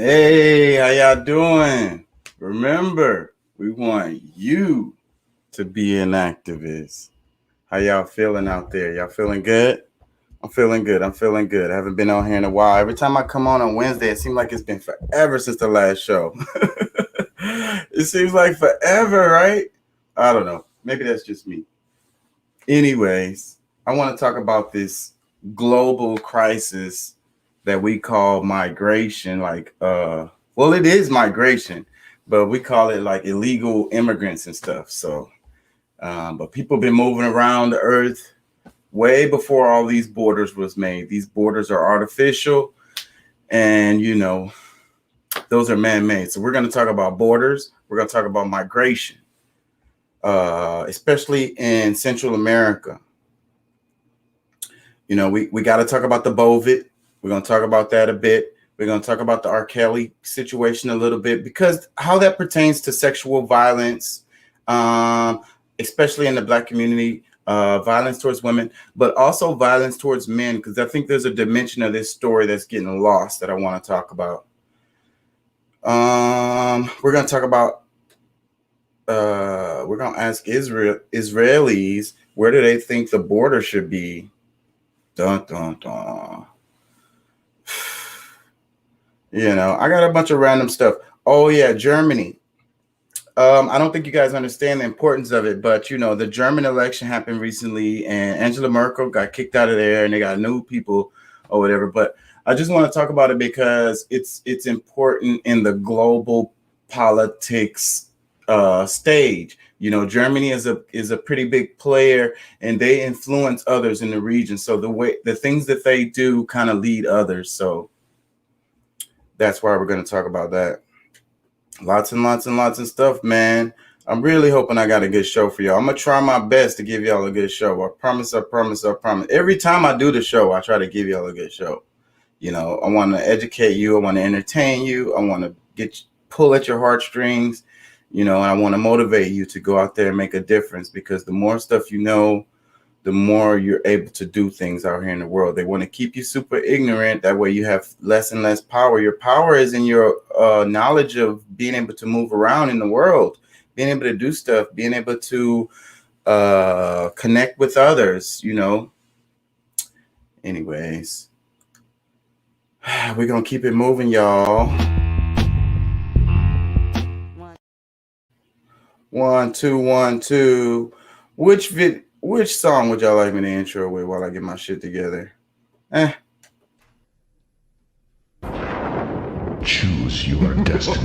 Hey, how y'all doing? Remember, we want you to be an activist. How y'all feeling out there? Y'all feeling good? I'm feeling good. I'm feeling good. I haven't been on here in a while. Every time I come on Wednesday, it seems like it's been forever since the last show. It seems like forever, right? I don't know. Maybe that's just me. Anyways, I want to talk about this global crisis that we call migration. Well, it is migration, but we call it like illegal immigrants and stuff. But people been moving around the earth way before all these borders was made. These borders are artificial, and those are man-made. So we're going to talk about borders. We're going to talk about migration, especially in Central America. We got to talk about the Bovid. We're going to talk about that a bit. We're going to talk about the R. Kelly situation a little bit, because how that pertains to sexual violence, especially in the Black community, violence towards women, but also violence towards men, because I think there's a dimension of this story that's getting lost that I want to talk about. We're going to talk about, we're going to ask Israelis, where do they think the border should be? Dun, dun, dun. I got a bunch of random stuff. Oh yeah, Germany. I don't think you guys understand the importance of it, but the German election happened recently, and Angela Merkel got kicked out of there, and they got new people or whatever. But I just want to talk about it because it's important in the global politics stage. Germany is a pretty big player, and they influence others in the region. So the things that they do kind of lead others. So that's why we're going to talk about that. Lots and lots and lots of stuff, man. I'm really hoping I got a good show for y'all. I'm going to try my best to give y'all a good show. I promise. Every time I do the show, I try to give y'all a good show. I want to educate you. I want to entertain you. I want to pull at your heartstrings. And I want to motivate you to go out there and make a difference, because the more stuff you know, the more you're able to do things out here in the world. They want to keep you super ignorant. That way you have less and less power. Your power is in your knowledge of being able to move around in the world, being able to do stuff, being able to connect with others, Anyways, we're going to keep it moving, y'all. 1 2 1 2. Which song would y'all like me to intro with while I get my shit together? Choose your destiny.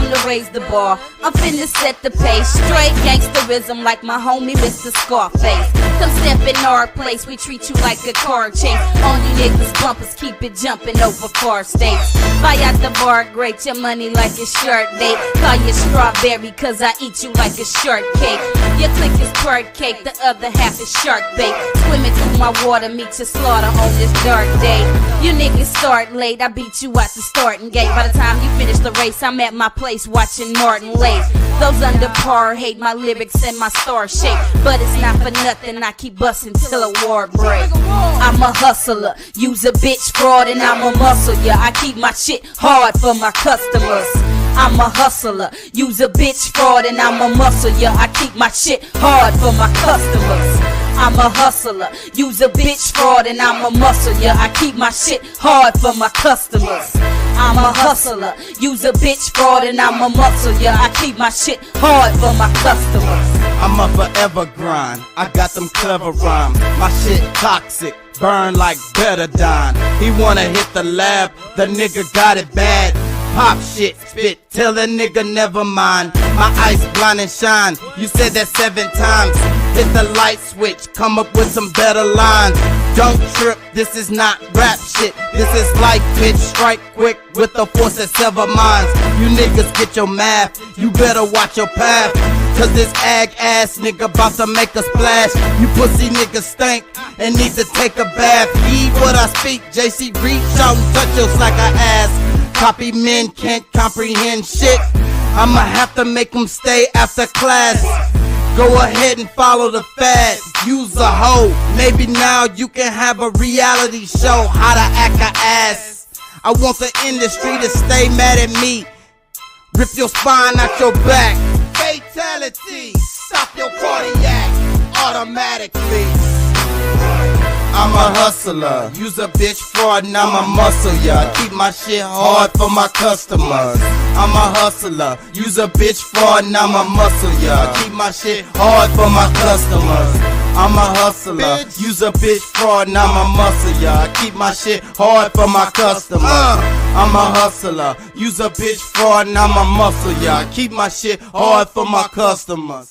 To raise the bar, I'm finna set the pace. Straight gangsterism like my homie Mr. Scarface. Come step in our place, we treat you like a car chase. On you niggas bumpers, keep it jumping over far states. Buy out the bar, great, your money like a shirt date. Call you strawberry, cause I eat you like a shirt cake. Your click is bird cake, the other half is shark bait. Swimming through my water, meet your slaughter on this dark day. You niggas start late, I beat you out the starting gate. By the time you finish the race, I'm at my place watching Martin Lake. Those under par hate my lyrics and my star shape, but it's not for nothing, I keep busting till a war break. I'm a hustler, use a bitch fraud and I'm a muscle, yeah. I keep my shit hard for my customers. I'm a hustler, use a bitch fraud and I'm a muscle, yeah. I keep my shit hard for my customers. I'm a hustler, use a bitch fraud and I'm a muscle, yeah. I keep my shit hard for my customers. I'm a hustler, use a bitch fraud and I'm a muscle, yeah. I keep my shit hard for my customers. I'm a forever grind, I got them clever rhymes. My shit toxic, burn like betadine. He wanna hit the lab, the nigga got it bad. Pop shit, spit, tell a nigga never mind. My eyes blind and shine, you said that 7 times. Hit the light switch, come up with some better lines. Don't trip, this is not rap shit. This is life, bitch, strike quick with the force that sever minds. You niggas get your math, you better watch your path. Cause this ag ass nigga bout to make a splash. You pussy niggas stink and need to take a bath. Heed what I speak, JC reach out and touch your slacker ass. Copy men can't comprehend shit. I'ma have to make them stay after class. Go ahead and follow the fad. Use a hoe. Maybe now you can have a reality show. How to act a ass. I want the industry to stay mad at me. Rip your spine out your back. Fatality. Stop your cardiac automatically. I'm a hustler, use a bitch fraud and I'm a muscle, yeah. Keep my shit hard for my customers. I'm a hustler, use a bitch fraud and I'm a muscle, yeah. Keep my shit hard for my customers. I'm a hustler, use a bitch fraud and I'm a muscle, yeah. Keep my shit hard for my customers. I'm a hustler, use a bitch fraud and I'm a muscle, yeah. Keep my shit hard for my customers.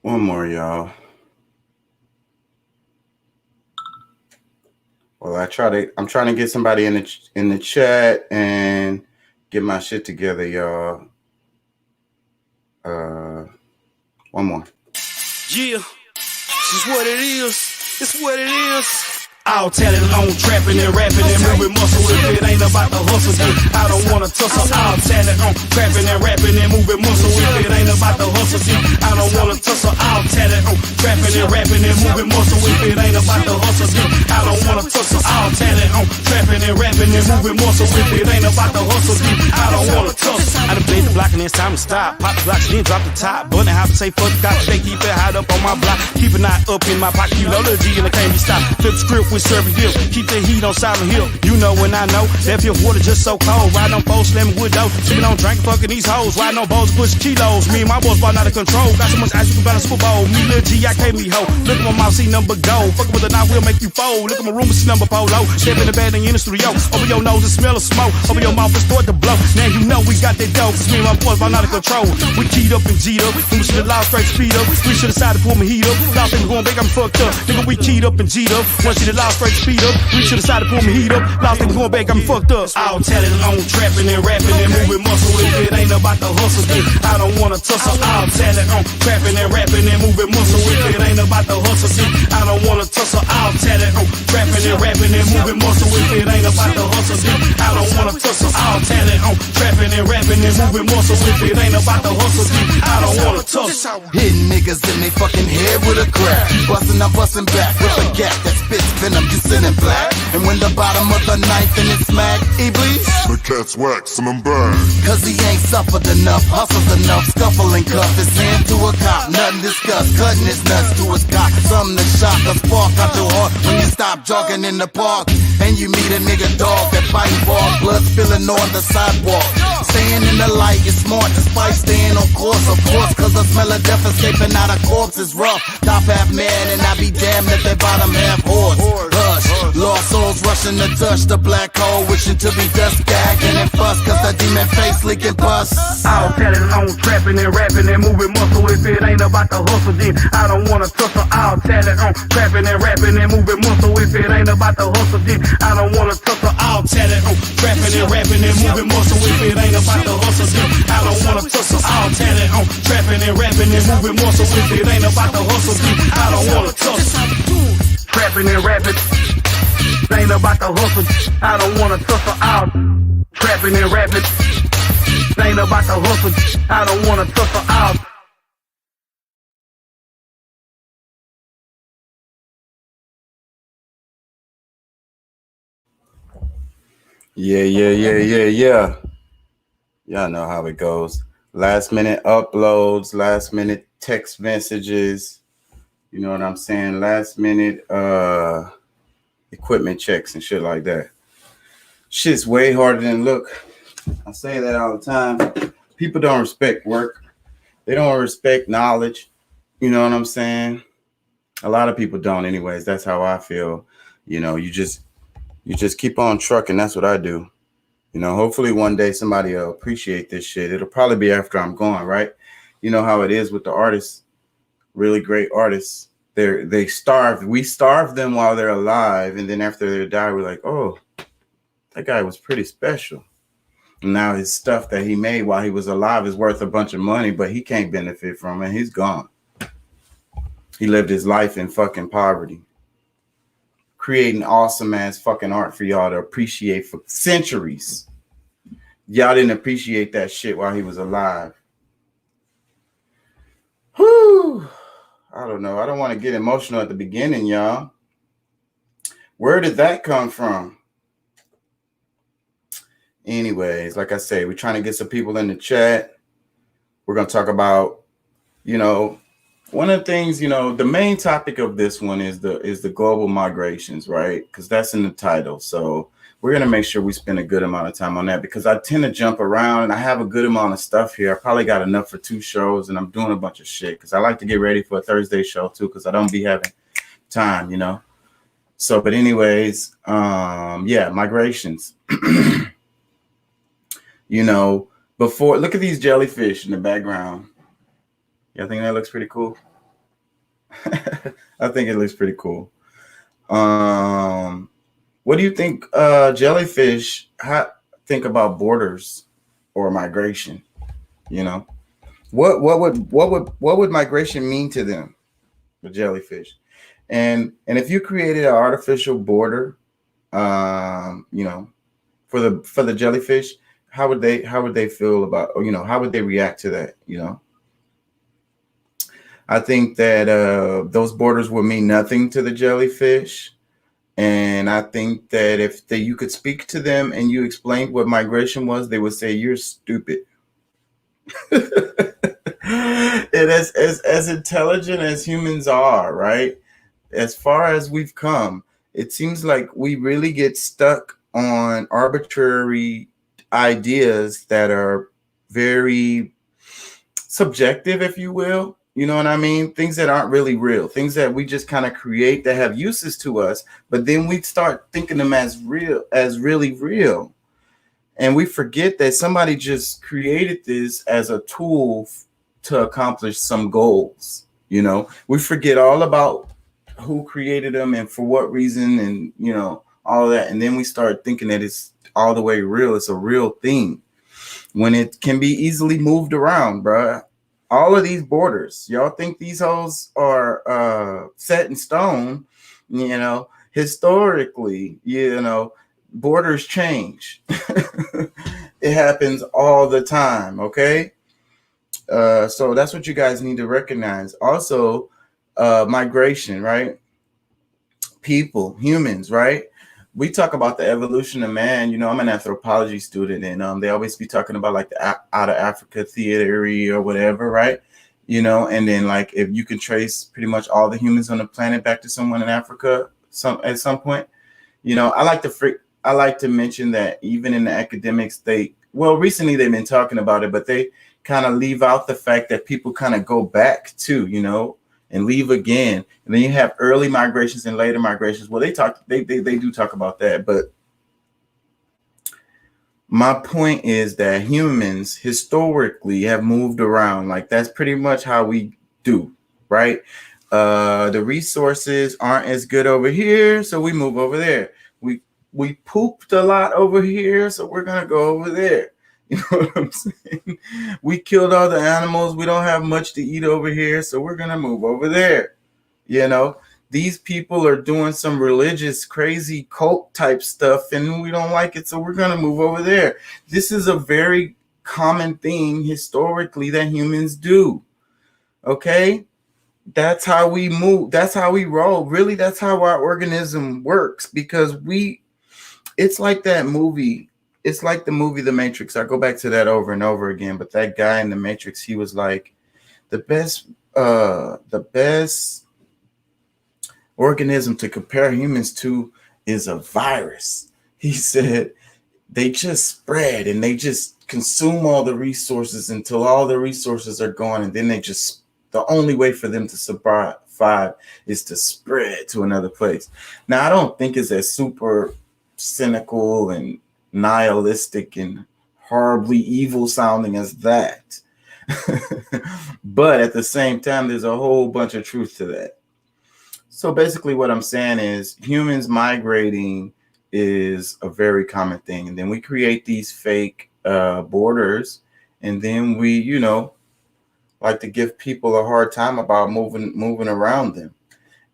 One more, y'all. Well, I'm trying to get somebody in the chat and get my shit together, y'all. One more. Yeah, this is what it is. It's what it is. All talent on trapping and rapping and moving muscle. If it ain't about the hustle, then I don't wanna tussle. All talent on trapping and rapping and moving muscle. If it ain't about the hustle, then I don't wanna tussle. All talent on trapping and rapping and moving muscle. If it ain't about the hustle, then I don't wanna tussle. All talent on trapping and rapping and moving muscle. If it ain't about the hustle, then I don't wanna tussle. I done played the block and it's time to stop. Pop the block, then drop the top. But I have to say fuck the cops. They keep it hot up on my block. Keep an eye up in my pocket. You know the G and it can't be stopped. Flip the script with serving dip. Keep the heat on Silent Hill. You know when I know that pure water just so cold. Riding on boats, slamming wood dough. Sipping on drink, fucking these hoes. Riding on boats, pushing kilos. Me and my boys ball out of control. Got so much ice you can balance a football. Me, Lil G, I can't be hoe. Look at my mouth, see number gold. Fucking with a knife, will make you fold. Look at my room, see number polo. Step in the bed and in the studio. Over your nose and smell of smoke. Over your mouth and start to blow. Now you know we got that dope. Cause me and my boys ball out of control. We keyed up and G'd up. And we should've lost straight speed up. We should've decided to pull my heat up. Lost things going big, I'm fucked up. Nigga, we keyed up and G'd up. Once you lost straight speed up. We should've decided to pull my heat up. Lost things going back, I'm fucked up. All talent on trapping and rapping and moving muscle. If it ain't about the hustle, then I don't wanna tussle. All talent on trapping and rapping and moving muscle. If it ain't about the hustle, then I don't wanna tussle. All talent on trapping and rapping and moving muscle. If it ain't about the hustle, then I don't wanna tussle. All talent on trapping and rapping and moving muscle. If it ain't about the hustle, then I don't wanna tussle. Hitting niggas in they fucking head with a crap. Bustin', I'm bustin' back with a gap that spits venom. You sitting black. And when the bottom of the knife and it's smack, Iblis, The cat's waxing them back. cause he ain't suffered enough, hustles enough, scuffling cuff his hand to a cop, nothing discussed, cutting his nuts to his cock, something to shock a spark out your heart when you stop jogging in the park, and you meet a nigga dog that fighting for blood spilling on the sidewalk. Staying in the light is smart despite staying on course, of course, cause the smell of death escaping out of corpse is rough. Top half man and I be damned if they bottom half horse. Hush, lost souls rushing to touch the black hole, wishing to be dust gagging and fuss, cause the demon face leaking pus. All talent on trapping and rapping and moving muscle. If it ain't about the hustle, then I don't wanna tussle. All talent on trapping and rapping and moving muscle. If it ain't about the hustle, then I don't wanna tussle. All talent on trapping and rapping and moving muscle. If it ain't about the hustle, then I don't wanna tussle. All talent on trapping and rapping and moving muscle. If it ain't about the hustle, then I don't wanna tussle. Trapping and rapping ain't about the hustle. I don't wanna tussle. All trapping and rapping ain't about the hustle. I don't wanna tussle. Out. Yeah. Y'all know how it goes. Last minute uploads, last minute text messages. You know what I'm saying? Last minute equipment checks and shit like that. Shit's way harder than it look. I say that all the time. People don't respect work. They don't respect knowledge. You know what I'm saying? A lot of people don't anyways. That's how I feel. You know, you just You just keep on trucking. That's what I do. You know, hopefully one day somebody will appreciate this shit. It'll probably be after I'm gone, right? You know how it is with the artists, really great artists. They starve. We starve them while they're alive, and then after they die, we're like, oh, that guy was pretty special. And now his stuff that he made while he was alive is worth a bunch of money, but he can't benefit from it. He's gone. He lived his life in fucking poverty, creating awesome ass fucking art for y'all to appreciate for centuries. Y'all didn't appreciate that shit while he was alive. Whew. I don't know. I don't want to get emotional at the beginning, y'all. Where did that come from? Anyways, like I say, we're trying to get some people in the chat. We're going to talk about, you know, one of the things, you know, the main topic of this one is the global migrations, right? Because that's in the title. So we're going to make sure we spend a good amount of time on that, because I tend to jump around and I have a good amount of stuff here. I probably got enough for 2 shows, and I'm doing a bunch of shit because I like to get ready for a Thursday show too, because I don't be having time, you know. So, but anyways, yeah, migrations. You know, before, look at these jellyfish in the background. Y'all think that looks pretty cool? I think it looks pretty cool. What do you think jellyfish think about borders or migration? You know, what would migration mean to them, the jellyfish? And if you created an artificial border, you know, for the jellyfish, how would they feel about, or, you know, how would they react to that? You know, I think that those borders would mean nothing to the jellyfish. And I think that if you could speak to them and you explained what migration was, they would say, you're stupid. And as intelligent as humans are, right? As far as we've come, it seems like we really get stuck on arbitrary ideas that are very subjective, if you will. You know what I mean? Things that aren't really real, things that we just kind of create that have uses to us, but then we start thinking them as real, as really real. And we forget that somebody just created this as a tool to accomplish some goals. You know, we forget all about who created them and for what reason, and, you know, all of that. And then we start thinking that it's all the way real. It's a real thing when it can be easily moved around, bruh. All of these borders, y'all think these hoes are set in stone? You know, historically, you know, borders change. It happens all the time, okay? So that's what you guys need to recognize. Also, migration, right? People, humans, right? We talk about the evolution of man. You know, I'm an anthropology student, and they always be talking about like the out of Africa theory or whatever, right? You know, and then like if you can trace pretty much all the humans on the planet back to someone in Africa at some point. You know, I like to mention that even in the academics, recently they've been talking about it, but they kind of leave out the fact that people kind of go back to, you know, and leave again. And then you have early migrations and later migrations. Well, they do talk about that. But my point is that humans historically have moved around. Like, that's pretty much how we do, right? The resources aren't as good over here, so we move over there. We pooped a lot over here, so we're gonna go over there. You know what I'm saying? We killed all the animals. We don't have much to eat over here, so we're going to move over there. You know, these people are doing some religious, crazy cult type stuff, and we don't like it, so we're going to move over there. This is a very common thing historically that humans do. Okay? That's how we move. That's how we roll. Really, that's how our organism works, because it's like that movie. It's like the movie The Matrix. I go back to that over and over again. But that guy in The Matrix, he was like, the best organism to compare humans to is a virus. He said they just spread and they just consume all the resources until all the resources are gone. And then the only way for them to survive is to spread to another place. Now, I don't think it's as super cynical and nihilistic and horribly evil sounding as that. But at the same time, there's a whole bunch of truth to that. So basically what I'm saying is humans migrating is a very common thing. And then we create these fake borders, and then we, like to give people a hard time about moving around them.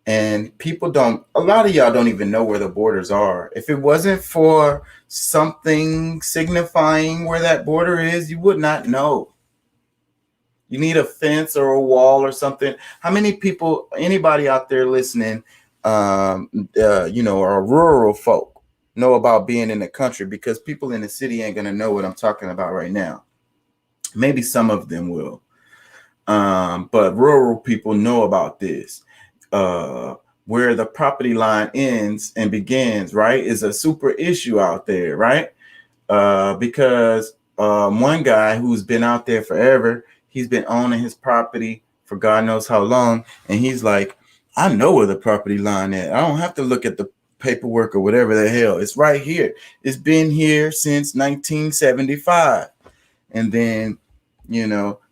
And a lot of y'all don't even know where the borders are. If it wasn't for something signifying where that border is, you would not know. You need a fence or a wall or something. How many people, anybody out there listening, are rural folk, know about being in the country? Because people in the city ain't going to know what I'm talking about right now. Maybe some of them will. But rural people know about this. Where the property line ends and begins, right, is a super issue out there, right? Because one guy who's been out there forever, he's been owning his property for God knows how long, and he's like, I know where the property line is. I don't have to look at the paperwork or whatever the hell. It's right here. It's been here since 1975. And then,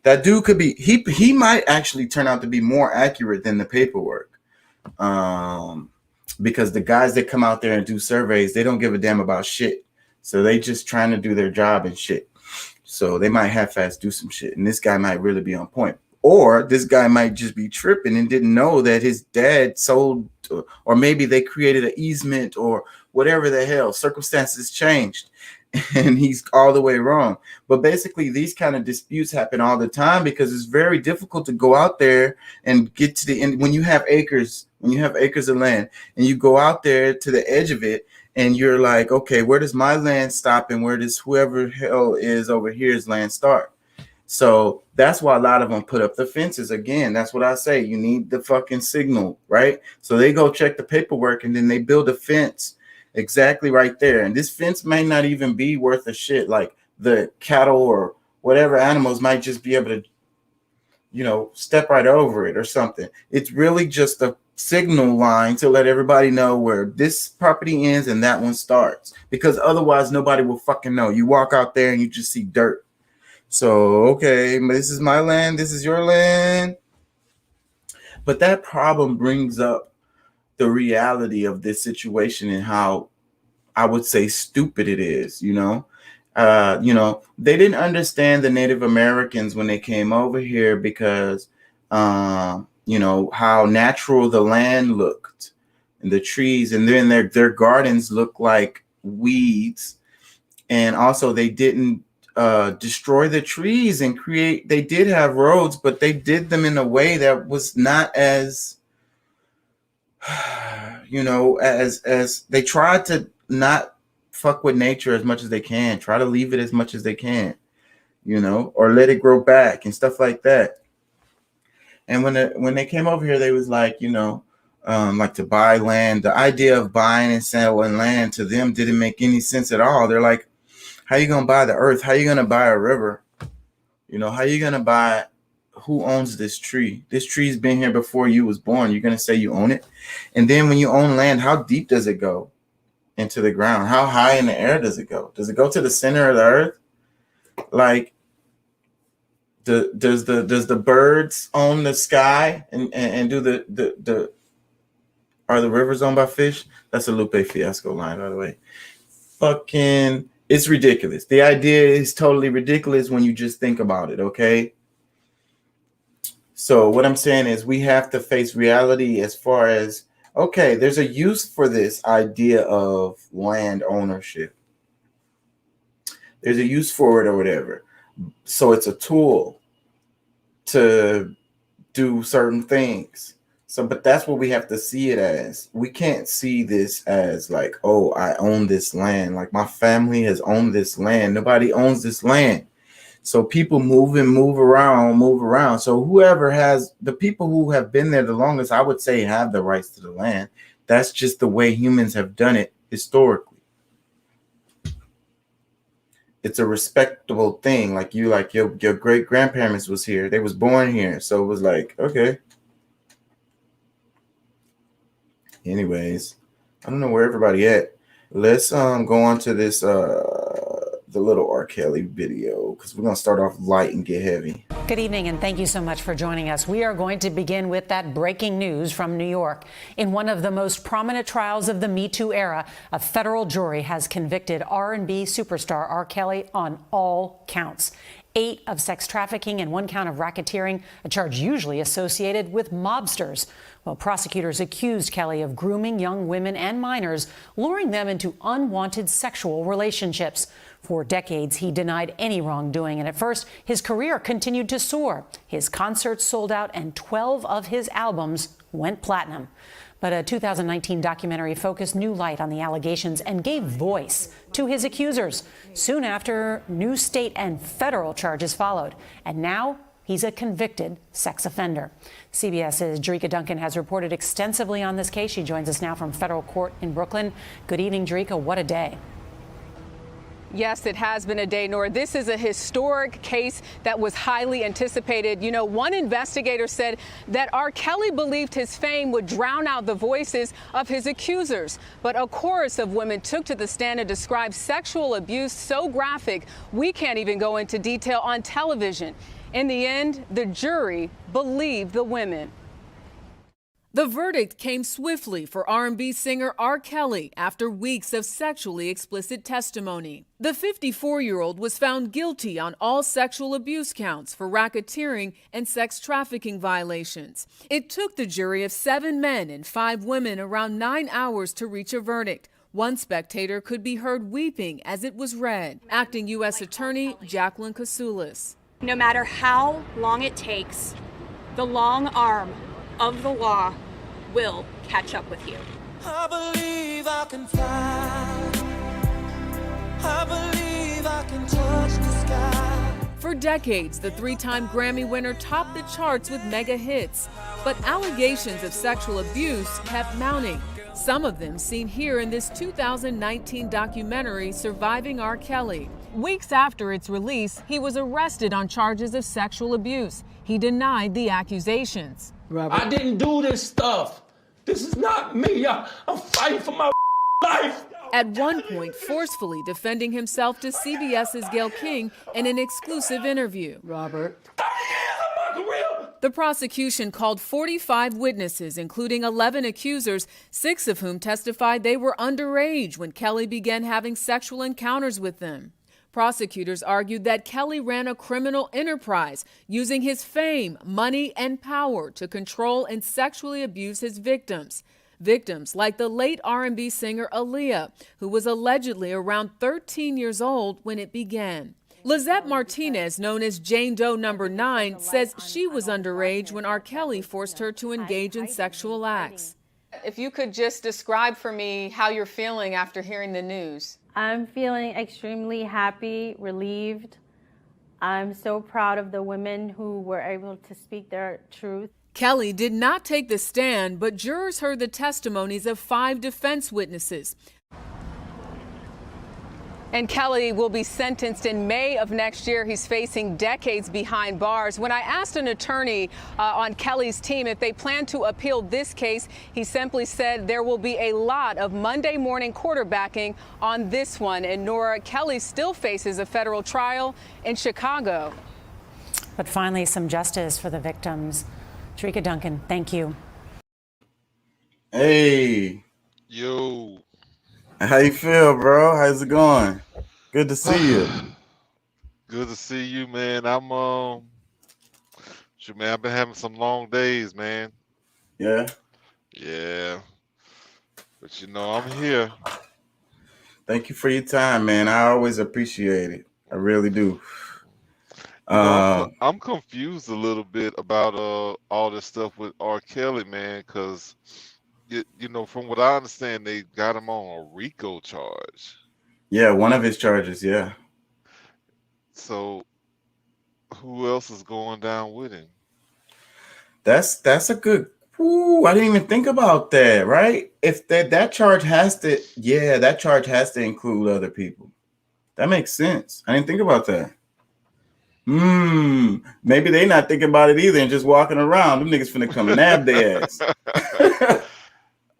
that dude could be, he might actually turn out to be more accurate than the paperwork. Because the guys that come out there and do surveys, they don't give a damn about shit. So they just trying to do their job and shit. So they might half-ass do some shit. And this guy might really be on point. Or this guy might just be tripping and didn't know that his dad sold, or maybe they created an easement or whatever the hell. Circumstances changed and he's all the way wrong. But basically, these kind of disputes happen all the time because it's very difficult to go out there and get to the end. When you have acres of land and you go out there to the edge of it and you're like, okay, where does my land stop and where does whoever hell is over here's land start? So that's why a lot of them put up the fences. Again, that's what I say. You need the fucking signal, right? So they go check the paperwork and then they build a fence exactly right there. And this fence may not even be worth a shit. Like the cattle or whatever animals might just be able to, step right over it or something. It's really just a signal line to let everybody know where this property ends and that one starts. Because otherwise nobody will fucking know. You walk out there and you just see dirt. So, okay, this is my land, this is your land. But that problem brings up the reality of this situation and how I would say stupid it is, they didn't understand the Native Americans when they came over here because, how natural the land looked and the trees, and then their gardens look like weeds. And also they didn't destroy the trees and they did have roads, but they did them in a way that was not as, as they tried to not fuck with nature as much as they can, try to leave it as much as they can, or let it grow back and stuff like that. And when they came over here, they was like, like to buy land. The idea of buying and selling land to them didn't make any sense at all. They're like, how you going to buy the earth? How you going to buy a river? How you going to buy, who owns this tree? This tree's been here before you was born. You're going to say you own it? And then when you own land, how deep does it go into the ground? How high in the air does it go? Does it go to the center of the earth? Like, does the birds own the sky and do the are the rivers owned by fish? That's a Lupe Fiasco line, by the way. Fucking, it's ridiculous. The idea is totally ridiculous when you just think about it, okay? So what I'm saying is we have to face reality as far as, okay, there's a use for this idea of land ownership. There's a use for it or whatever. So it's a tool to do certain things. So, but that's what we have to see it as. We can't see this as like, oh, I own this land. Like my family has owned this land. Nobody owns this land. So people move around. So whoever has, the people who have been there the longest, I would say have the rights to the land. That's just the way humans have done it historically. It's a respectable thing. Like your great grandparents was here. They was born here. So it was like, okay. Anyways, I don't know where everybody at. Let's go on to this the little R. Kelly video because we're gonna start off light and get heavy. Good evening, and thank you so much for joining us. We are going to begin with that breaking news from New York. In one of the most prominent trials of the Me Too era, a federal jury has convicted R&B superstar R. Kelly on all counts. 8 of sex trafficking and 1 count of racketeering, a charge usually associated with mobsters. Well, prosecutors accused Kelly of grooming young women and minors, luring them into unwanted sexual relationships. For decades, he denied any wrongdoing, and at first, his career continued to soar. His concerts sold out, and 12 of his albums went platinum. But a 2019 documentary focused new light on the allegations and gave voice to his accusers. Soon after, new state and federal charges followed. And now he's a convicted sex offender. CBS's Jerika Duncan has reported extensively on this case. She joins us now from federal court in Brooklyn. Good evening, Jerika. What a day. Yes, it has been a day, Nora. This is a historic case that was highly anticipated. You know, one investigator said that R. Kelly believed his fame would drown out the voices of his accusers. But a chorus of women took to the stand and described sexual abuse so graphic, we can't even go into detail on television. In the end, the jury believed the women. The verdict came swiftly for R&B singer R. Kelly after weeks of sexually explicit testimony. The 54-year-old was found guilty on all sexual abuse counts for racketeering and sex trafficking violations. It took the jury of 7 men and 5 women around 9 hours to reach a verdict. One spectator could be heard weeping as it was read. Acting U.S. Attorney Jacqueline Kasoulis. No matter how long it takes, the long arm of the law will catch up with you. I believe I can fly. I believe I can touch the sky. For decades, the 3-time Grammy winner topped the charts with mega hits. But allegations of sexual abuse kept mounting. Some of them seen here in this 2019 documentary, Surviving R. Kelly. Weeks after its release, he was arrested on charges of sexual abuse. He denied the accusations. I didn't do this stuff. This is not me. I'm fighting for my life. At one point, forcefully defending himself to CBS's Gayle King in an exclusive interview. Robert. 30 years of my career. The prosecution called 45 witnesses, including 11 accusers, 6 of whom testified they were underage when Kelly began having sexual encounters with them. Prosecutors argued that Kelly ran a criminal enterprise, using his fame, money, and power to control and sexually abuse his victims. Victims like the late R&B singer Aaliyah, who was allegedly around 13 years old when it began. Lizette Martinez, known as Jane Doe No. 9, says she was underage when R. Kelly forced her to engage in sexual acts. If you could just describe for me how you're feeling after hearing the news. I'm feeling extremely happy, relieved. I'm so proud of the women who were able to speak their truth. Kelly did not take the stand, but jurors heard the testimonies of 5 defense witnesses. And Kelly will be sentenced in May of next year. He's facing decades behind bars. When I asked an attorney on Kelly's team if they plan to appeal this case, he simply said there will be a lot of Monday morning quarterbacking on this one. And Nora, Kelly still faces a federal trial in Chicago. But finally, some justice for the victims. Jerika Duncan, thank you. Hey. Yo. How you feel, bro? How's it going? Good to see you. Good to see you, man. Shoot, man, I've been having some long days, man. Yeah? Yeah. But, you know, I'm here. Thank you for your time, man. I always appreciate it. I really do. I'm confused a little bit about all this stuff with R. Kelly, man, because... You know, from what I understand, they got him on a RICO charge. Yeah, one of his charges, yeah. So, who else is going down with him? That's a good. Ooh, I didn't even think about that. Right? If that charge has to, that charge has to include other people. That makes sense. I didn't think about that. Maybe they not thinking about it either and just walking around. Them niggas finna come nab their ass.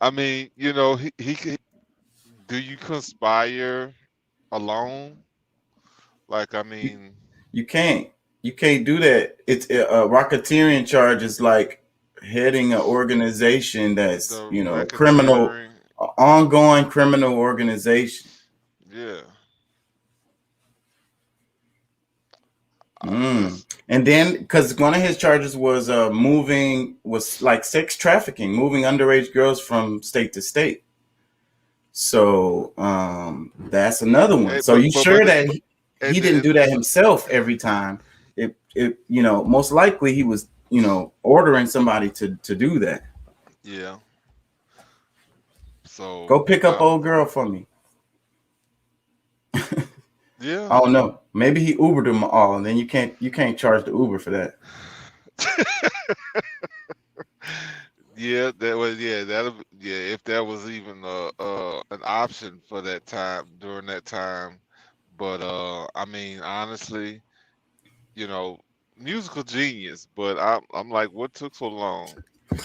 I mean, you know, he do you conspire alone? Like, I You, mean, you can't. You can't do that. It's a racketeering charge is like heading an organization that's, the criminal, racketeering. ongoing criminal organization. Yeah, Mm. that's And then, because one of his charges was was like sex trafficking, moving underage girls from state to state. So that's another one. So but you but sure but that but he and didn't do and that himself every time? It most likely he was ordering somebody to do that. yeah. So Go pick up old girl for me. yeah. I don't know. Maybe he Ubered them all, and then you can't charge the Uber for that. Yeah, that was if that was even an option for that time during that time. But I mean, honestly, you know, musical genius. But I'm like, what took so long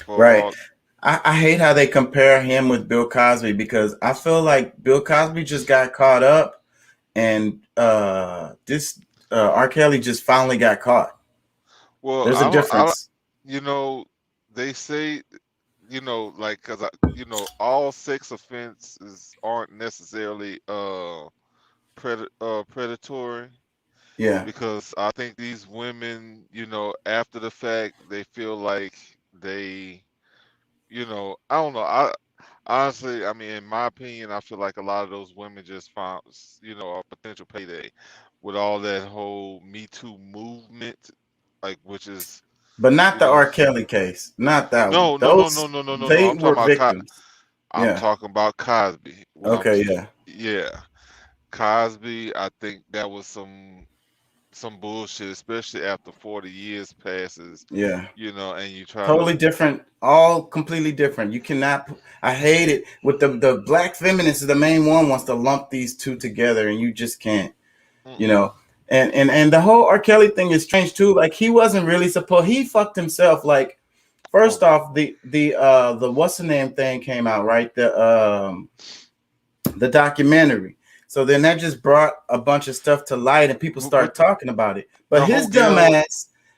for Right. all? I hate how they compare him with Bill Cosby because I feel like Bill Cosby just got caught up, and this R. Kelly just finally got caught. Well, There's a I don't, difference. you know, they say, like, cause all sex offenses aren't necessarily predatory. Yeah. Because I think these women, after the fact, they feel like they, I don't know. I honestly, I mean, in my opinion, I feel like a lot of those women just found, a potential payday with all that whole Me Too movement, like, which is, But not you the know, R. Kelly case. Not that one. no, no, no, no, Those no, no, no, no. they were victims. I'm Yeah. talking about Cosby. Okay. Yeah. Yeah, Cosby. I think that was some bullshit, especially after 40 years passes, Yeah. and you try to. Totally different. All completely different. You cannot. I hate it with the black feminist. The main one wants to lump these two together, and you just can't. you Mm-mm. know and the whole R. Kelly thing is strange too. Like he wasn't really supposed, he fucked himself. Like Oh, first off, the what's the name thing came out, right? The documentary. So then that just brought a bunch of stuff to light and people with start talking about it. But the whole Gail,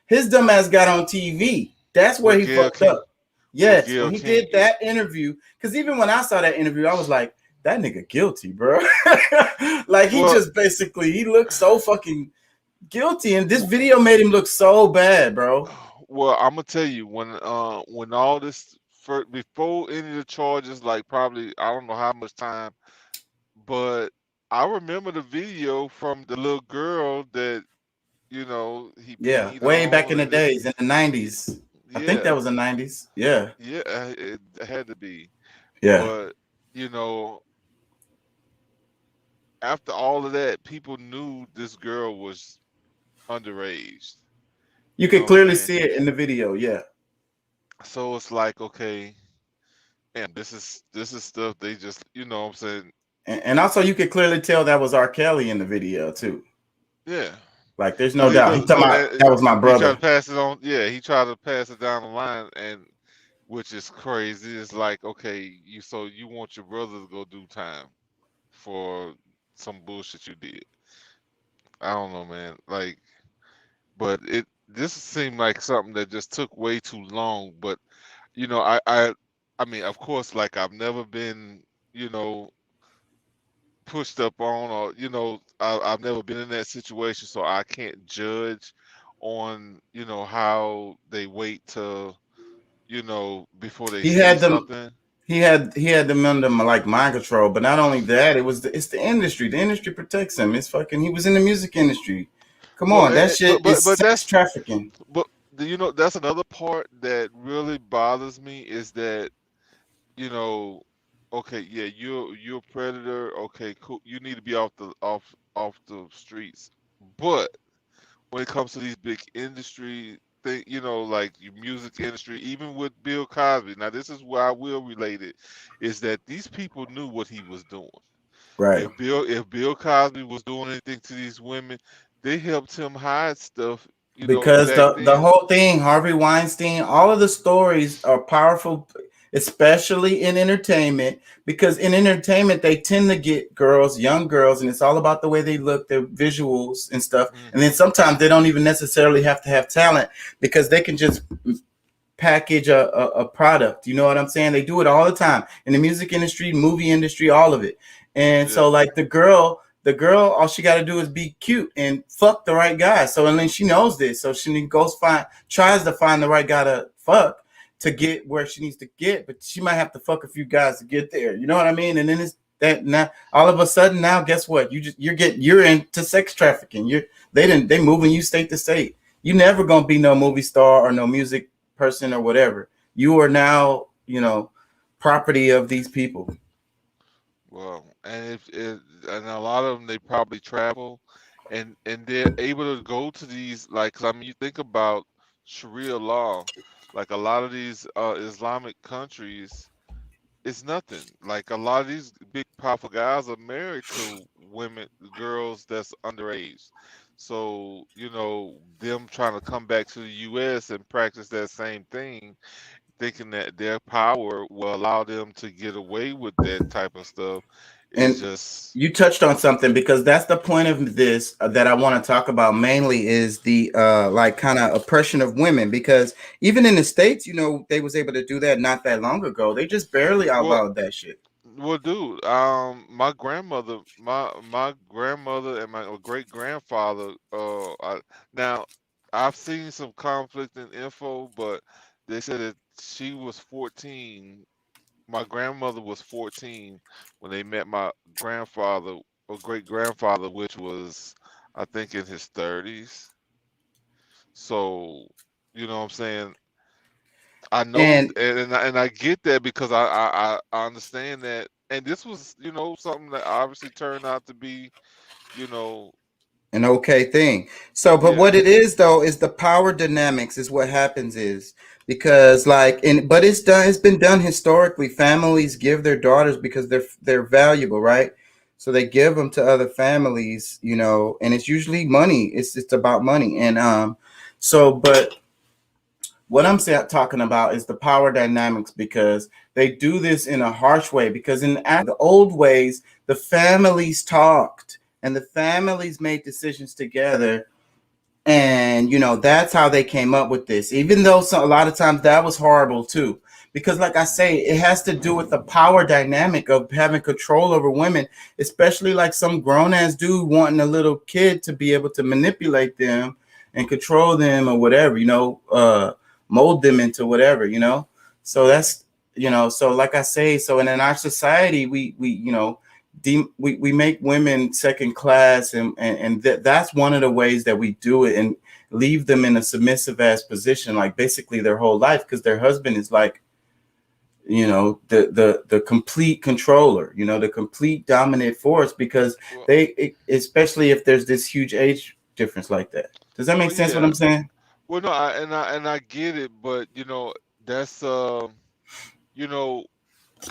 his dumbass got on TV. That's where with he Gail fucked King, up. Yes, when Gail he did King. that interview, because even when I saw that interview, I was like, that nigga guilty, bro. Like he Well, just basically he looked so fucking guilty, and this w- video made him look so bad, bro. well, I'm gonna tell you when all this before any of the charges, like probably I don't know how much time, but I remember the video from the little girl that he Yeah, peed way back on in the and this. days in the '90s. I think that Yeah, was the '90s. Yeah, yeah, it had to be. yeah. But you know, after all of that, people knew this girl was underage. You You know could what I'm clearly saying? see it in the video. Yeah, So it's like, okay, damn, this is stuff they just, what I'm saying? and also you could clearly tell that was R. Kelly in the video too. Yeah. Like, there's no See, doubt. He look, talking so about that was my he tried to brother. pass it on. Yeah, he tried to pass it down the line, and which is crazy. It's like, okay, you want your brother to go do time for some bullshit you did. I don't know, man. Like, but this seemed like something that just took way too long. But I mean, of course, like I've never been, you know, pushed up on, or I've never been in that situation, so I can't judge on, how they wait till, before they He say had them. something. He had them under like mind control. But not only that, it's the industry. The industry protects him. It's fucking. He was in the music industry. Come Well, on, that shit is but sex trafficking. but that's another part that really bothers me is that you know, okay, yeah, you're a predator. Okay, cool. You need to be off the streets. But when it comes to these big industry thing, like your music industry, even with Bill Cosby. Now, this is where I will relate it, is that these people knew what he was doing. Right. If Bill Cosby was doing anything to these women, they helped him hide stuff, Because back the then. whole thing, Harvey Weinstein, all of the stories are powerful. especially in entertainment, because in entertainment they tend to get girls, young girls, and it's all about the way they look, their visuals and stuff. And then Hmm. sometimes they don't even necessarily have to have talent because they can just package a product. You know what I'm saying? They do it all the time in the music industry, movie industry, all of it. And Yeah. so like the girl, all she got to do is be cute and fuck the right guy. So and then she knows this, so she tries to find the right guy to fuck to get where she needs to get, but she might have to fuck a few guys to get there. You know what I mean? And then it's that now all of a sudden now guess what? You're into sex trafficking. They moving you state to state. You never gonna be no movie star or no music person or whatever. You are now, property of these people. Well, and if it, and a lot of them they probably travel, and they're able to go to these like 'cause I mean you think about Sharia law, like a lot of these Islamic countries, it's nothing. Like a lot of these big powerful guys are married to women, girls that's underage. So, them trying to come back to the US and practice that same thing, thinking that their power will allow them to get away with that type of stuff is And just you touched on something because that's the point of this that I want to talk about mainly is the like kind of oppression of women, because even in the States, they was able to do that not that long ago. They just barely well, outlawed that shit. dude, my grandmother and my great grandfather. Now I've seen some conflicting info, but they said that she was 14. My grandmother was 14 when they met my grandfather or great grandfather, which was I think in his 30s. So, you know what I'm saying? I know, And and I get that because I understand that, and this was something that obviously turned out to be you know an okay thing. So, but yeah. what it is though is the power dynamics is what happens is because like but it's been done historically. Families give their daughters because they're valuable, right? So they give them to other families, and it's usually money. It's about money, and but what I'm talking about is the power dynamics because they do this in a harsh way. Because in the old ways, the families talked and the families made decisions together, and that's how they came up with this. Even though a lot of times that was horrible too, because like I say, it has to do with the power dynamic of having control over women, especially like some grown ass dude wanting a little kid to be able to manipulate them and control them or whatever, mold them into whatever, so that's so like I say, so in our society we we make women second class, and that's one of the ways that we do it, and leave them in a submissive ass position like basically their whole life, because their husband is like the complete controller, the complete dominant force, because Well, especially if there's this huge age difference like that. Does that make well, sense what yeah. I'm saying? Well, no, I get it, but that's you know,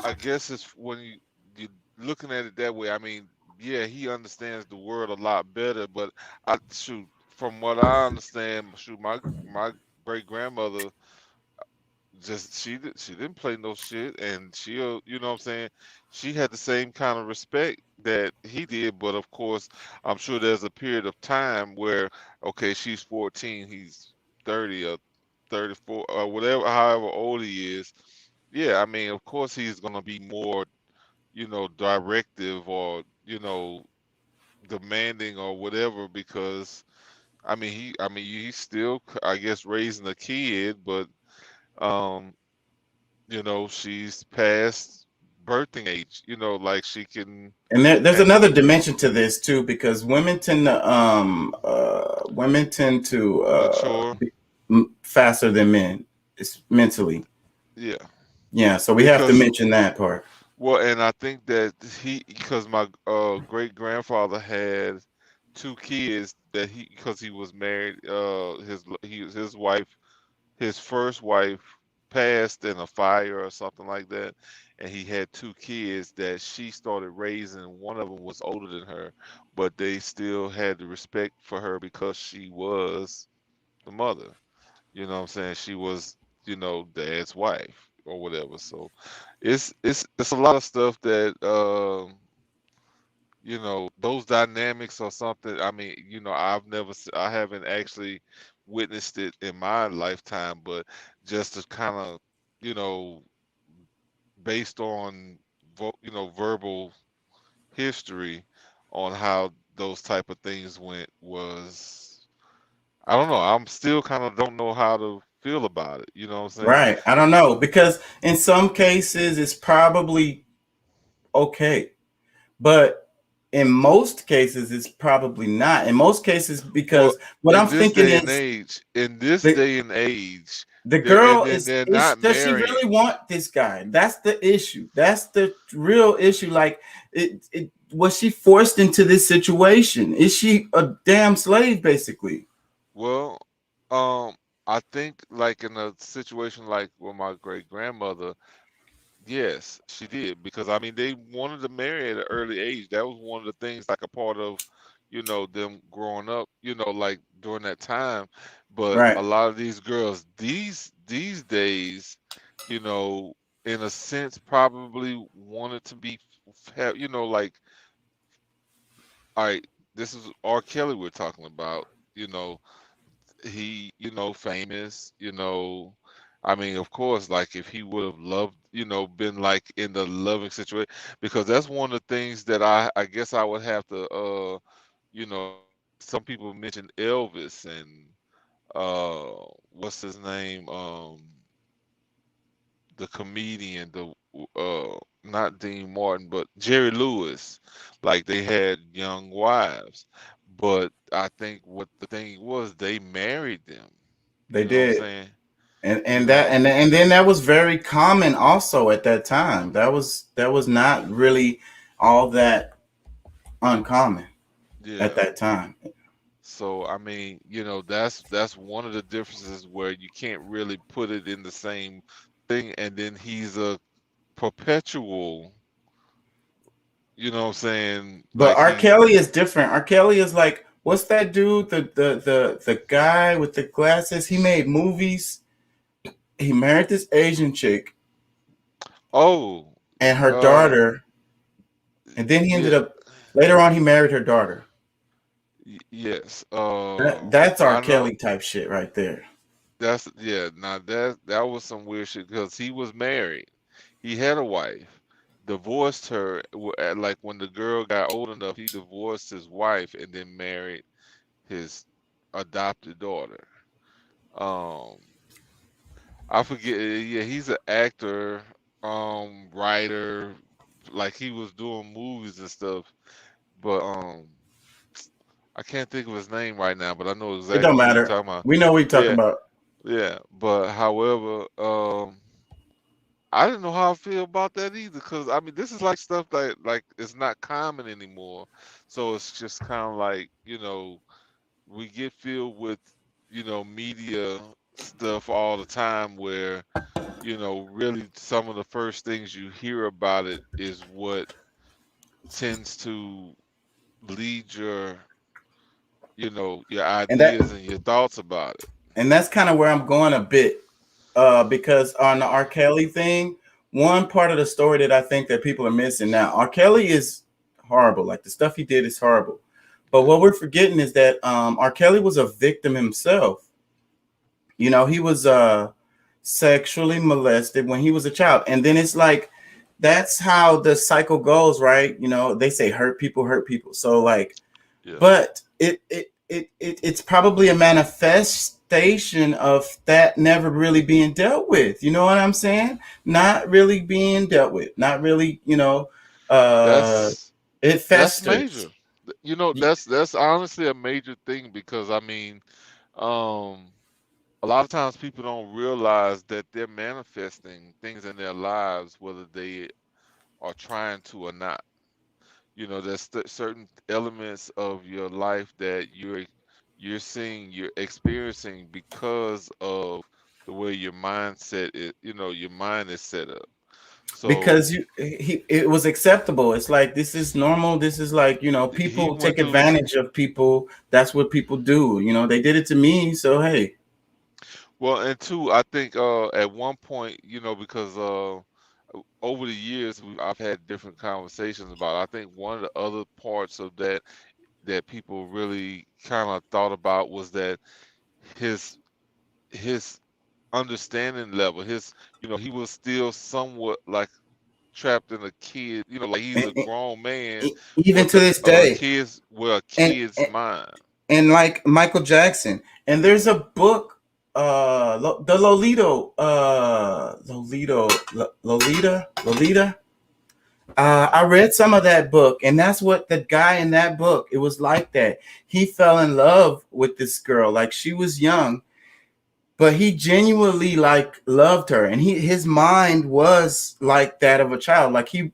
I guess it's when you looking at it that way. I mean, yeah, he understands the world a lot better, but from what I understand, my great grandmother just she didn't play no shit, and she'll what I'm saying, she had the same kind of respect that he did, but of course I'm sure there's a period of time where okay, she's 14, he's 30 or 34 or whatever, however old he is. Yeah, I mean of course he's gonna be more directive or demanding or whatever, because he's still I guess raising a kid, but um she's past birthing age, like she can And there's ha- another dimension to this too, because women tend to mature. be faster than men. It's mentally. Yeah, Yeah, so we have to because mention that part. well, and I think that because my great grandfather had two kids that because he was married, his wife, his first wife passed in a fire or something like that, and he had two kids that she started raising. One of them was older than her, but they still had the respect for her because she was the mother. You know what I'm saying? She was, dad's wife. or whatever. So it's a lot of stuff that those dynamics or something. I mean, I haven't actually witnessed it in my lifetime, but just to kind of, you know, based on verbal history on how those type of things went was, I don't know. I'm still kind of don't know how to feel about it. You know what I'm saying? Right. I don't know, because in some cases it's probably okay, but in most cases it's probably not. In most cases, Well, because what in I'm this thinking day and is age, in this the day and age, the and girl then they're is not does she marrying. really want this guy? That's the issue. That's the real issue. Like, it was she forced into this situation? Is she a damn slave, basically? Well, um, I think like in a situation like with my great grandmother, yes, she did, because I mean they wanted to marry at an early age. That was one of the things, like a part of, them growing up, like during that time. But a Right. lot of these girls these days, you know, in a sense, probably wanted to be have, like, all right, this is R. Kelly we're talking about, you know, he, famous, I mean, of course, like if he would have loved, been like in the loving situation, because that's one of the things that I guess I would have to, some people mention Elvis and what's his name, the comedian, the not Dean Martin, but Jerry Lewis, like they had young wives, but I think what the thing was, they married them. They You know what I'm did. saying? And You and that know, and then that was very common also at that time. That was not really all that uncommon at yeah. that time. So I mean, that's one of the differences where you can't really put it in the same thing. And then he's a perpetual, what I'm saying? But Like R. he's Kelly is different. R. Kelly is like, what's that dude? The guy with the glasses. He made movies. He married this Asian chick oh, and her uh, daughter, and then he ended yeah, up later on he married her daughter. yes. That's R. I know. Kelly type shit right there. That's yeah. Now that was some weird shit, because he was married. He had a wife, divorced her. Like when the girl got old enough, he divorced his wife and then married his adopted daughter. Um, I forget. Yeah, he's an actor, writer. Like he was doing movies and stuff, but I can't think of his name right now. But I know It don't exactly who you're matter. talking about. We know what you're talking Yeah, about. yeah. But however, I didn't know how I feel about that either, because I mean, this is like stuff that like it's not common anymore. So it's just kind of like, we get filled with, media stuff all the time where, really some of the first things you hear about it is what tends to lead your And that ideas and your thoughts about it. and that's kind of where I'm going a bit, because on the R. Kelly thing, one part of the story that I think that people are missing now, R. Kelly is horrible. Like the stuff he did is horrible. But Yeah. what we're forgetting is that R. Kelly was a victim himself. He was sexually molested when he was a child. And then it's like that's how the cycle goes, right? They say hurt people hurt people. So like, Yeah. but it's probably a manifestation of that never really being dealt with. You know what I'm saying? Not really being dealt with. Not really, uh That's it that's major. festers. That's honestly a major thing, because I mean, um a lot of times people don't realize that they're manifesting things in their lives, whether they are trying to or not. There's certain elements of your life that you're seeing, you're experiencing because of the way your mindset is, your mind is set up. Because So it was acceptable. It's like this is normal. This is like, he people went take through. advantage of people. That's what people do. They did it to me, so hey. Well, and two, I think at one point, because over the years I've had different conversations about it. I think one of the other parts of that people really kind of thought about was that his his understanding level, he was still somewhat like trapped in a kid, like he's And, a grown man even with to this day, a and, kid's and mind. and like Michael Jackson. And there's a book, the Lolita. I read some of that book, and that's what the guy in that book. It was like that. He fell in love with this girl, like she was young, but he genuinely like loved her, and his mind was like that of a child. Like he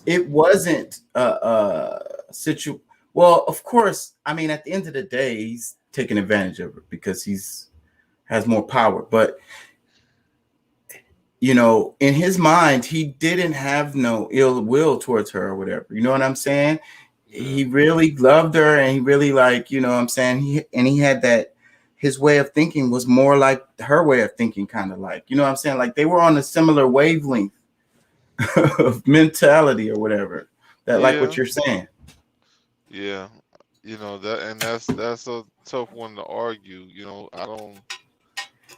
it wasn't a situ. Well, of course, I mean, at the end of the day, he's taking advantage of her because he's has more power. But in his mind, he didn't have no ill will towards her or whatever. You know what I'm saying? He really loved her, and he really like, what I'm saying, he had that. His way of thinking was more like her way of thinking, kind of like, what I'm saying, like they were on a similar wavelength of mentality or whatever. That like what Yeah, you're saying. yeah, that's a tough one to argue.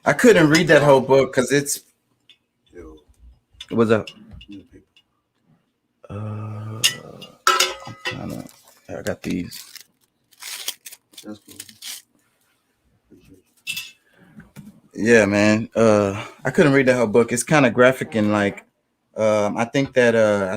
I couldn't read that whole Um, book because it was a. I'm trying to. I got these. That's cool. Yeah, man. I couldn't read that whole book. It's kind of graphic and like. I think that I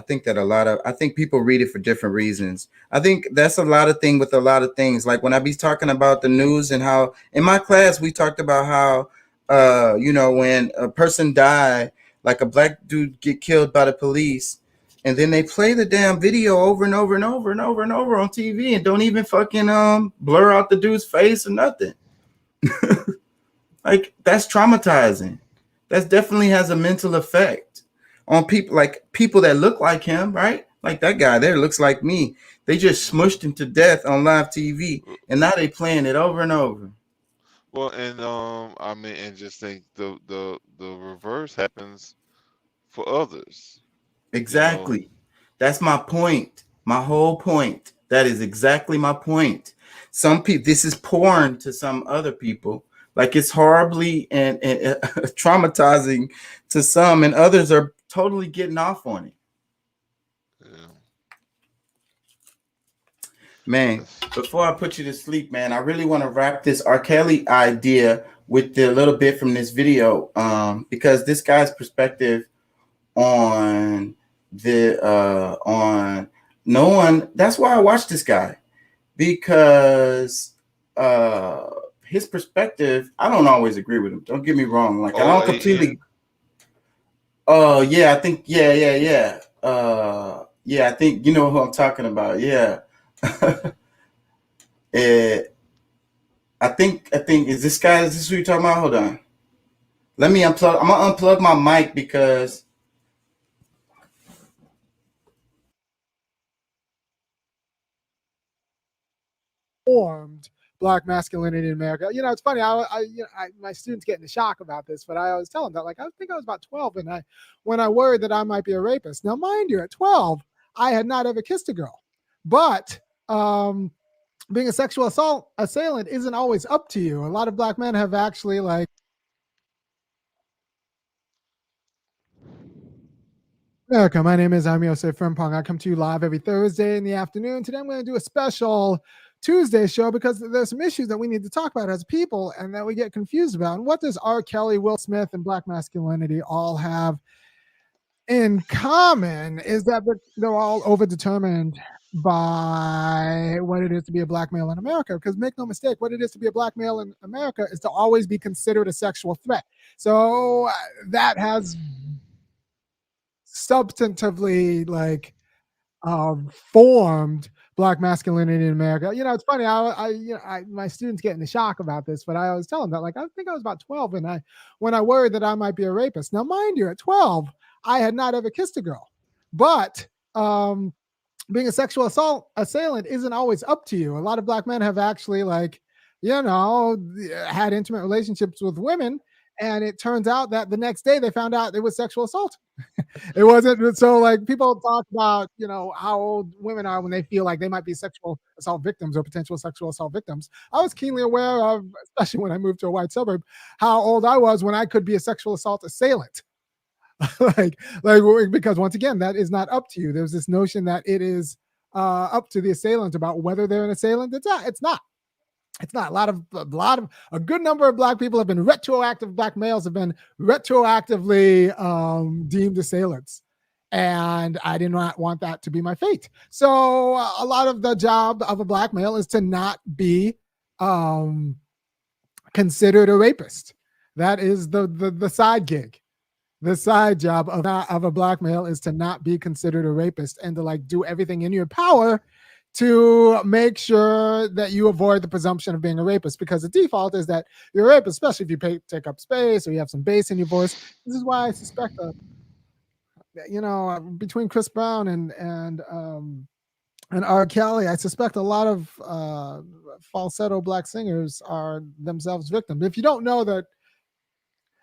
think people read it for different reasons. I think that's a lot of thing with a lot of things. Like when I be talking about the news and how in my class we talked about how when a person die, like a black dude get killed by the police, and then they play the damn video over and over and over and over and over on TV and don't even fucking blur out the dude's face or nothing. Like that's traumatizing. That definitely has a mental effect on people, like people that look like him, right? Like that guy there looks like me. They just smushed him to death on live TV, and now they playing it over and over. well, and I mean, and just think the reverse happens for others. You know, Exactly. That's my point. My whole point. That is exactly my point. Some people, this is porn to some other people. Like it's horribly and traumatizing to some, and others are totally getting off on it. yeah. Man, before I put you to sleep, man, I really want to wrap this R. Kelly idea with the little bit from this video, because this guy's perspective on on no one. That's why I watch this guy, because his perspective, I don't always agree with him. Don't get me wrong. Like I don't completely. Oh yeah, I think yeah. Yeah, I think you know who I'm talking about. Yeah. I think is this who you're talking about? Hold on. Let me unplug. I'm gonna unplug my mic because formed black masculinity in America. It's funny. My students get into shock about this, but I always tell them that, like, I think I was about 12, and when I worried that I might be a rapist. Now, mind you, at 12, I had not ever kissed a girl, but being a sexual assailant isn't always up to you. A lot of black men have actually like. America, my name is Yosef Frimpong. I come to you live every Thursday in the afternoon. Today I'm going to do a special Tuesday show because there's some issues that we need to talk about as people and that we get confused about. And what does R. Kelly, Will Smith, and black masculinity all have in common is that they're all overdetermined by what it is to be a black male in America. Because make no mistake, what it is to be a black male in America is to always be considered a sexual threat. So that has substantively like formed black masculinity in America. It's funny. My students get into shock about this, but I always tell them that, like, I think I was about 12, and when I worried that I might be a rapist. Now, mind you, at 12, I had not ever kissed a girl, but being a sexual assailant isn't always up to you. A lot of black men have actually like had intimate relationships with women, and it turns out that the next day they found out it was sexual assault. It wasn't so like people talk about, how old women are when they feel like they might be sexual assault victims or potential sexual assault victims. I was keenly aware of, especially when I moved to a white suburb, how old I was when I could be a sexual assault assailant. like because once again, that is not up to you. There's this notion that it is up to the assailant about whether they're an assailant. It's not. It's not. A good number of black people have been black males have been retroactively deemed assailants. And I did not want that to be my fate. So a lot of the job of a black male is to not be considered a rapist. That is the side gig. The side job of a black male is to not be considered a rapist and to do everything in your power to make sure that you avoid the presumption of being a rapist, because the default is that you're a rapist, especially if you take up space or you have some bass in your voice. This is why I suspect between Chris Brown and R. Kelly, I suspect a lot of falsetto black singers are themselves victims. If you don't know that,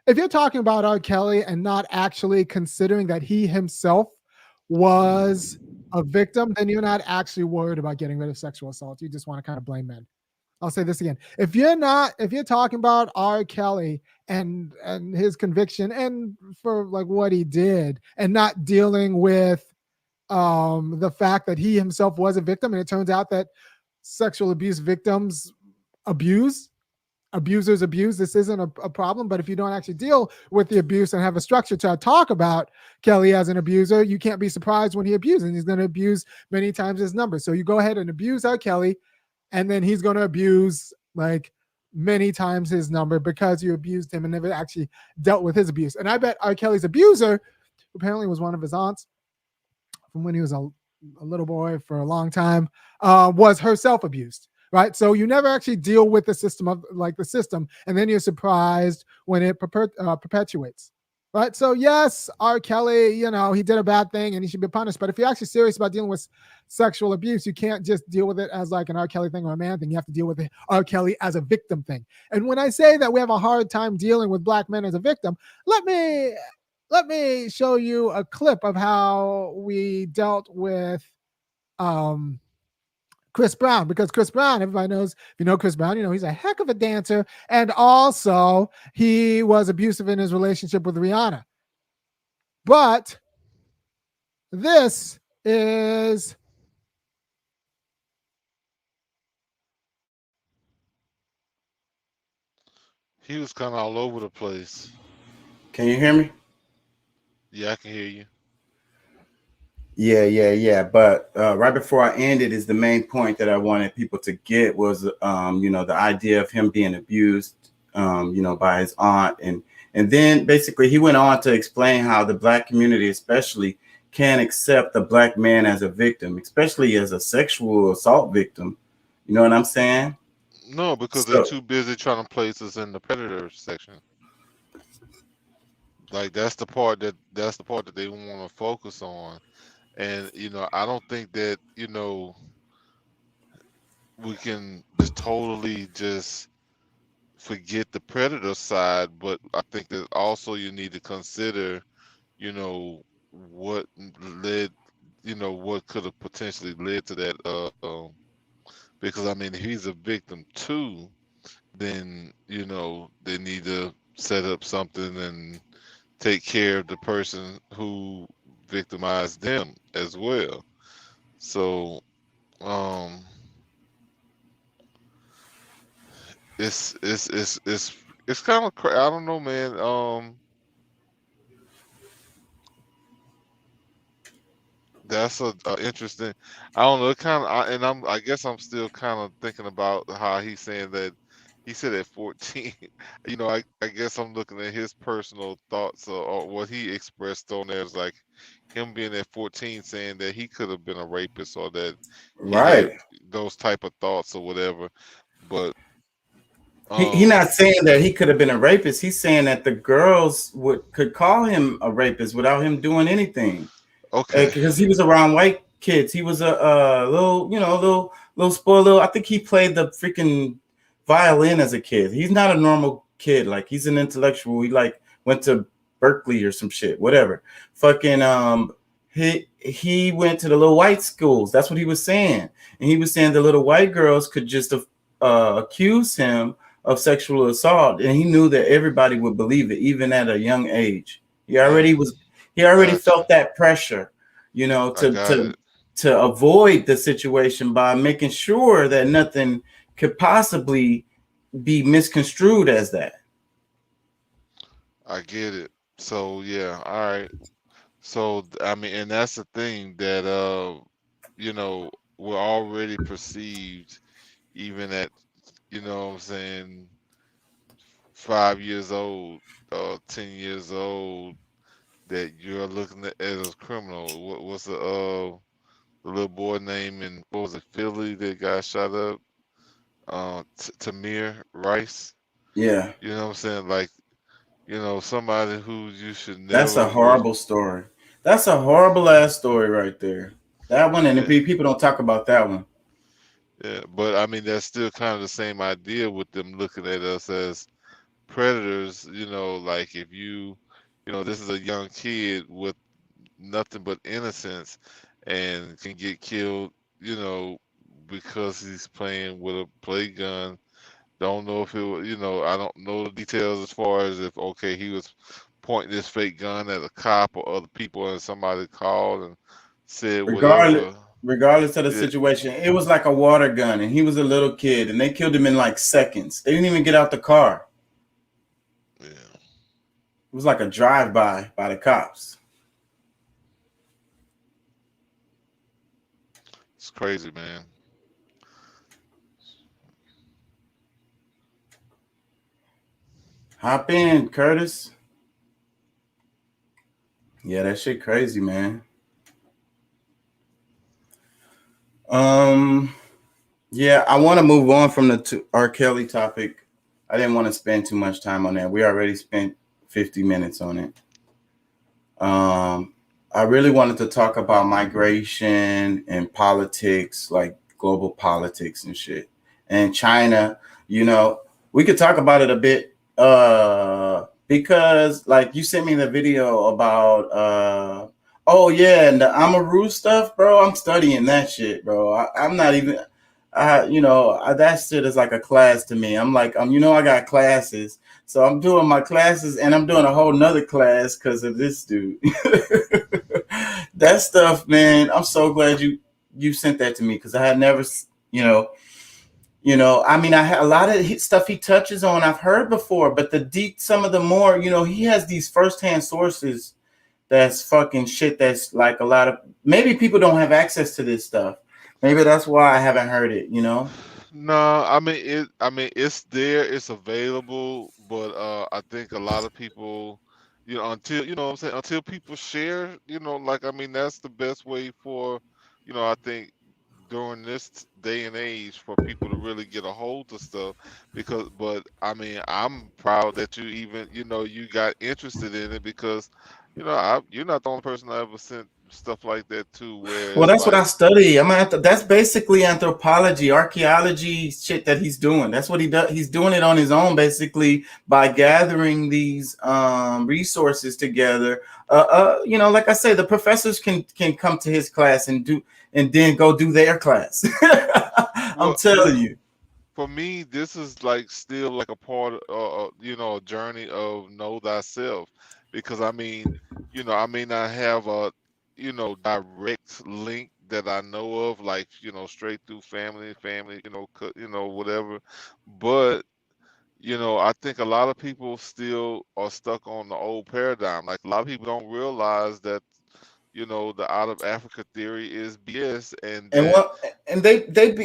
if you're talking about R. Kelly and not actually considering that he himself was a victim, then you're not actually worried about getting rid of sexual assault. You just want to kind of blame men. I'll say this again. If you're talking about R. Kelly and his conviction and for what he did and not dealing with the fact that he himself was a victim, and it turns out that sexual abuse victims abusers abuse, this isn't a problem. But if you don't actually deal with the abuse and have a structure to talk about Kelly as an abuser, you can't be surprised when he abuses, and he's going to abuse many times his number. So you go ahead and abuse R. Kelly, and then he's going to abuse many times his number because you abused him and never actually dealt with his abuse. And I bet R. Kelly's abuser, who apparently was one of his aunts from when he was a little boy for a long time, was herself abused. Right. So you never actually deal with the system and then you're surprised when it perpetuates. Right. So yes, R. Kelly, he did a bad thing and he should be punished. But if you're actually serious about dealing with sexual abuse, you can't just deal with it as an R. Kelly thing or a man thing. You have to deal with it R. Kelly as a victim thing. And when I say that we have a hard time dealing with black men as a victim, let me show you a clip of how we dealt with Chris Brown, because Chris Brown, everybody knows, if you know Chris Brown, he's a heck of a dancer. And also he was abusive in his relationship with Rihanna. But this is He was kind of all over the place. Can you hear me? Yeah, I can hear you. Yeah. But right before I ended is the main point that I wanted people to get was, the idea of him being abused, by his aunt. And then basically he went on to explain how the black community especially can't accept the black man as a victim, especially as a sexual assault victim. You know what I'm saying? No, because they're too busy trying to place us in the predator section. That's the part that they want to focus on. And, I don't think that, we can just totally just forget the predator side, but I think that also you need to consider, what led, what could have potentially led to that. Because, if he's a victim too, then, they need to set up something and take care of the person who victimized them as well. So it's kind of I don't know, man. That's a interesting. I don't know. It kind of, and I guess I'm still kind of thinking about how he's saying that. He said at 14. I guess I'm looking at his personal thoughts or what he expressed on there is him being at 14, saying that he could have been a rapist or that he had those type of thoughts or whatever. But he's not saying that he could have been a rapist. He's saying that the girls could call him a rapist without him doing anything. Okay. Because he was around white kids. He was a little spoiled. I think he played the freaking violin as a kid. He's not a normal kid. Like, he's an intellectual. He like went to Berkeley or some shit, whatever. Fucking he went to the little white schools. That's what he was saying. And he was saying the little white girls could just accuse him of sexual assault, and he knew that everybody would believe it, even at a young age. He already felt that pressure, you know, to avoid the situation by making sure that nothing could possibly be misconstrued as that. I get it. So yeah, all right. So I mean, and that's the thing that you know, we're already perceived, even at, you know what I'm saying, 5 years old, 10 years old, that you're looking at as a criminal. What's the little boy name in, what was it, Philly, that got shot up? Tamir Rice. Yeah. You know what I'm saying? Like, you know, somebody who you should That's a never wish. horrible story. That's a horrible ass story right there. That one, and Yeah. people don't talk about that one. Yeah, but I mean, that's still kind of the same idea with them looking at us as predators. You know, like if you know, this is a young kid with nothing but innocence and can get killed, you know, because he's playing with a play gun. Don't know if it was, you know, I don't know the details as far as if, okay, he was pointing this fake gun at a cop or other people and somebody called and said whatever. Regardless of the Yeah, situation, it was like a water gun, and he was a little kid, and they killed him in like seconds. They didn't even get out the car. yeah. It was like a drive-by by the cops. It's crazy, man. Hop in, Curtis. Yeah, that shit crazy, man. Yeah, I want to move on from the R. Kelly topic. I didn't want to spend too much time on that. We already spent 50 minutes on it. I really wanted to talk about migration and politics, like global politics and shit. And China, you know, we could talk about it a bit because like you sent me the video about oh yeah, and the Amaru stuff, bro. I'm studying that shit, bro. I'm not even that shit is like a class to me. I'm like, you know, I got classes, so I'm doing my classes and I'm doing a whole nother class because of this dude. That stuff, man. I'm so glad you sent that to me because I had never, you know, I mean, I had a lot of stuff he touches on I've heard before, but some of the more, you know, he has these firsthand sources. That's fucking shit. That's like a lot of, maybe people don't have access to this stuff. Maybe that's why I haven't heard it, you know? No, I mean it's there, it's available, but I think a lot of people, you know, until, you know what I'm saying, until people share, you know, like, I mean, that's the best way for, you know, I think during this day and age for people to really get a hold of stuff. But I mean, I'm proud that you even, you know, you got interested in it because, you know, you're not the only person I ever sent stuff like that to, where Well, it's that's what I like, study. That's basically anthropology, archaeology shit that he's doing. That's what he does. He's doing it on his own, basically, by gathering these resources together. You know, like I say, the professors can come to his class and then go do their class. I'm telling you. For me, this is like still like a part of, you know, a journey of know thyself, because I mean, you know, I may not have a, you know, direct link that I know of, like, you know, straight through family, you know, whatever. But, you know, I think a lot of people still are stuck on the old paradigm. Like, a lot of people don't realize that, you know, the out of Africa theory is BS, and And that, what and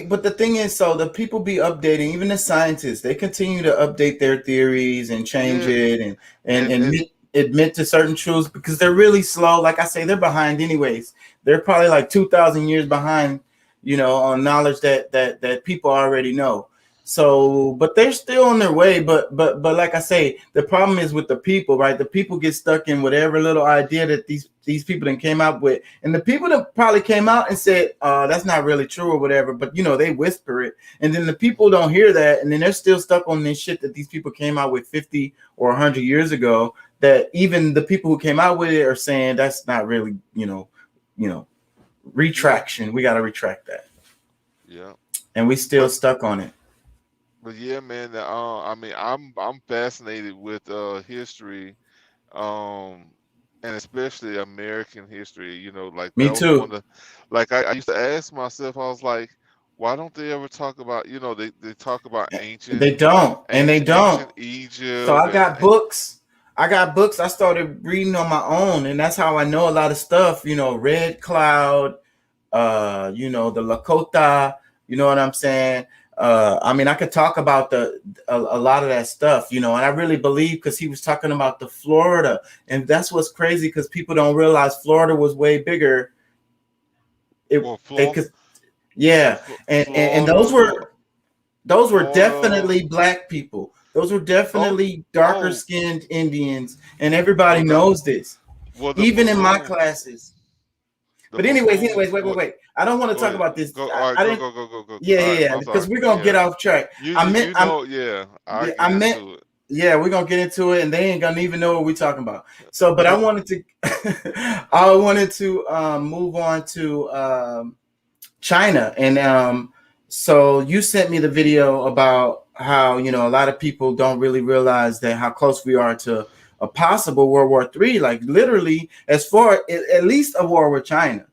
but the thing is, so the people be updating, even the scientists, they continue to update their theories and change yeah, it and and admit to certain truths because they're really slow. Like I say, they're behind anyways. They're probably like 2,000 years behind, you know, on knowledge that people already know. So, but they're still on their way. But like I say, the problem is with the people, right? The people get stuck in whatever little idea that these people then came out with, and the people that probably came out and said, that's not really true or whatever. But they whisper it, and then the people don't hear that, and then they're still stuck on this shit that these people came out with 50 or 100 years ago. That even the people who came out with it are saying that's not really, retraction. We got to retract that. Yeah. And we still stuck on it. But yeah, man. I mean, I'm fascinated with history, um, and especially American history. Like Me that was too. one of, like I used to ask myself. I was like, why don't they ever talk about? They talk about They don't, and they don't. ancient So Egypt I got books. I started reading on my own, and that's how I know a lot of stuff. Red Cloud, the Lakota. You know what I'm saying? I mean, I could talk about a lot of that stuff, and I really believe because he was talking about the Florida, and that's what's crazy because people don't realize Florida was way bigger. Yeah, and those were definitely black people. Those were definitely darker skinned Indians, and everybody knows this, even in my classes. But anyways, wait. I don't want to talk about this. All right, I didn't. go. Yeah, because we're gonna get off track. I get into it. Yeah, we're gonna get into it, and they ain't gonna even know what we're talking about. So, but I wanted to, move on to China, and so you sent me the video about how a lot of people don't really realize that how close we are to a possible World War III, like literally as far at least a war with China.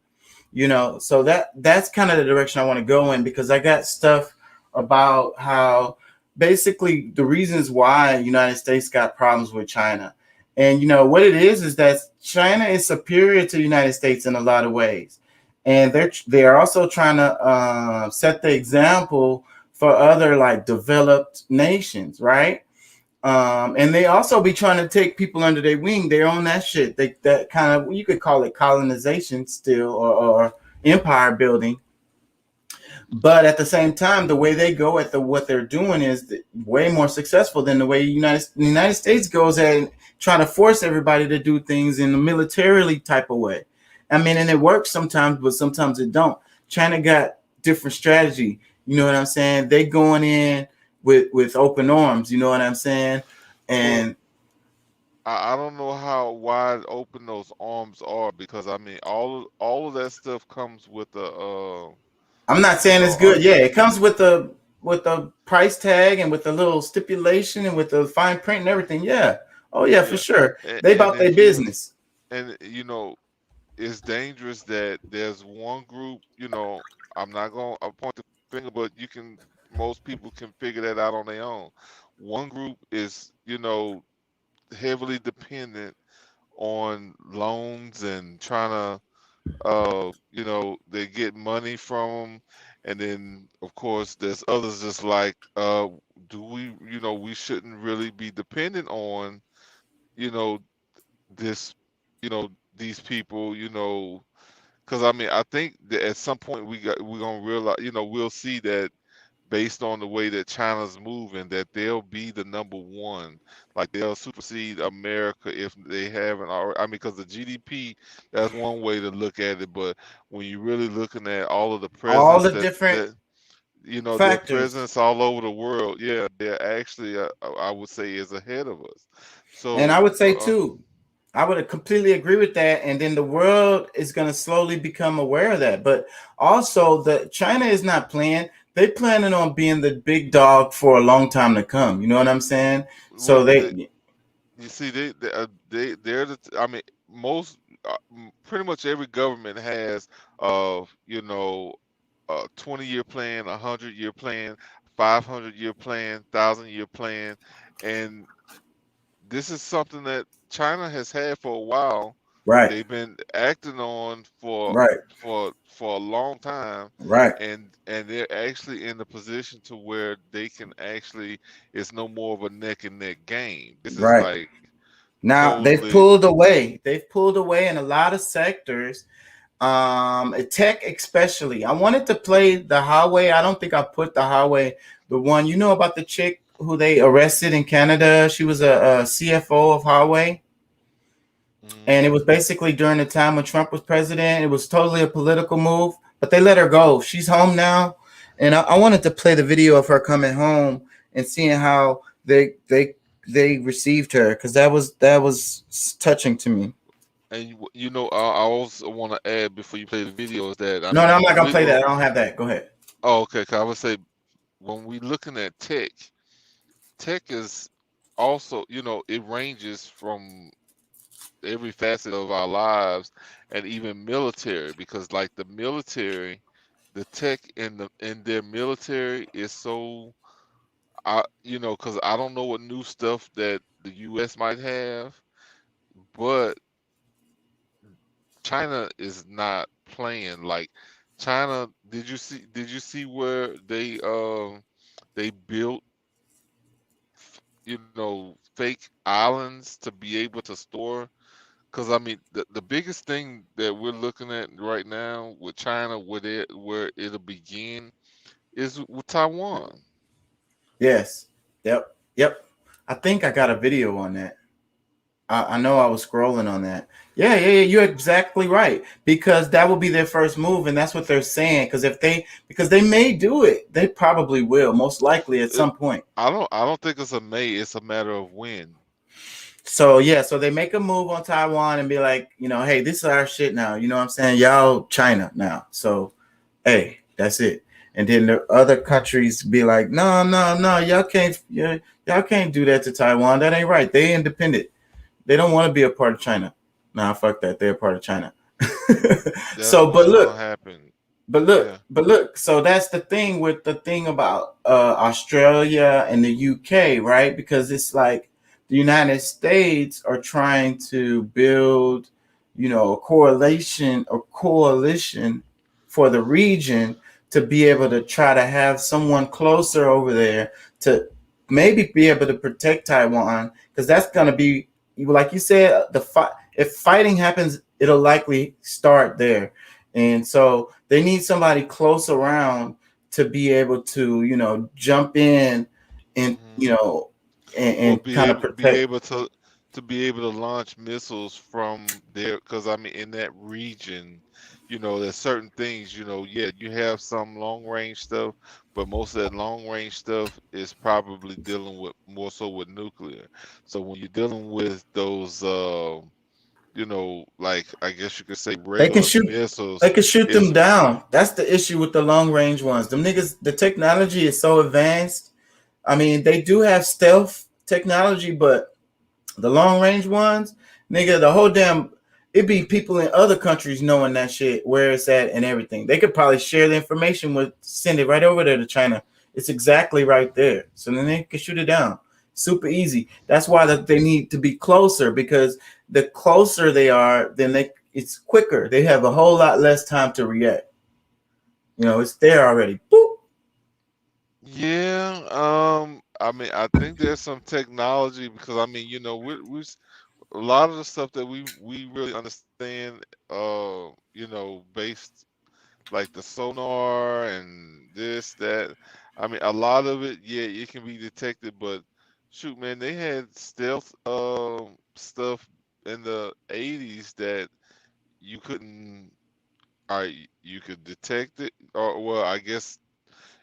So that's kind of the direction I want to go in, because I got stuff about how basically the reasons why United States got problems with China. And what it is that China is superior to the United States in a lot of ways. And they're also trying to set the example for other like developed nations, right? And they also be trying to take people under their wing. They're on that shit. That kind of, you could call it colonization still, or empire building. But at the same time, the way they go at what they're doing is way more successful than the way the United States goes at and trying to force everybody to do things in a militarily type of way. I mean, and it works sometimes, but sometimes it don't. China got different strategy. You know what I'm saying? They going in with open arms. You know what I'm saying? And I don't know how wide open those arms are, because I mean, all of that stuff comes with a. I'm not saying it's good. Yeah, it comes with the price tag and with the little stipulation and with the fine print and everything. Yeah. Oh yeah, for sure. They about their business. And it's dangerous that there's one group. I'm not gonna point the finger, but most people can figure that out on their own. One group is heavily dependent on loans and trying to they get money from them, and then of course there's others just like do we shouldn't really be dependent on this these people, because I mean I think that at some point we're gonna realize, we'll see that based on the way that China's moving, that they'll be the number one. Like they'll supersede America if they haven't already. I mean, because the GDP, that's one way to look at it. But when you're really looking at all of the All presidents the different their factors. presence all over the world, yeah, they're actually, I would say, is ahead of us. So, And I would say too, I would completely agree with that. And then the world is going to slowly become aware of that. But also, China is not playing. They planning on being the big dog for a long time to come. You know what I'm saying? So you see, they're the. I mean, pretty much every government has, a 20-year plan, 100-year plan, 500-year plan, 1,000-year plan, and this is something that China has had for a while. Right. They've been acting on for a long time. Right. And they're actually in the position to where they can actually, it's no more of a neck and neck game. This is like now they've pulled away. They've pulled away in a lot of sectors. Tech especially. I wanted to play the highway. I don't think I put the highway The one you know about the chick who they arrested in Canada. She was a CFO of Huawei. And it was basically during the time when Trump was president. It was totally a political move, but they let her go. She's home now. And I wanted to play the video of her coming home and seeing how they received her, because that was touching to me. And you know, I also want to add before you play the video is that No, I'm not gonna play that. I don't have that. Go ahead. Oh, okay. 'Cause I would say when we looking at tech is also, you know, it ranges from every facet of our lives, and even military, because like the military, the tech in their military is so, you know, because I don't know what new stuff that the U.S. might have, but China is not playing. Like China, did you see where they built, you know, fake islands to be able to store? Because I mean, the biggest thing that we're looking at right now with China, where it'll begin, is with Taiwan. Yes. Yep. I think I got a video on that. I know I was scrolling on that. Yeah. You're exactly right, because that will be their first move, and that's what they're saying. Because they may do it, they probably will, most likely at some point. I don't think it's a may. It's a matter of when. So yeah, so they make a move on Taiwan and be like, you know, hey, this is our shit now. You know what I'm saying? Y'all China now. So hey, that's it. And then the other countries be like, no, y'all can't do that to Taiwan. That ain't right. They independent. They don't want to be a part of China. Nah, fuck that. They're a part of China. So, but look, happen. But look. So that's the thing with the thing about Australia and the UK, right? Because it's like the United States are trying to build, you know, a coalition for the region to be able to try to have someone closer over there to maybe be able to protect Taiwan, because that's going to be, like you said, if fighting happens, it'll likely start there. And so they need somebody close around to be able to, you know, jump in and, you know, and kind of protect. Be able to launch missiles from there, because I mean, in that region, you know, there's certain things, you know, yeah, you have some long range stuff, but most of that long range stuff is probably dealing with more so with nuclear. So when you're dealing with those, you know, like I guess you could say They can regular missiles, shoot them down. That's the issue with the long range ones. Them niggas, the technology is so advanced. I mean, they do have stealth technology, but the long range ones, nigga, the whole damn, it be people in other countries knowing that shit, where it's at and everything. They could probably share the information send it right over there to China. It's exactly right there. So then they can shoot it down. Super easy. That's why they need to be closer, because the closer they are, then it's quicker. They have a whole lot less time to react. You know, it's there already. Boop. Yeah, I mean, I think there's some technology, because I mean, you know, we a lot of the stuff that we really understand, you know, based like the sonar and this, that. I mean, a lot of it, yeah, it can be detected, but shoot, man, they had stealth stuff in the 80s that you couldn't, all right, you could detect it, or well, I guess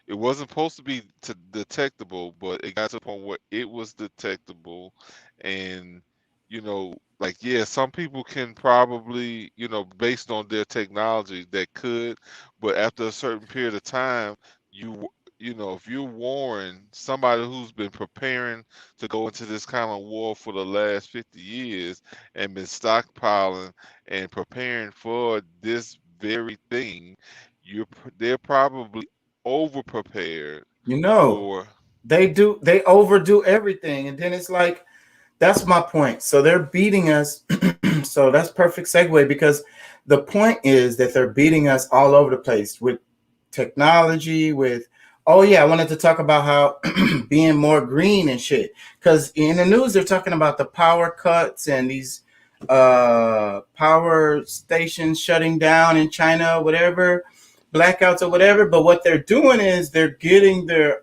it wasn't supposed to be detectable, but it got to the point where it was detectable. And, you know, like, yeah, some people can probably, you know, based on their technology, that could, but after a certain period of time, you know, if you're warring somebody who's been preparing to go into this kind of war for the last 50 years and been stockpiling and preparing for this very thing, they're probably over prepared You know, for. they overdo everything. And then it's like, that's my point. So they're beating us. So that's perfect segue, because the point is that they're beating us all over the place with technology, oh yeah, I wanted to talk about how being more green and shit. Because in the news, they're talking about the power cuts and these power stations shutting down in China, whatever. blackouts or whatever. But what they're doing is they're getting their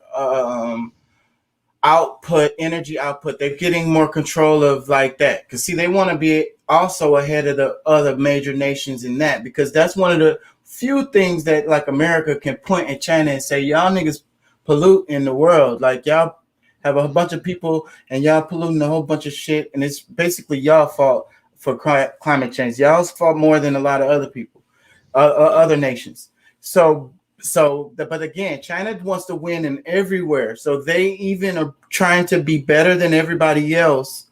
energy output. They're getting more control of like that. Because see, they want to be also ahead of the other major nations in that, because that's one of the few things that like America can point at China and say, y'all niggas pollute in the world. Like y'all have a bunch of people and y'all polluting a whole bunch of shit, and it's basically y'all fault for climate change. Y'all's fault more than a lot of other people, other nations. But again, China wants to win in everywhere. So they even are trying to be better than everybody else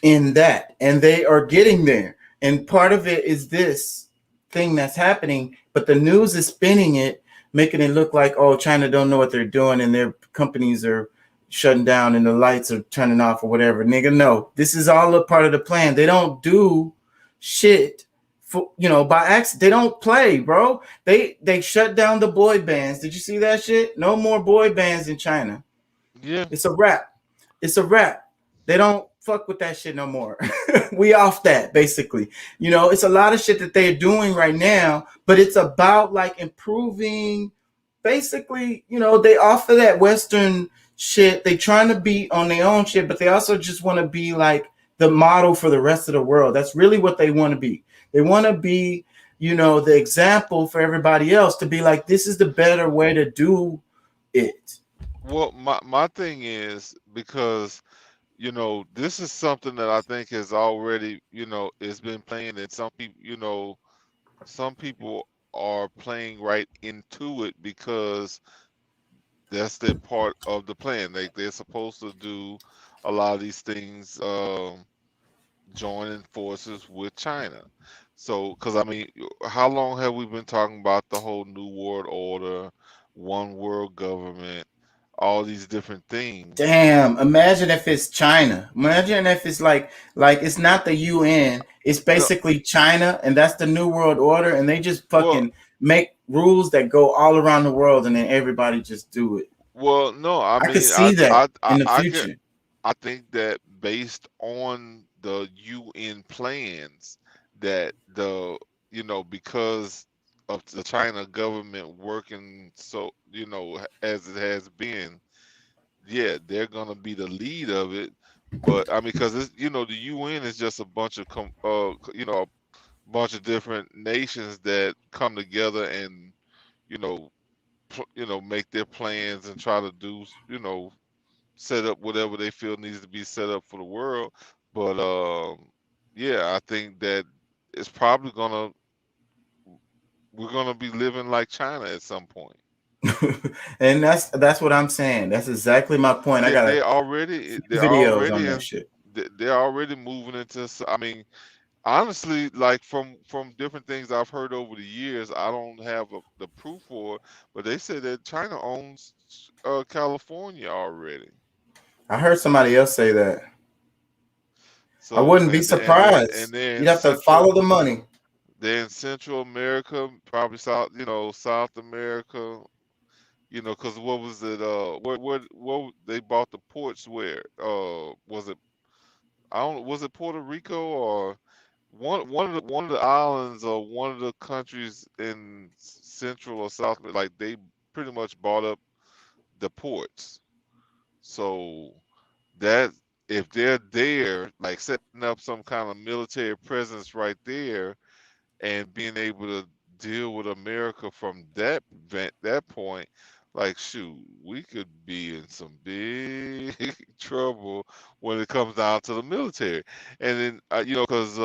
in that, and they are getting there. And part of it is this thing that's happening, but the news is spinning it, making it look like, oh, China don't know what they're doing and their companies are shutting down and the lights are turning off or whatever. Nigga, no, this is all a part of the plan. They don't do shit for, by accident. They don't play, bro. They shut down the boy bands. Did you see that shit? No more boy bands in China. Yeah. It's a wrap. It's a wrap. They don't fuck with that shit no more. We off that, basically. It's a lot of shit that they're doing right now, but it's about like improving. Basically, they offer that Western shit. They trying to be on their own shit, but they also just want to be like the model for the rest of the world. That's really what they want to be. They want to be, the example for everybody else, to be like, this is the better way to do it. Well, my thing is, because this is something that I think has already, it's been playing, and some people, some people are playing right into it because that's their part of the plan. They're supposed to do a lot of these things, joining forces with China. So, because I mean, how long have we been talking about the whole New World Order, one world government, all these different things? Damn, imagine if it's China. Imagine if it's like it's not the UN. It's No, basically China, and that's the New World Order, and they just well, fucking make rules that go all around the world, and then everybody just do it. no. I I could mean, see that in the future. I think that based on the UN plans, that because of the China government working so, as it has been, yeah, they're gonna be the lead of it. But I mean, because it's, the UN is just a bunch of a bunch of different nations that come together and you know make their plans and try to do set up whatever they feel needs to be set up for the world. But yeah, I think that it's probably gonna we're gonna be living like China at some point. And that's what I'm saying. That's exactly my point. I They got they a already few they're videos on already that in shit. they're already moving into I mean, honestly, like from different things I've heard over the years, I don't have the proof for it, but they said that China owns California already. I heard somebody else say that. I So wouldn't be and surprised. they're in You'd have to follow the money. Central America, probably South, South America, because what was it? What they bought the ports where? Was it? I don't. Was it Puerto Rico or one of the islands or one of the countries in Central or South? Like they pretty much bought up the ports. So that if they're there, like setting up some kind of military presence right there, and being able to deal with America from that point, like shoot, we could be in some big trouble when it comes down to the military. And then because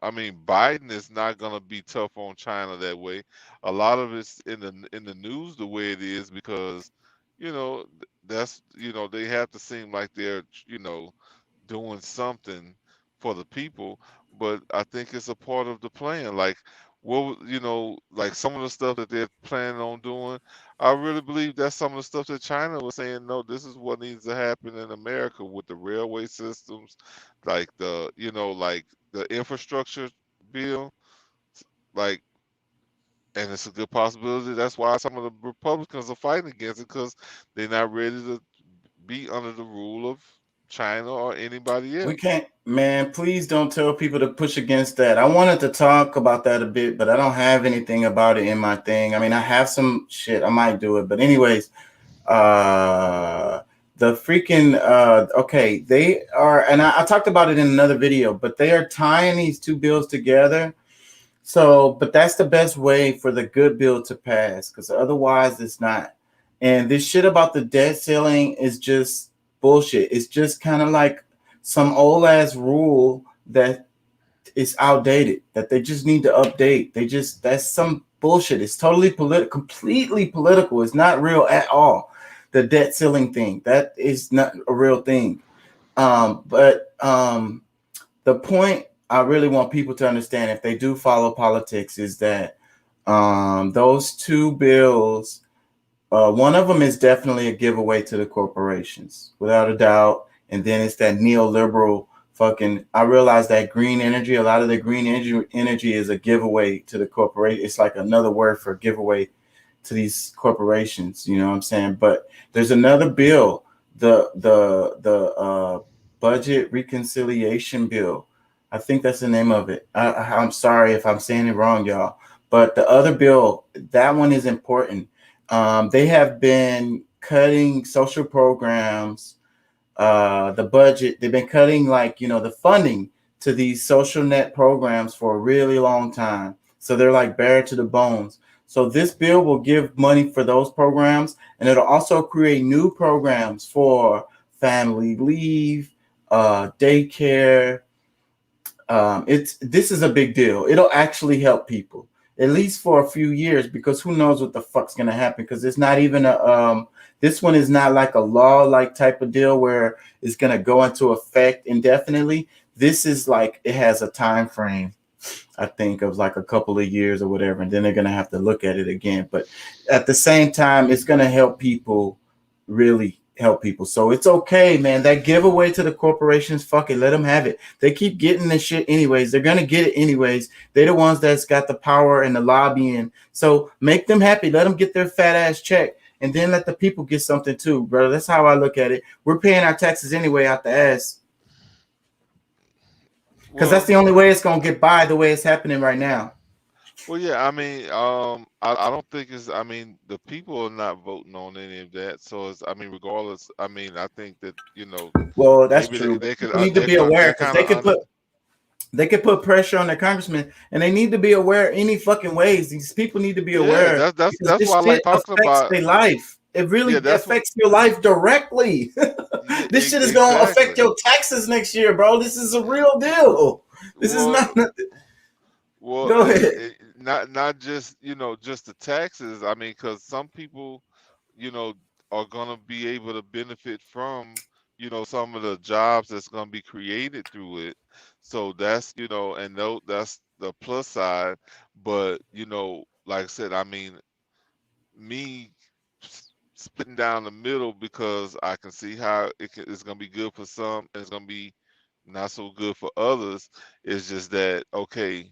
I mean, Biden is not gonna be tough on China that way. A lot of it's in the news the way it is because that's they have to seem like they're doing something for the people, but I think it's a part of the plan. Like like some of the stuff that they're planning on doing, I really believe that's some of the stuff that China was saying, no, this is what needs to happen in America with the railway systems, like like the infrastructure bill, like, and it's a good possibility that's why some of the Republicans are fighting against it because they're not ready to be under the rule of China or anybody We else. can't, man. Please don't tell people to push against that. I wanted to talk about that a bit, but I don't have anything about it in my thing. I mean, I have some shit. I might do it, but anyways, uh, the freaking okay, they are, and I talked about it in another video, but they are tying these two bills together. So, but that's the best way for the good bill to pass, because otherwise it's not. And this shit about the debt ceiling is just bullshit. It's just kind of like some old ass rule that is outdated that they just need to update. That's some bullshit. It's totally political, completely political. It's not real at all. The debt ceiling thing, that is not a real thing. But the point I really want people to understand, if they do follow politics, is that those two bills, one of them is definitely a giveaway to the corporations, without a doubt. And then it's that neoliberal fucking. I realize that green energy, a lot of the green energy is a giveaway to the corporation. It's like another word for giveaway to these corporations. You know what I'm saying? But there's another bill, the budget reconciliation bill. I think that's the name of it. I'm sorry if I'm saying it wrong, y'all. But the other bill, that one is important. They have been cutting social programs, the budget. They've been cutting, like, the funding to these social net programs for a really long time. So they're like bare to the bones. So this bill will give money for those programs, and it'll also create new programs for family leave, daycare. This is a big deal. It'll actually help people, at least for a few years, because who knows what the fuck's gonna happen? Because it's not even this one is not like a law like type of deal where it's gonna go into effect indefinitely. This is like, it has a time frame, I think, of like a couple of years or whatever, and then they're gonna have to look at it again. But at the same time, it's gonna help people, really help people. So it's okay, man. That giveaway to the corporations, fuck it, let them have it. They keep getting this shit anyways. They're gonna get it anyways. They're the ones that's got the power and the lobbying. So make them happy. Let them get their fat ass check, and then let the people get something too, brother. That's how I look at it. We're paying our taxes anyway out the ass, because that's the only way it's gonna get by the way it's happening right now. Well, yeah, I mean, I don't think it's. I mean, the people are not voting on any of that, so it's. I mean, regardless, I mean, I think that Well, that's maybe true. they could People need to be aware, that because kind of they could put pressure on their congressmen, and they need to be aware any fucking ways. These people need to be yeah, aware, that's because this why I like shit talking affects about. their life. It really Yeah, that's what. affects your life directly. Yeah, This shit is gonna affect exactly. your taxes next year, bro. This is a real deal. This is not. Well, well, Go ahead. not just just the taxes. I mean, because some people, you know, are gonna be able to benefit from some of the jobs that's gonna be created through it. So that's and that's the plus side. But like I said, I mean, me splitting down the middle, because I can see how it's gonna be good for some and it's gonna be not so good for others. It's just that, okay,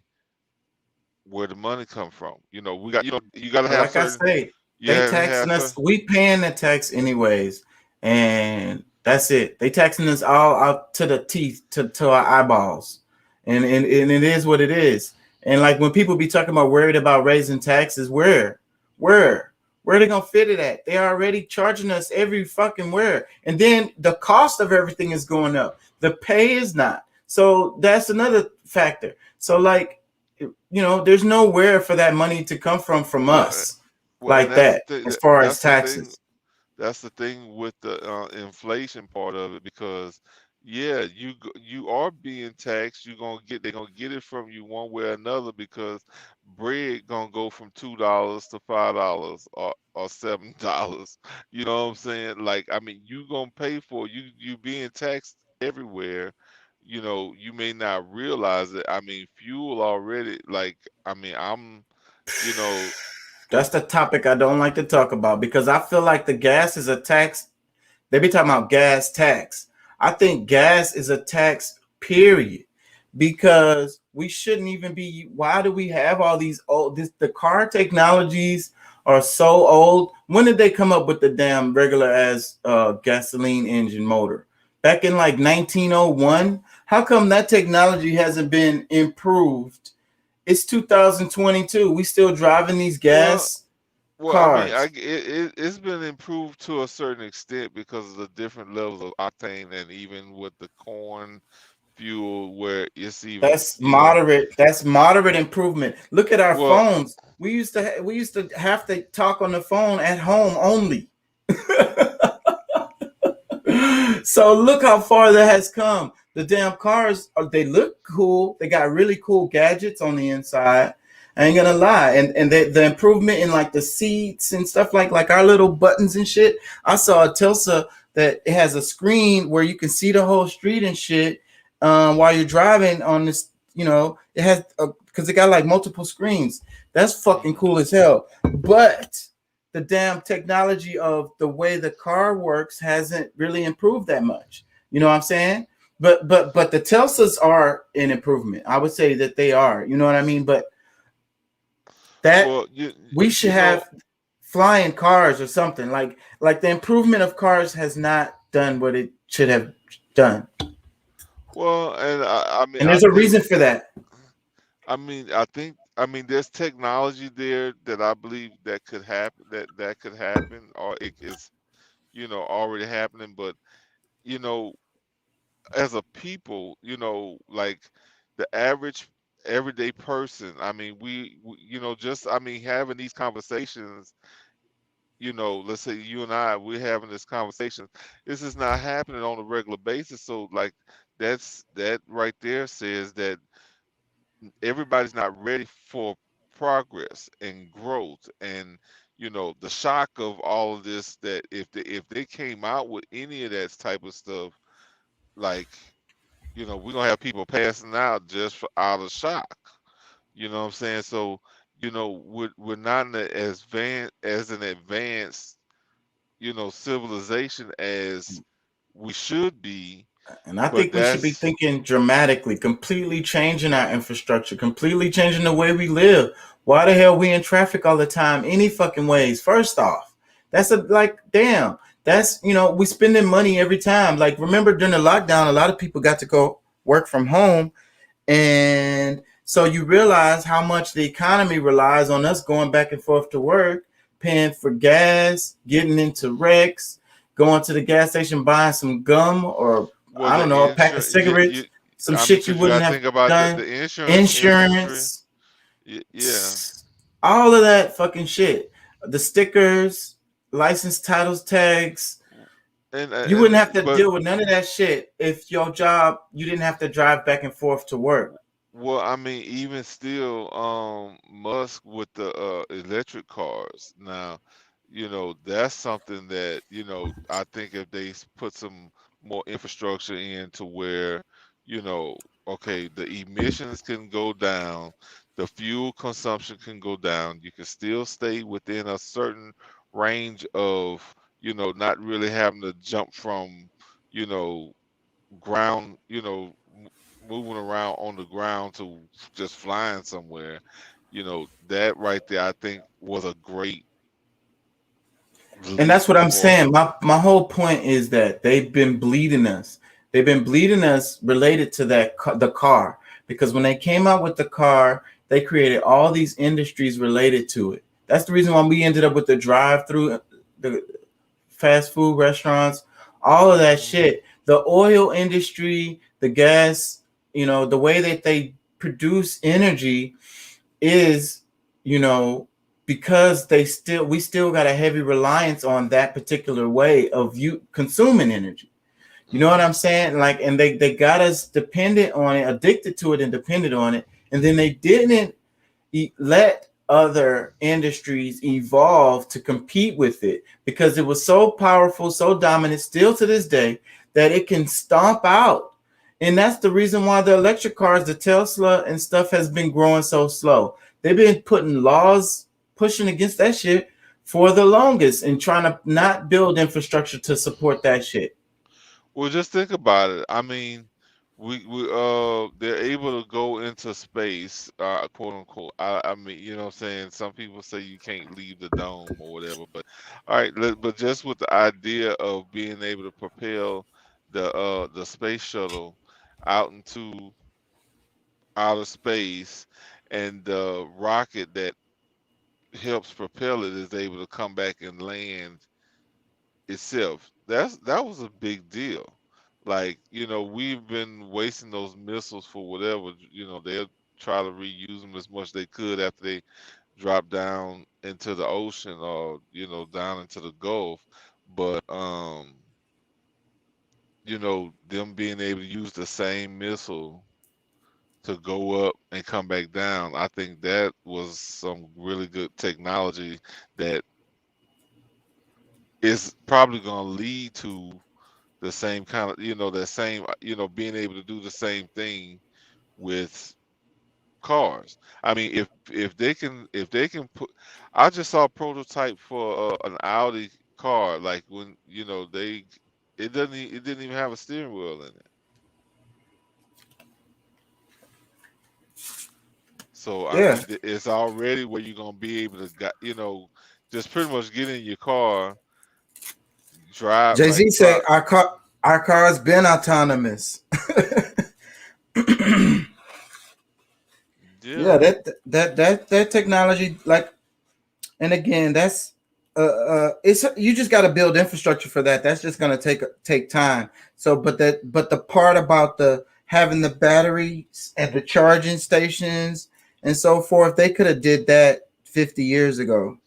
where the money come from? We got you got to But have like I certain. say, You they have to taxing have us. certain. We paying the tax anyways, and that's it. They taxing us all out to the teeth, to our eyeballs, and it is what it is. And like when people be talking about worried about raising taxes, where where they gonna fit it at? They already charging us every fucking where, and then the cost of everything is going up. The pay is not. So that's another factor. So like, there's nowhere for that money to come from Well, us well, and like that's the that, thing. as far as That's the thing. taxes. That's the thing with the inflation part of it, because yeah, you are being taxed. They're gonna get it from you one way or another, because bread gonna go from $2 to $5 or $7. You know what I'm saying? Like, I mean, you gonna pay for you being taxed everywhere. You may not realize it. I mean, fuel already. Like, I mean, you know, That's the topic I don't like to talk about, because I feel like the gas is a tax. They be talking about gas tax. I think gas is a tax, period, because we shouldn't even be. Why do we have all these old? The car technologies are so old. When did they come up with the damn regular as gasoline engine motor? back in like 1901. How come that technology hasn't been improved? It's 2022. We still driving these Well, gas I mean, cars. it's been improved to a certain extent because of the different levels of octane, and even with the corn fuel, where it's even, That's moderate. That's moderate improvement. Look at our well, phones. We used to have to talk on the phone at home only. So look how far that has come. The damn cars, they look cool. They got really cool gadgets on the inside. I ain't gonna lie. And the improvement in like the seats and stuff like our little buttons and shit. I saw a Tesla that it has a screen where you can see the whole street and shit while you're driving on this. It has because it got like multiple screens. That's fucking cool as hell. But the damn technology of the way the car works hasn't really improved that much. You know what I'm saying? But the Teslas are an improvement. I would say that they are. You know what I mean? But that well, we should you know, have flying cars or something like the improvement of cars has not done what it should have done, well, and I mean, and I there's a think, reason for that. I mean, there's technology there that I believe that could happen, that could happen, or it is, already happening. But you know, as a people, like the average everyday person, I mean, just, I mean, having these conversations, let's say you and we're having this conversation. This is not happening on a regular basis. So, like, that right there says that everybody's not ready for progress and growth, and the shock of all of this, that if they came out with any of that type of stuff, like, we're gonna have people passing out just out of shock. You know what I'm saying? So, we're not in an advanced, civilization as we should be. And I But think we should be that's thinking dramatically, completely changing our infrastructure, completely changing the way we live. Why the hell we in traffic all the time? Any fucking ways? First off, that's damn. That's we spending money every time. Like remember during the lockdown, a lot of people got to go work from home, and so you realize how much the economy relies on us going back and forth to work, paying for gas, getting into wrecks, going to the gas station, buying some gum or well, I the don't know, a pack of insurance. cigarettes, some I mean, shit you because you wouldn't got to have think about the, done, the insurance industry. insurance, Yeah, all of that fucking shit. The stickers, license titles, tags. You wouldn't have to but deal with none of that shit if your job you didn't have to drive back and forth to work. well, I mean, even still, Musk with the electric cars now, that's something that, I think if they put some more infrastructure in to where, you know, okay, the emissions can go down, the fuel consumption can go down, you can still stay within a certain range of, not really having to jump from, you know, ground, moving around on the ground to just flying somewhere. That right there, I think, was a great And leap that's what I'm for. saying. My whole point is that they've been bleeding us. They've been bleeding us related to the car because when they came out with the car, they created all these industries related to it. That's the reason why we ended up with the drive-through, the fast food restaurants, all of that Mhm. shit. The oil industry, the gas, the way that they produce energy is, you know, because we still got a heavy reliance on that particular way of you consuming energy. You know what I'm Mhm. saying? Like, and they got us dependent on it, addicted to it, and dependent on it, and then they didn't let other industries evolve to compete with it because it was so powerful, so dominant, still to this day, that it can stomp out. And that's the reason why the electric cars, the Tesla and stuff, has been growing so slow. They've been putting laws, pushing against that shit for the longest and trying to not build infrastructure to support that shit. Well, just think about it. I mean, they're able to go into space, quote unquote. I mean, what I'm saying? Some people say you can't leave the dome or whatever, but all right, but just with the idea of being able to propel the space shuttle out into outer space, and the rocket that helps propel it is able to come back and land itself. That was a big deal. Like, we've been wasting those missiles for whatever. They'll try to reuse them as much as they could after they drop down into the ocean, or down into the Gulf. But them being able to use the same missile to go up and come back down, I think that was some really good technology that is probably going to lead to the same kind of, that same, being able to do the same thing with cars. I mean, if they can put, I just saw a prototype for an Audi car, like when it didn't even have a steering wheel in it. So I Yeah. mean, it's already where you're gonna be able to just pretty much get in your car, drive Jay like Z say our car's been autonomous. yeah. Yeah, that technology, like, and again, that's it's you just got to build infrastructure for that. That's just gonna take time. So, but the part about the having the batteries and the charging stations and so forth, they could have did that 50 years ago.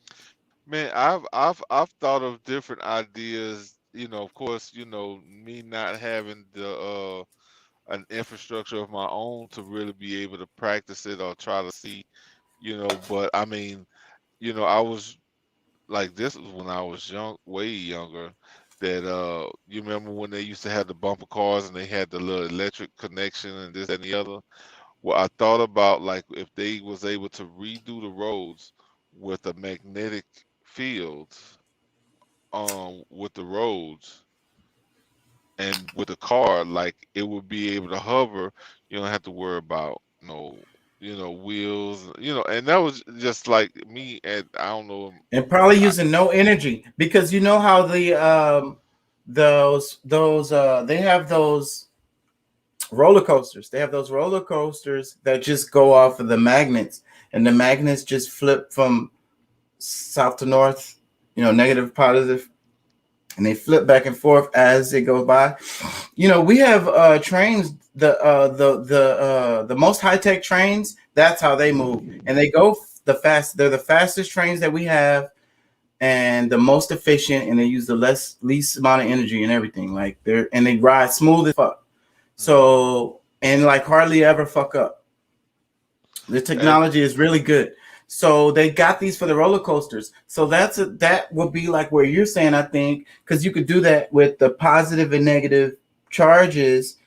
Man, I've thought of different ideas. Of course, me not having the an infrastructure of my own to really be able to practice it or try to see, but I mean, I was like, this was when I was young, way younger, that you remember when they used to have the bumper cars and they had the little electric connection and this and the other. Well, I thought about, like, if they was able to redo the roads with a magnetic field with the roads, and with the car, like, it would be able to hover. You don't have to worry about no, wheels, and that was just like me at, I don't know. And probably using no energy, because you know how the those they have those roller coasters. They have those roller coasters that just go off of the magnets, and the magnets just flip from south to north, negative, positive, and they flip back and forth as it goes by. We have trains, the most high tech trains. That's how they move, and they go They're the fastest trains that we have, and the most efficient, and they use the least amount of energy and everything. Like they ride smooth as fuck. So, and like hardly ever fuck up. The And technology is really good. So they got these for the roller coasters. So that would be like where you're saying, I think, because you could do that with the positive and negative charges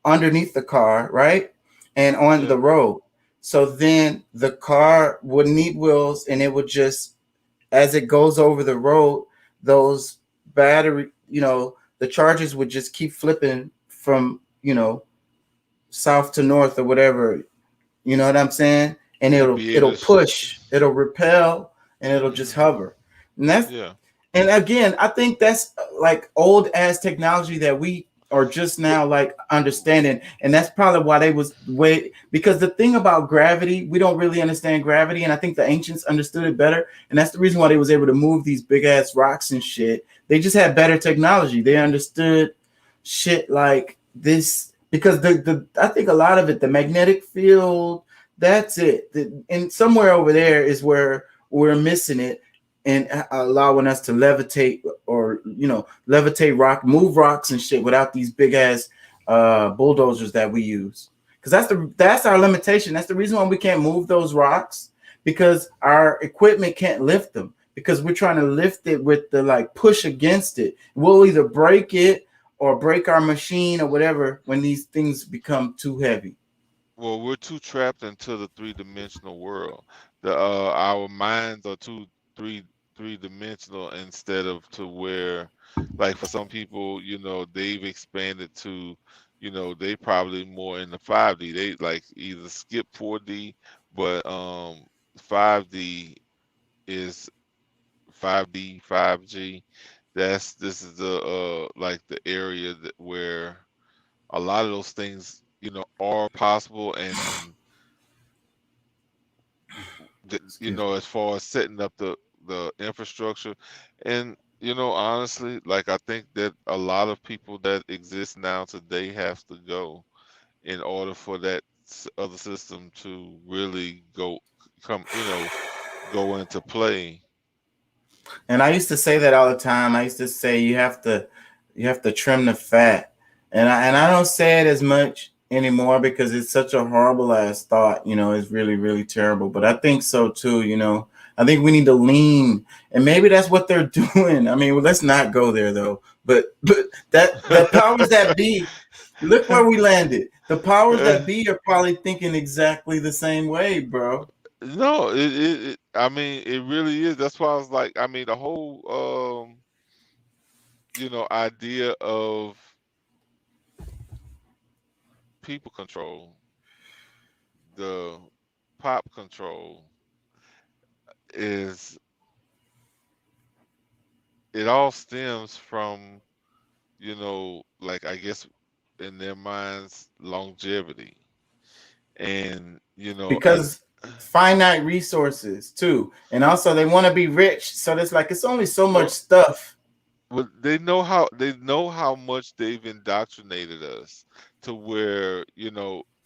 underneath the car, right? And on yeah, the road. So then the car would need wheels, and it would just, as it goes over the road, those battery, the charges would just keep flipping from, south to north or whatever. You know what I'm saying? And to it'll be able it'll to, push, it'll repel, and it'll just hmm hover. And that's yeah. and again, I think that's like old ass technology that we are just But now like understanding, and that's probably why they was way, because the thing about gravity, we don't really understand gravity, and I think the ancients understood it better, and that's the reason why they was able to move these big ass rocks and shit. They just had better technology. They understood shit like this because the I think a lot of it, the magnetic field, that's it. And somewhere over there is where we're missing it, and allowing us to levitate, or levitate rock, move rocks and shit without these big ass bulldozers that we use. Because that's our limitation. That's the reason why we can't move those rocks, because our equipment can't lift them, because we're trying to lift it with the like push against it. We'll either break it or break our machine or whatever when these things become too heavy. Well, we're too trapped into the three-dimensional world. Our minds are three three-dimensional, instead of to where, like, for some people, they've expanded to, they probably more in the 5D. They like either skip 4D, but 5D is 5D, 5G. this is the like the area that where a lot of those things, are possible, and Excuse me. as far as setting up the infrastructure, and honestly, like I think that a lot of people that exist now today have to go in order for that other system to really go into play. And I used to say that all the time. I used to say you have to trim the fat. And I don't say it as much anymore because it's such a horrible ass thought, it's really, really terrible. But I think so too. I think we need to lean, and maybe that's what they're doing. I mean, well, let's not go there though. But that the powers that be, look where we landed. The powers that be are probably thinking exactly the same way, bro. No, I mean, it really is. That's why I was like, I mean, the whole idea of people control, the pop control, is it all stems from, like, I guess in their minds, longevity. And, Because finite resources too, and also they want to be rich, so there's like it's only so much well, stuff. well, they know how much they've indoctrinated us to where,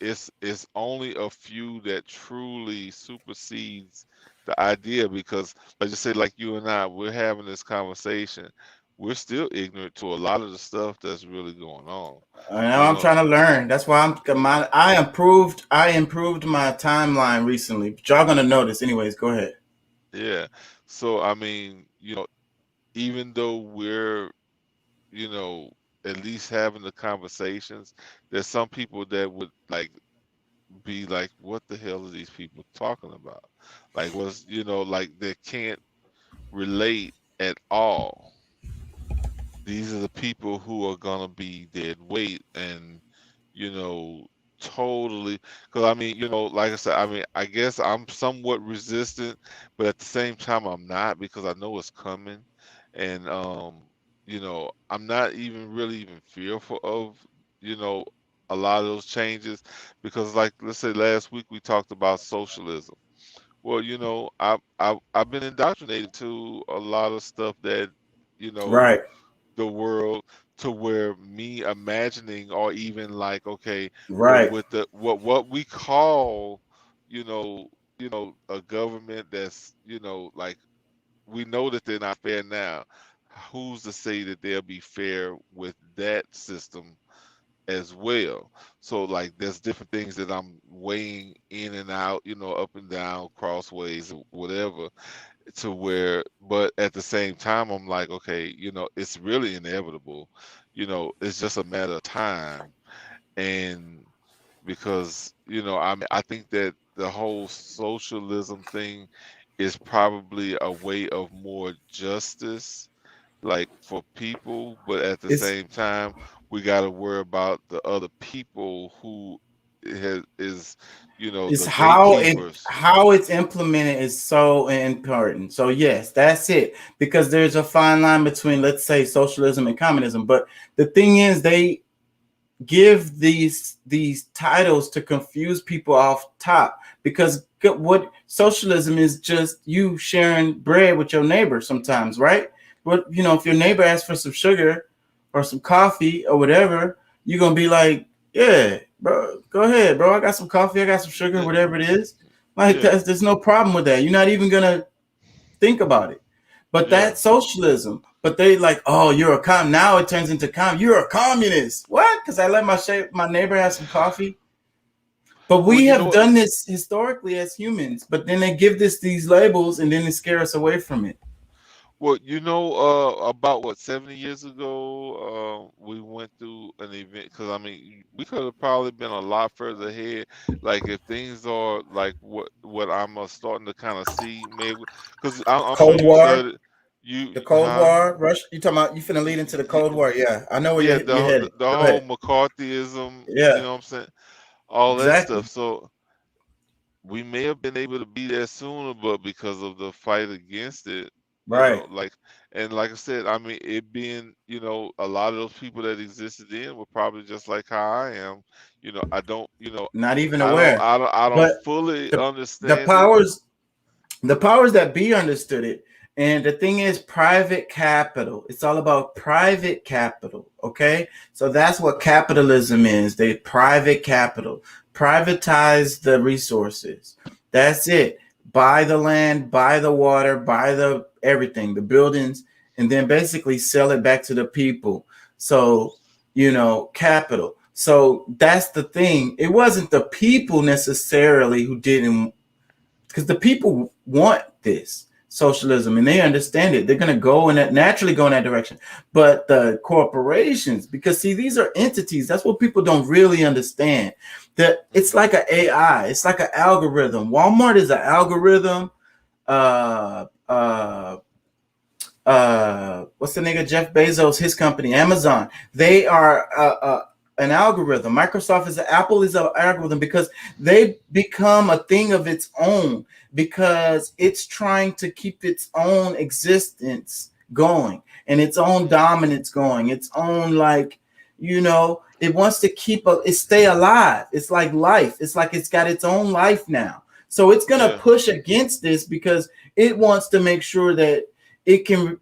it's only a few that truly supersedes the idea, because like just say, like you and I, we're having this conversation, we're still ignorant to a lot of the stuff that's really going on. Now You I'm know, trying to learn. That's why I improved my timeline recently, but y'all gonna notice anyways. Go ahead. yeah. So I mean, even though we're, you know, at least having the conversations, there's some people that would like be like, what the hell are these people talking about? Like, like they can't relate at all. These are the people who are gonna be dead weight, and you know totally, because I mean, like I said, I mean, I guess I'm somewhat resistant, but at the same time I'm not, because I know it's coming. And I'm not even really even fearful of you know a lot of those changes, because like, let's say last week we talked about socialism. Well, I've been indoctrinated to a lot of stuff that you know Right, the world, to where me imagining, or even like, okay, well, right, with the what we call, you know a government that's, like, we know that they're not fair now. Who's to say that they'll be fair with that system as well? So like, there's different things that I'm weighing in and out, up and down, crossways, whatever, to where, but at the same time I'm like, okay, it's really inevitable. It's just a matter of time. And because, I think that the whole socialism thing is probably a way of more justice, like, for people, but at the it's same time we got to worry about the other people who is it's the how it gatekeepers. how it's implemented is so important. So yes, that's it. Because there's a fine line between, let's say, socialism and communism. But the thing is, they give these titles to confuse people off top, because what socialism is, just you sharing bread with your neighbor sometimes, right? But if your neighbor asks for some sugar or some coffee or whatever, you're gonna be like, yeah, bro, go ahead, bro, I got some coffee, I got some sugar, Yeah, whatever it is. Like, yeah, there's no problem with that. You're not even gonna think about it. But yeah. that's socialism. But they like, oh, you're a now it turns into you're a communist. What? Because I let my neighbor have some coffee. But Well, we you know have what? done this historically as humans. But then they give this these labels, and then they scare us away from it. Well, about what, 70 years ago, we went through an event, because I mean, we could have probably been a lot further ahead. Like, if things are like what I'm starting to kind of see, maybe, because I'm sure Cold you War, studied, the Cold huh? War, Rush. You talking about? You finna lead into the Cold War? Yeah, I know where Yeah, you're headed. the Go whole ahead. McCarthyism, Yeah, what I'm saying, all that exactly. stuff. So we may have been able to be there sooner, but because of the fight against it. Right. And like I said, I mean, it being, a lot of those people that existed then were probably just like how I am. I don't, Not even aware. I don't But fully the the understand it. powers the powers that be understood it. And the thing is, private capital. It's all about private capital. Okay. So that's what capitalism is. They private capital, privatize the resources. That's it. Buy the land, buy the water, buy the everything, the buildings, and then basically sell it back to the people. So, capital. So that's the thing. It wasn't the people necessarily who didn't, because the people want this socialism and they understand it. They're going to go in that, naturally go in that direction. But the corporations, because see, these are entities. That's what people don't really understand. That it's like an AI. It's like an algorithm. Walmart is an algorithm. Uh, uh, what's the nigga Jeff Bezos, his company, Amazon. They are an algorithm. Microsoft is Apple is an algorithm because they become a thing of its own because it's trying to keep its own existence going and its own dominance going, its own it wants to keep it stay alive. It's like life. It's like it's got its own life now. So it's gonna Yeah. push against this because it wants to make sure that it can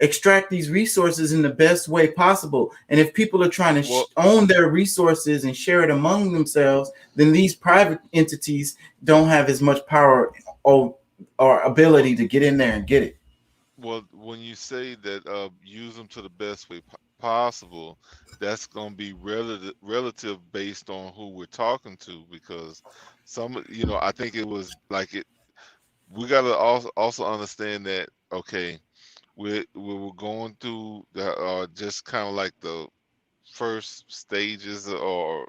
extract these resources in the best way possible. And if people are trying to Well, own their resources and share it among themselves, then these private entities don't have as much power or ability to get in there and get it. well, when you say that use them to the best way possible, that's going to be relative based on who we're talking to because I think it was like it. We got to also understand that okay, we were going through the just kind of like the first stages or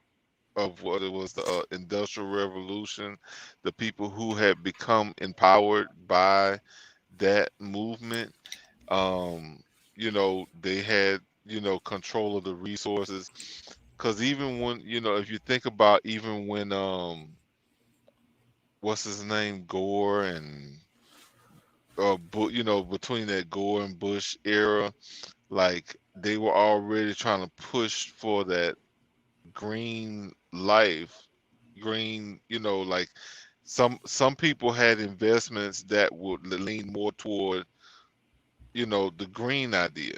of what it was the industrial revolution, the people who had become empowered by that movement, they had control of the resources because even when if you think about even when what's his name, Gore and between that Gore and Bush era, like they were already trying to push for that green life, green, like some people had investments that would lean more toward, the green idea.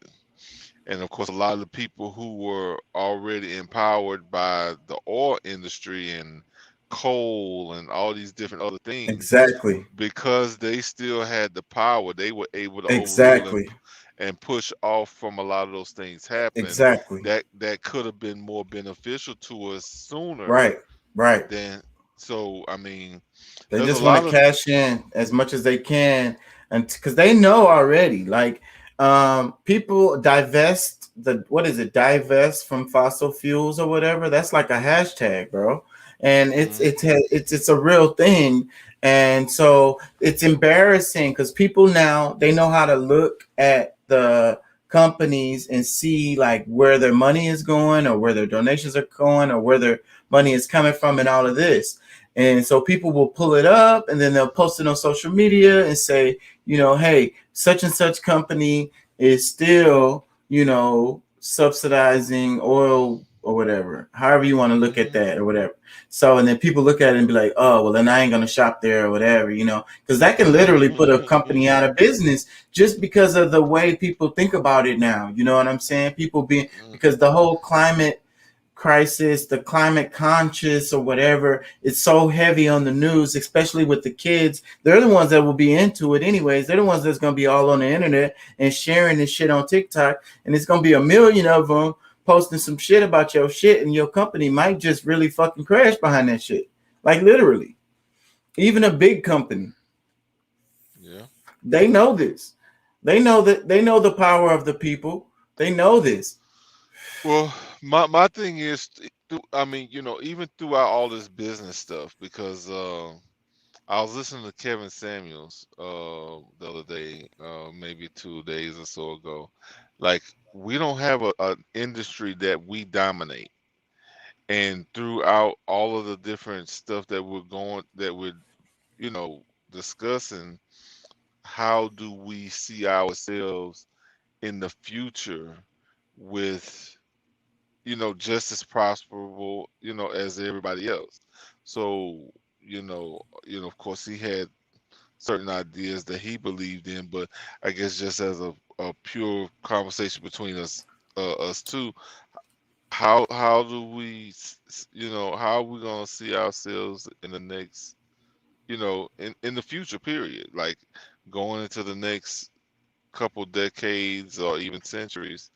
And of course, a lot of the people who were already empowered by the oil industry and coal and all these different other things, Exactly. because they still had the power, they were able to overrule Exactly. and push off from a lot of those things happen Exactly. that could have been more beneficial to us sooner Right. Right. than. So I mean, They there's a just want lot to of. cash in as much as they can, and because they know already, people divest the what is it? Divest from fossil fuels or whatever. That's like a hashtag, bro, and it's a real thing, and so it's embarrassing because people now they know how to look at the companies and see like where their money is going or where their donations are going or where their money is coming from and all of this. And so people will pull it up and then they'll post it on social media and say, hey, such and such company is still, subsidizing oil or whatever, however you want to look at that or whatever. So, and then people look at it and be like, oh, well, then I ain't going to shop there or whatever, because that can literally put a company out of business just because of the way people think about it now. You know what I'm saying? Because the whole climate crisis, the climate conscious or whatever, it's so heavy on the news, especially with the kids. They're the ones that will be into it anyways. They're the ones that's going to be all on the internet and sharing this shit on TikTok. And it's going to be a million of them posting some shit about your shit, and your company might just really fucking crash behind that shit. Like literally. Even a big company. Yeah. They know this. They know the power of the people. They know this. Well, my thing is, I mean, even throughout all this business stuff, because I was listening to Kevin Samuels the other day, maybe 2 days or so ago. Like, we don't have an industry that we dominate, and throughout all of the different stuff that we're discussing, how do we see ourselves in the future with, just as prosperable, as everybody else. So, of course he had certain ideas that he believed in, but I guess just as a pure conversation between us two, how do we, how are we gonna see ourselves in the next, in the future period, like going into the next couple decades or even centuries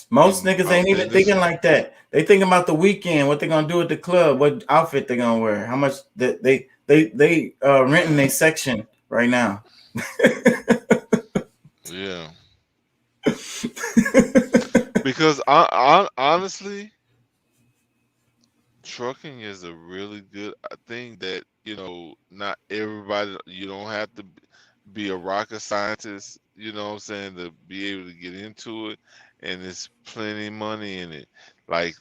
Most in niggas ain't even in this. thinking like that. They thinking about the weekend, what they gonna do at the club, what outfit they gonna wear, how much they renting a section right now. Yeah, because honestly, trucking is a really good thing that, not everybody, you don't have to be a rocket scientist, what I'm saying, to be able to get into it, and there's plenty of money in it. Like,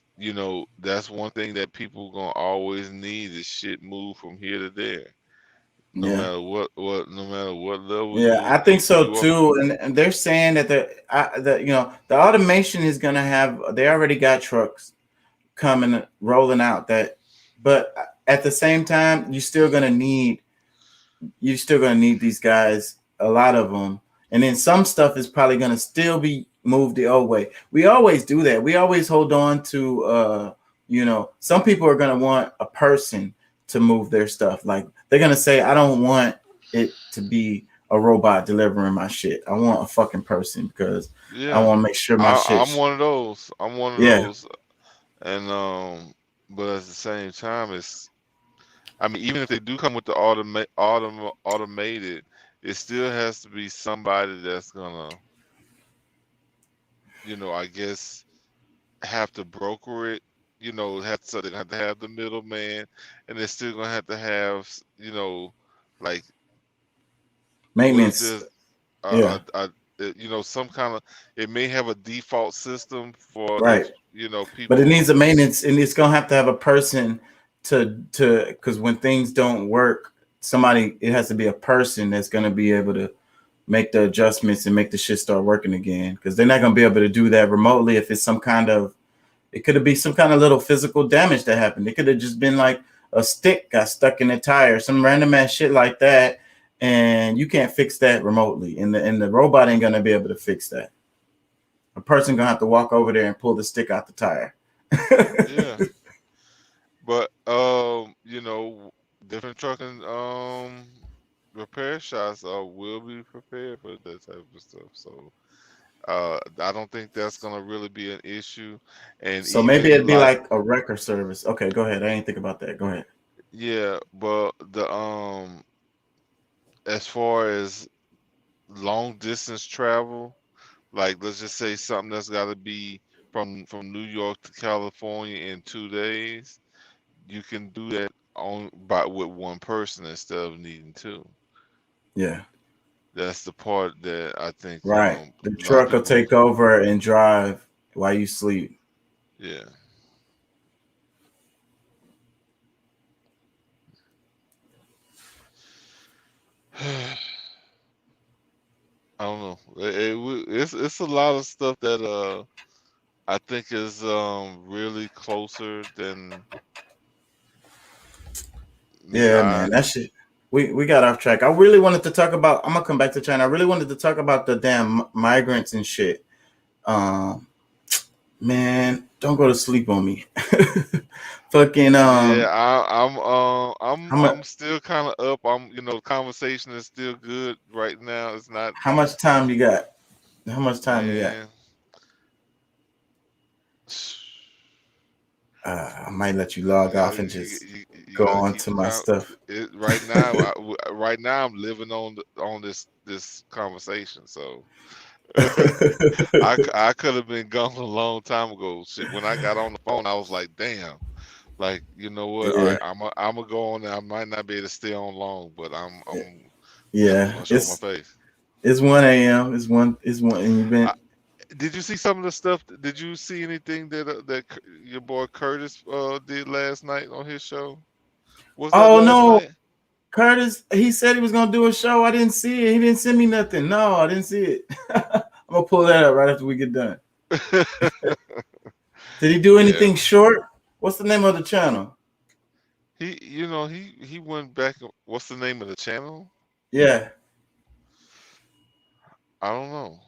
that's one thing that people gonna always need is shit move from here to there. No Yeah. matter no matter what level Yeah, I think so you are. too. And they're saying that the automation is gonna have. They already got trucks coming rolling out that, but at the same time, you're still gonna need these guys, a lot of them, and then some stuff is probably gonna still be moved the old way. We always do that. We always hold on to some people are gonna want a person to move their stuff. Like they're gonna say, I don't want it to be a robot delivering my shit. I want a fucking person because I Yeah, want to make sure my shit. I'm one of those. I'm one of Yeah, those, and but at the same time, I mean, even if they do come with the automated, it still has to be somebody that's gonna, I guess, have to broker it. So they're gonna have to have the middleman, and they're still gonna have to have, like, what if maintenance. there's Yeah, some kind of, it may have a default system for the, right. But it people. needs a maintenance, and it's gonna have to have a person to because when things don't work, somebody it has to be a person that's gonna be able to make the adjustments and make the shit start working again. Because they're not gonna be able to do that remotely if it's some kind of it could be some kind of little physical damage that happened. It could have just been like a stick got stuck in the tire, some random ass shit like that, and you can't fix that remotely. And the robot ain't gonna be able to fix that. A person gonna have to walk over there and pull the stick out the tire. Yeah, but different trucking repair shops will be prepared for that type of stuff. So I don't think that's gonna really be an issue. And So maybe even it'd be like, like a record service. Okay, go ahead. I didn't think about that. Go ahead. yeah, but the as far as long distance travel, like let's just say something that's got to be from New York to California in 2 days, you can do that on by with one person instead of needing two. Yeah, That's the part that I think right. The a lot of truck will people. take over and drive while you sleep. Yeah. I don't know. It's a lot of stuff that I think is really closer than meets the Yeah, eye. man. That shit. We got off track. I really wanted to talk about. I'm gonna come back to China. I really wanted to talk about the damn migrants and shit. Um, man, don't go to sleep on me. Fucking Yeah, how much I'm still kind of up. Conversation is still good right now. It's not, how much time you got? How much time you got? man. I might let you You log off gotta and just you go gotta on keep to the my stuff. right now. Right now, I'm living on this conversation. So I could have been gone a long time ago. Shit, when I got on the phone, I was like, damn. Like, you know what? All Yeah, right, I'm gonna go on. I might not be able to stay on long, but I'm yeah. gonna show my face. It's 1 a.m. It's 1, and you've been. Did you see some of the stuff? Did you see anything that your boy Curtis did last night on his show? Was that Oh last no, night? Curtis, he said he was gonna do a show. I didn't see it. He didn't send me nothing. No, I didn't see it. I'm gonna pull that up right after we get done. Did he do Yeah. anything short? What's the name of the channel? He went back. What's the name of the channel? Yeah. I don't know.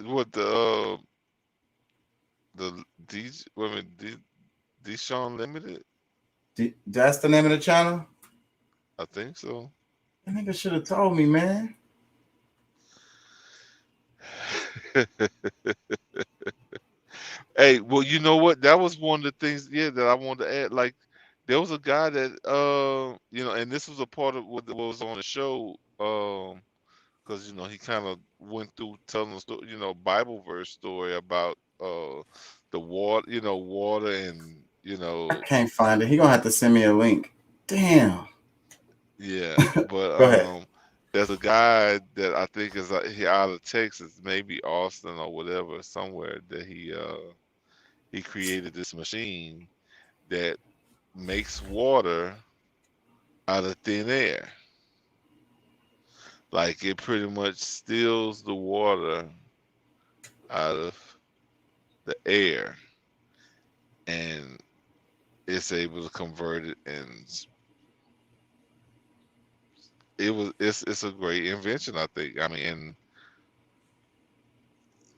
What the DJ? Wait a minute, Deshaun Limited? That's the name of the channel? I think so. That nigga should have told me, man. Hey, well, you know what? That was one of the things, yeah, that I wanted to add. Like, there was a guy that, and this was a part of what was on the show, because he kind of went through telling a story, Bible verse story about the water, water and I can't find it. He gonna have to send me a link. Damn. yeah, but Go ahead. there's a guy that I think is he out of Texas, maybe Austin or whatever, somewhere that he created this machine that makes water out of thin air. Like it pretty much steals the water out of the air and it's able to convert it, and it's a great invention, I think. I mean, and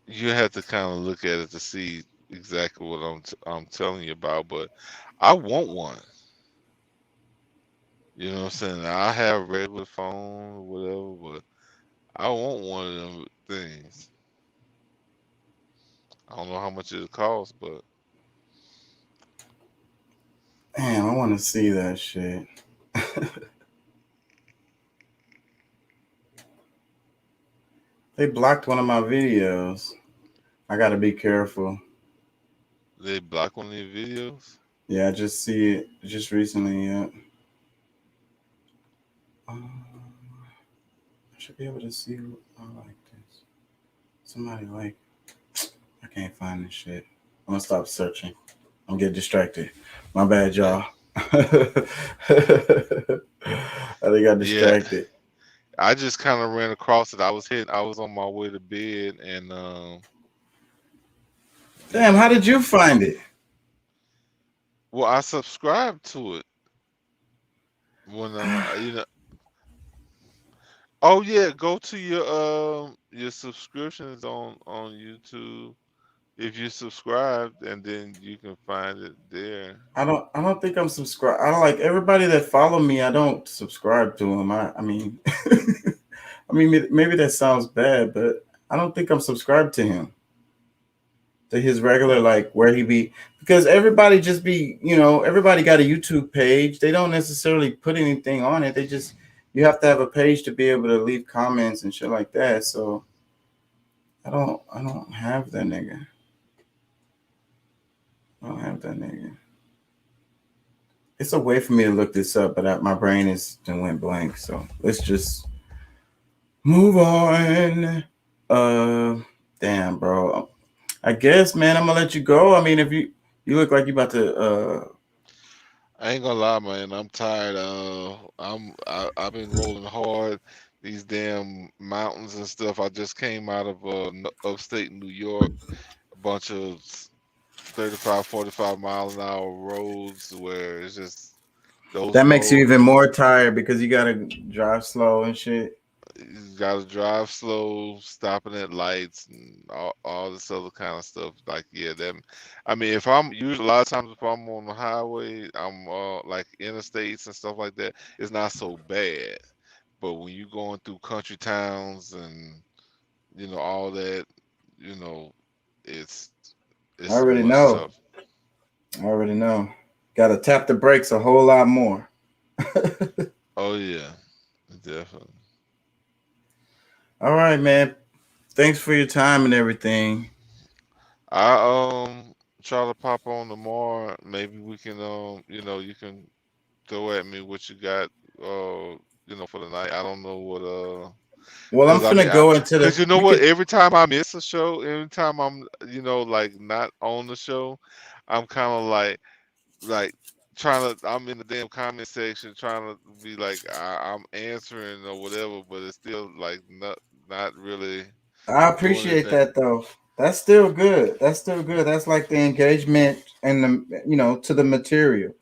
you have to kind of look at it to see exactly what I'm telling you about, but I want one. You know what I'm saying? I have a regular phone or whatever, but I want one of them things. I don't know how much it costs, but Damn, I want to see that shit. They blocked one of my videos. I gotta be careful. they block one of your videos. Yeah, I just see it just recently. Yeah. I should be able to see who I like this. Somebody like. I can't find this shit. I'm gonna stop searching. I'm getting distracted. My bad, y'all. I got distracted. Yeah, I just kind of ran across it. I was on my way to bed, and Damn, how did you find it? well, I subscribed to it when Oh yeah, go to your subscriptions on YouTube if you subscribed, and then you can find it there. I don't think I'm subscribed. I don't like everybody that follow me. I don't subscribe to them. I mean, I mean maybe that sounds bad, but I don't think I'm subscribed to him. To his regular like where he be, because everybody just be, everybody got a YouTube page. They don't necessarily put anything on it. They just, you have to have a page to be able to leave comments and shit like that. So I don't have that nigga. I don't have that nigga. It's a way for me to look this up, but my brain is then went blank. So let's just move on. Damn, bro. I guess, man, I'm gonna let you go. I mean, if you look like you about to. I ain't gonna lie, man. I'm tired. I've been rolling hard these damn mountains and stuff. I just came out of upstate New York, a bunch of 35, 45 mile an hour roads where it's just those. That makes you even more tired because you gotta drive slow and shit. You gotta drive slow, stopping at lights, and all this other kind of stuff. Like, yeah, I mean, if I'm usually a lot of times if I'm on the highway, I'm like interstates and stuff like that, it's not so bad. But when you're going through country towns and all that, it's I already much know. tough. I already know. Gotta tap the brakes a whole lot more. Oh yeah, definitely. All right, man. Thanks for your time and everything. I try to pop on tomorrow. Maybe we can you can throw at me what you got for the night. I don't know what Well, I'm gonna go into the because you know what, every time I miss a show, every time I'm like not on the show, I'm kind of like I'm in the damn comment section trying to be like I'm answering or whatever, but it's still like not really I doing appreciate anything. that though. That's still good. That's still good. That's like the engagement and the to the material.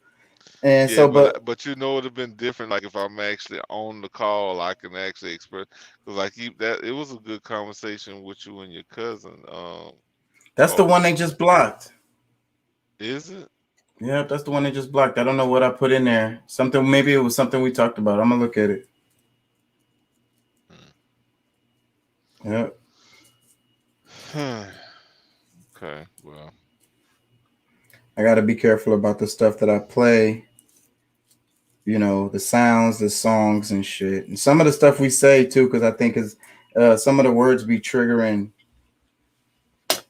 And Yeah, so, but but it would have been different. Like if I'm actually on the call, I can actually express. Because like it was a good conversation with you and your cousin. that's the one they just blocked. Is it? Yeah, that's the one they just blocked. I don't know what I put in there. Something, maybe it was something we talked about. I'm gonna look at it. Yeah. Okay, well, I got to be careful about the stuff that I play. The sounds, the songs, and shit, and some of the stuff we say too, because I think is some of the words be triggering. I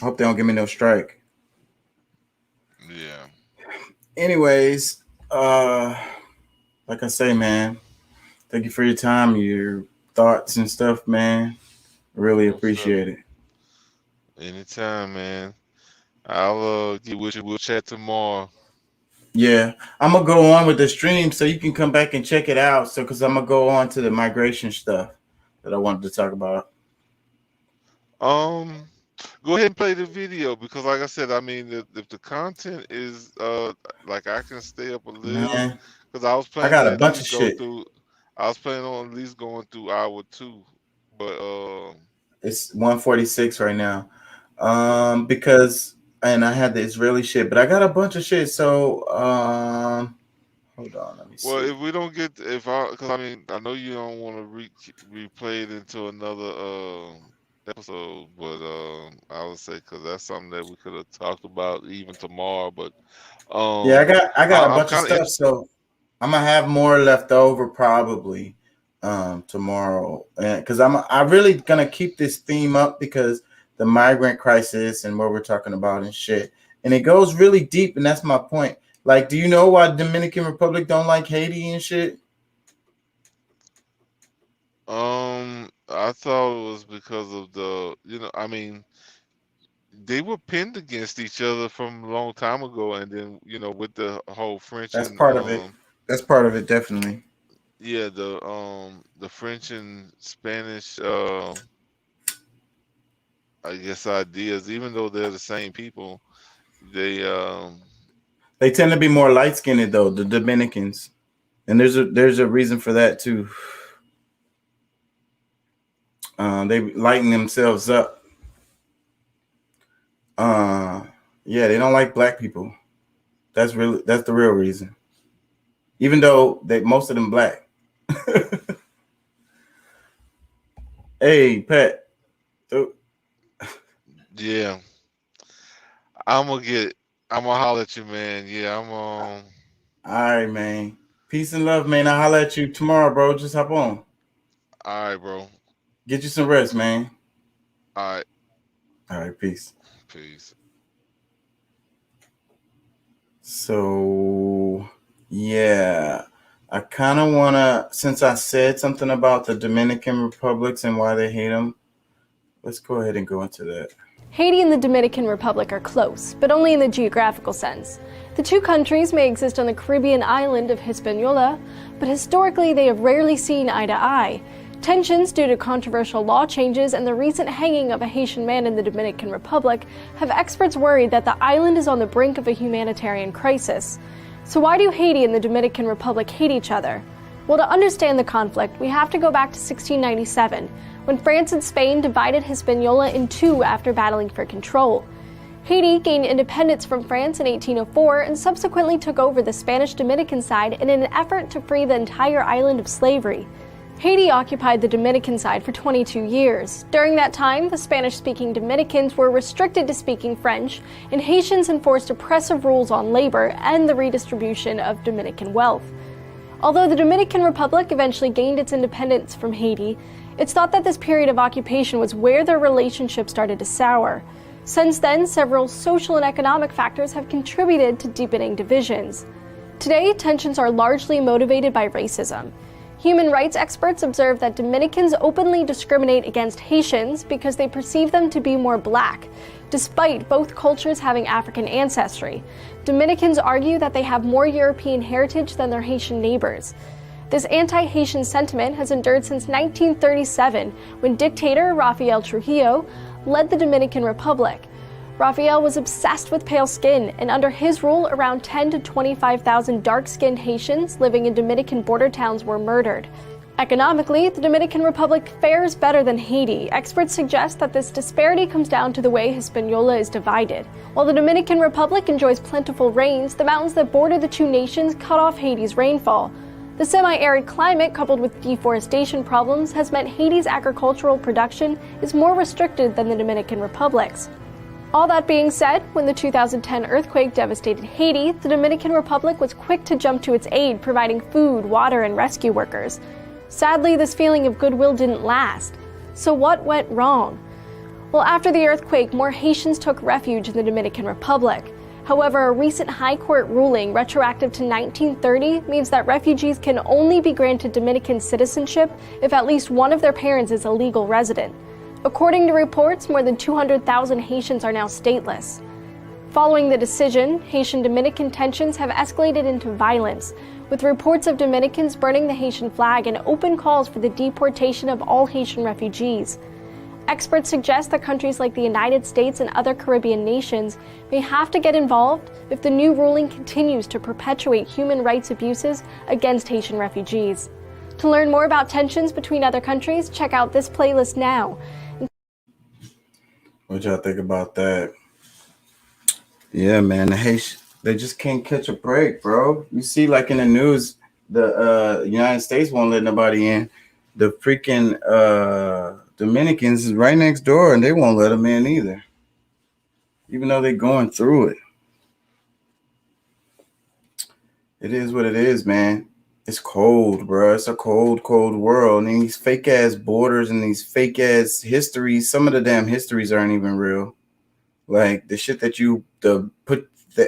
hope they don't give me no strike. yeah. Anyways, like I say, man, thank you for your time, your thoughts and stuff, man. Really appreciate it. Anytime, man. I'll get with you. We'll chat tomorrow. Yeah, I'm gonna go on with the stream so you can come back and check it out. So, because I'm gonna go on to the migration stuff that I wanted to talk about. Go ahead and play the video because, like I said, I mean, if the content is like I can stay up a little Man, because I was I planning got to a at bunch of least go shit. through. I was planning on at least going through hour 2, but It's 1:46 right now. Because and I had the Israeli shit, but I got a bunch of shit. So, hold on, let me well, see. if we don't get because I mean I know you don't want to replay it into another episode, but I would say because that's something that we could have talked about even tomorrow. But Yeah, I got a I'm bunch of kind of stuff, so I'm gonna have more left over probably tomorrow, and because I really gonna keep this theme up because the migrant crisis and what we're talking about and shit, and it goes really deep, and that's my point. Like, do you know why Dominican Republic don't like Haiti and shit? I thought it was because of I mean, they were pinned against each other from a long time ago, and then with the whole French That's and part of it. That's part of it, definitely. yeah, the French and Spanish I guess ideas, even though they're the same people, they tend to be more light skinned though, the Dominicans, and there's a reason for that too. They lighten themselves up. Yeah, they don't like black people. That's the real reason. Even though most of them black. Hey, Pat. yeah. I'm gonna holler at you, man. Yeah, All right, man. Peace and love, man. I'll holler at you tomorrow, bro. Just hop on. All right, bro. Get you some rest, man. All right. All right, peace. Peace. So, yeah. I kind of want to, since I said something about the Dominican Republics and why they hate them, let's go ahead and go into that. Haiti and the Dominican Republic are close, but only in the geographical sense. The two countries may exist on the Caribbean island of Hispaniola, but historically they have rarely seen eye to eye. Tensions due to controversial law changes and the recent hanging of a Haitian man in the Dominican Republic have experts worried that the island is on the brink of a humanitarian crisis. So why do Haiti and the Dominican Republic hate each other? Well, to understand the conflict, we have to go back to 1697, when France and Spain divided Hispaniola in two after battling for control. Haiti gained independence from France in 1804 and subsequently took over the Spanish Dominican side in an effort to free the entire island of slavery. Haiti occupied the Dominican side for 22 years. During that time, the Spanish-speaking Dominicans were restricted to speaking French, and Haitians enforced oppressive rules on labor and the redistribution of Dominican wealth. Although the Dominican Republic eventually gained its independence from Haiti, it's thought that this period of occupation was where their relationship started to sour. Since then, several social and economic factors have contributed to deepening divisions. Today, tensions are largely motivated by racism. Human rights experts observe that Dominicans openly discriminate against Haitians because they perceive them to be more black, despite both cultures having African ancestry. Dominicans argue that they have more European heritage than their Haitian neighbors. This anti-Haitian sentiment has endured since 1937, when dictator Rafael Trujillo led the Dominican Republic. Rafael was obsessed with pale skin, and under his rule, around 10 to 25,000 dark-skinned Haitians living in Dominican border towns were murdered. Economically, the Dominican Republic fares better than Haiti. Experts suggest that this disparity comes down to the way Hispaniola is divided. While the Dominican Republic enjoys plentiful rains, the mountains that border the two nations cut off Haiti's rainfall. The semi-arid climate, coupled with deforestation problems, has meant Haiti's agricultural production is more restricted than the Dominican Republic's. All that being said, when the 2010 earthquake devastated Haiti, the Dominican Republic was quick to jump to its aid, providing food, water, and rescue workers. Sadly, this feeling of goodwill didn't last. So what went wrong? Well, after the earthquake, more Haitians took refuge in the Dominican Republic. However, a recent High Court ruling retroactive to 1930 means that refugees can only be granted Dominican citizenship if at least one of their parents is a legal resident. According to reports, more than 200,000 Haitians are now stateless. Following the decision, Haitian-Dominican tensions have escalated into violence, with reports of Dominicans burning the Haitian flag and open calls for the deportation of all Haitian refugees. Experts suggest that countries like the United States and other Caribbean nations may have to get involved if the new ruling continues to perpetuate human rights abuses against Haitian refugees. To learn more about tensions between other countries, check out this playlist now. What y'all think about that? Yeah, man, the Haitian, they just can't catch a break, bro. You see, like in the news, the United States won't let nobody in. The freaking Dominicans is right next door, and they won't let them in either, even though they're going through it. It is what it is, man. It's cold, bro. It's a cold, cold world. And these fake ass borders and these fake ass histories, some of the damn histories aren't even real. Like the shit that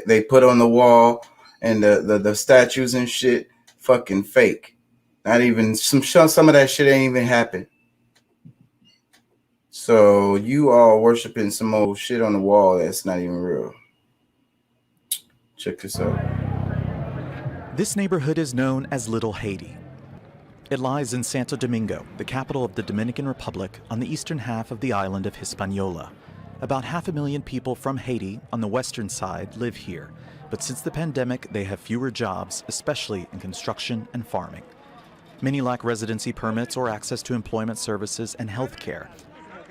they put on the wall and the statues and shit, fucking fake. Not even some of that shit ain't even happened. So you all worshiping some old shit on the wall that's not even real. Check this out. This neighborhood is known as Little Haiti. It lies in Santo Domingo, the capital of the Dominican Republic, on the eastern half of the island of Hispaniola. About 500,000 people from Haiti on the western side live here, but since the pandemic, they have fewer jobs, especially in construction and farming. Many lack residency permits or access to employment services and health care.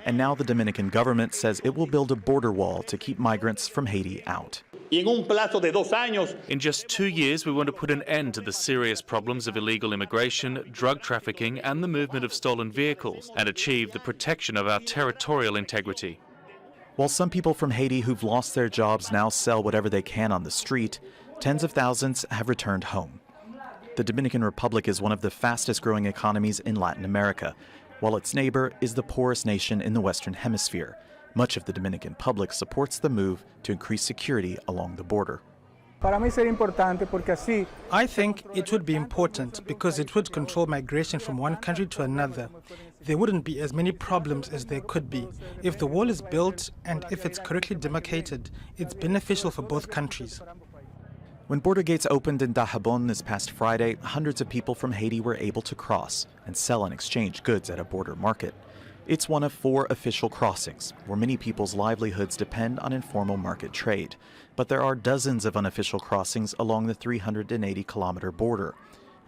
And now the Dominican government says it will build a border wall to keep migrants from Haiti out. In just 2 years, we want to put an end to the serious problems of illegal immigration, drug trafficking, and the movement of stolen vehicles, and achieve the protection of our territorial integrity. While some people from Haiti who've lost their jobs now sell whatever they can on the street, tens of thousands have returned home. The Dominican Republic is one of the fastest growing economies in Latin America, while its neighbor is the poorest nation in the Western Hemisphere. Much of the Dominican public supports the move to increase security along the border. I think it would be important because it would control migration from one country to another. There wouldn't be as many problems as there could be. If the wall is built and if it's correctly demarcated, it's beneficial for both countries. When border gates opened in Dajabon this past Friday, hundreds of people from Haiti were able to cross and sell and exchange goods at a border market. It's one of 4 official crossings, where many people's livelihoods depend on informal market trade. But there are dozens of unofficial crossings along the 380-kilometer border.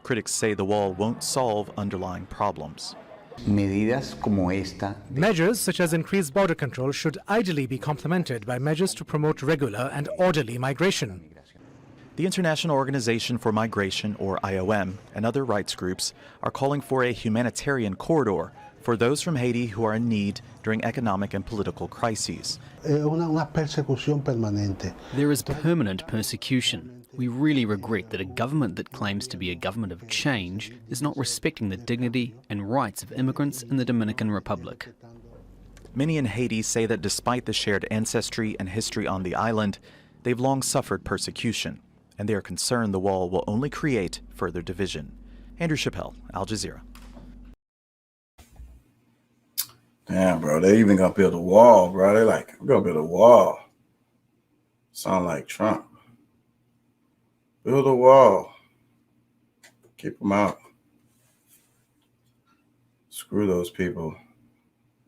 Critics say the wall won't solve underlying problems. Measures such as increased border control should ideally be complemented by measures to promote regular and orderly migration. The International Organization for Migration, or IOM, and other rights groups are calling for a humanitarian corridor for those from Haiti who are in need during economic and political crises. There is permanent persecution. We really regret that a government that claims to be a government of change is not respecting the dignity and rights of immigrants in the Dominican Republic. Many in Haiti say that despite the shared ancestry and history on the island, they've long suffered persecution, and they are concerned the wall will only create further division. Andrew Chappelle, Al Jazeera. Damn, bro, they even gonna build a wall, bro. They like, we're gonna build a wall. Sound like Trump. Build a wall. Keep them out. Screw those people.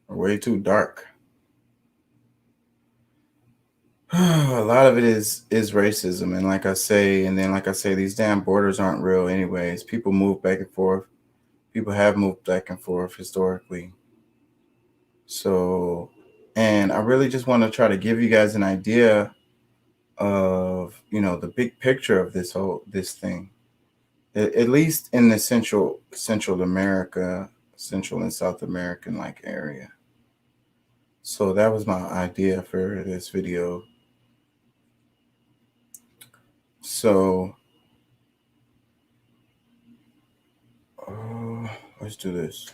They're way too dark. A lot of it is racism, and like I say, these damn borders aren't real anyways. People move back and forth. People have moved back and forth historically. So, and I really just want to try to give you guys an idea of, you know, the big picture of this thing, at least in the Central and South American like area. So that was my idea for this video. So let's do this.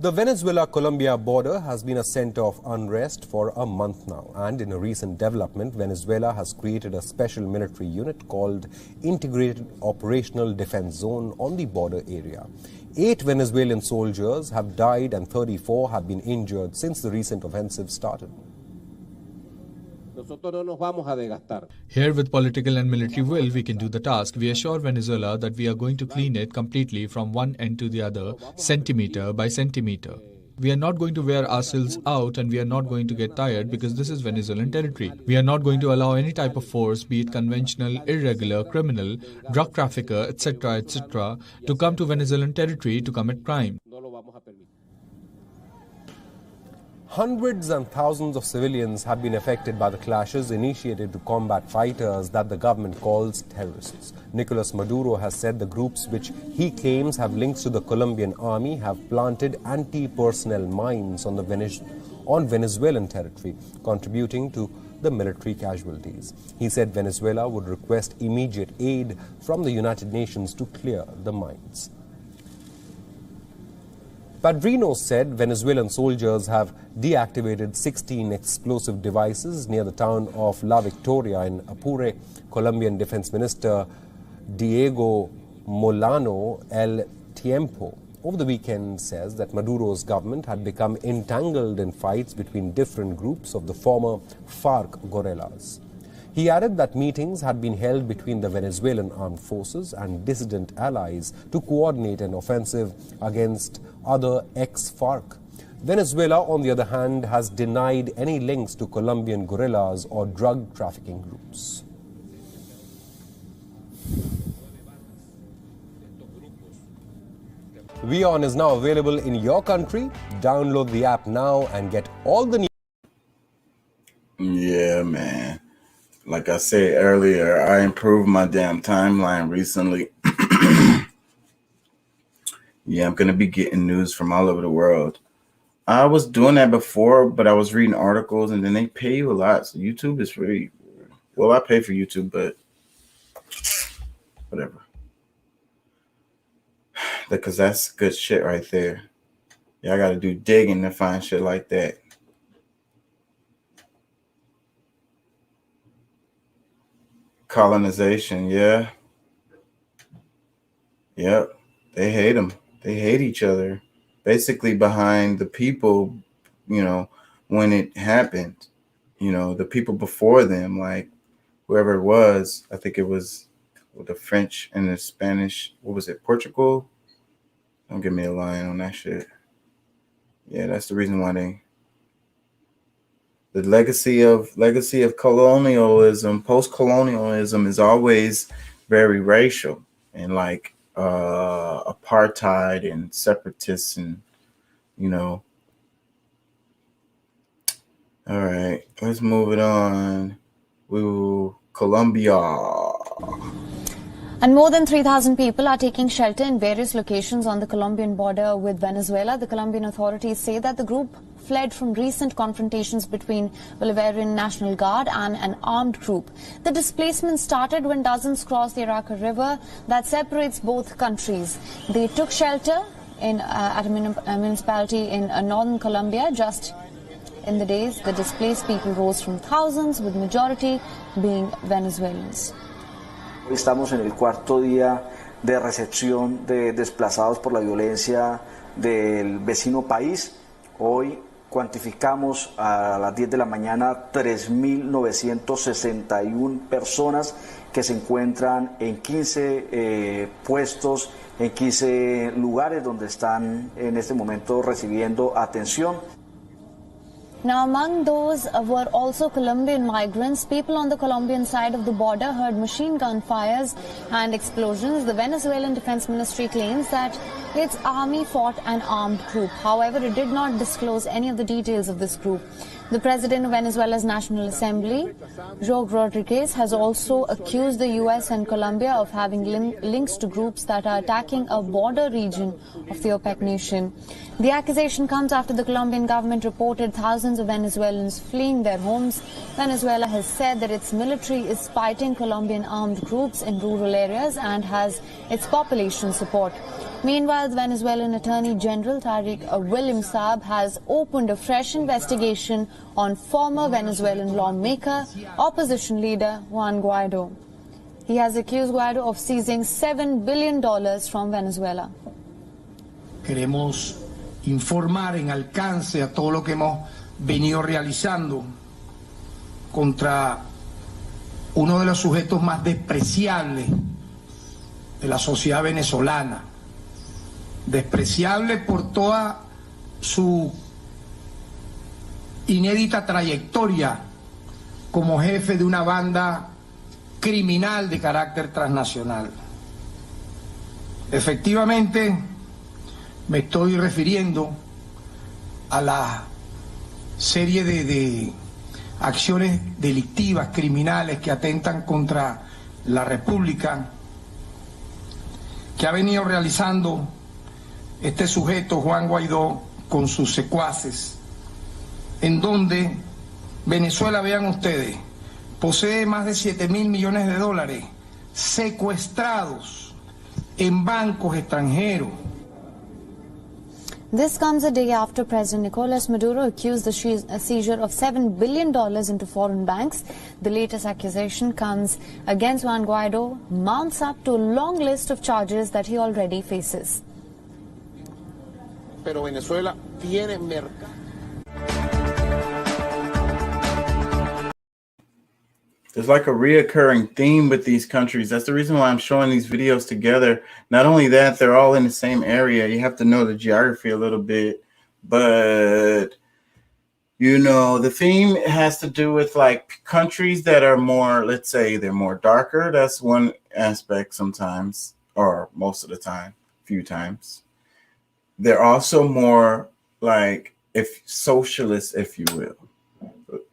The Venezuela-Colombia border has been a center of unrest for a month now, and in a recent development, Venezuela has created a special military unit called Integrated Operational Defense Zone on the border area. 8 Venezuelan soldiers have died and 34 have been injured since the recent offensive started. Here, with political and military will, we can do the task. We assure Venezuela that we are going to clean it completely from one end to the other, centimeter by centimeter. We are not going to wear ourselves out, and we are not going to get tired because this is Venezuelan territory. We are not going to allow any type of force, be it conventional, irregular, criminal, drug trafficker, etc., to come to Venezuelan territory to commit crime. Hundreds and thousands of civilians have been affected by the clashes initiated to combat fighters that the government calls terrorists. Nicolas Maduro has said the groups which he claims have links to the Colombian army have planted anti-personnel mines on Venezuelan territory, contributing to the military casualties. He said Venezuela would request immediate aid from the United Nations to clear the mines. Padrino said Venezuelan soldiers have deactivated 16 explosive devices near the town of La Victoria in Apure. Colombian Defense Minister Diego Molano El Tiempo over the weekend says that Maduro's government had become entangled in fights between different groups of the former FARC guerrillas. He added that meetings had been held between the Venezuelan armed forces and dissident allies to coordinate an offensive against other ex-FARC. Venezuela, on the other hand, has denied any links to Colombian guerrillas or drug trafficking groups. WION is now available in your country. Download the app now and get all the news. Yeah, man. Like I said earlier, I improved my damn timeline recently. Yeah, I'm going to be getting news from all over the world. I was doing that before, but I was reading articles, and then they pay you a lot. So YouTube is free. Well, I pay for YouTube, but whatever. Because that's good shit right there. Yeah, I got to do digging to find shit like that. Colonization, yeah. Yep. They hate them. They hate each other. Basically behind the people, you know, when it happened, you know, the people before them, like whoever it was, I think it was the French and the Spanish, what was it, Portugal? Don't give me a line on that shit. Yeah, that's the reason why the legacy of colonialism, post-colonialism is always very racial and like apartheid and separatists and, you know. All right, let's move it on. Colombia. And more than 3,000 people are taking shelter in various locations on the Colombian border with Venezuela. The Colombian authorities say that the group fled from recent confrontations between Bolivarian National Guard and an armed group. The displacement started when dozens crossed the Arauca River that separates both countries. They took shelter at a municipality in northern Colombia. Just in the days, the displaced people rose from thousands, with majority being Venezuelans. Estamos en el cuarto día de recepción de desplazados por la violencia del vecino país. Hoy cuantificamos a las 10 de la mañana 3.961 personas que se encuentran en 15 puestos, en 15 lugares donde están en este momento recibiendo atención. Now, among those were also Colombian migrants. People on the Colombian side of the border heard machine gun fires and explosions. The Venezuelan Defense Ministry claims that its army fought an armed group. However, it did not disclose any of the details of this group. The president of Venezuela's National Assembly, Jorge Rodriguez, has also accused the U.S. and Colombia of having links to groups that are attacking a border region of the OPEC nation. The accusation comes after the Colombian government reported thousands of Venezuelans fleeing their homes. Venezuela has said that its military is fighting Colombian armed groups in rural areas and has its population support. Meanwhile, the Venezuelan Attorney General Tariq William Saab has opened a fresh investigation on former Venezuelan lawmaker, opposition leader Juan Guaido. He has accused Guaido of seizing $7 billion from Venezuela. Queremos informar en alcance a todo lo que hemos venido realizando contra uno de los sujetos más despreciables de la sociedad venezolana. Despreciable por toda su inédita trayectoria como jefe de una banda criminal de carácter transnacional. Efectivamente, me estoy refiriendo a la serie de acciones delictivas, criminales que atentan contra la República, que ha venido realizando este sujeto, Juan Guaidó, con sus secuaces, en donde Venezuela, vean ustedes, posee más de $7.000 millones secuestrados en bancos extranjeros. This comes a day after President Nicolas Maduro accused the seizure of $7 billion into foreign banks. The latest accusation comes against Juan Guaido, mounts up to a long list of charges that he already faces. Pero Venezuela tiene mercado. There's like a reoccurring theme with these countries. That's the reason why I'm showing these videos together. Not only that, they're all in the same area. You have to know the geography a little bit, but you know, the theme has to do with like countries that are more, let's say they're more darker. That's one aspect sometimes, or most of the time, few times. They're also more like socialist, if you will.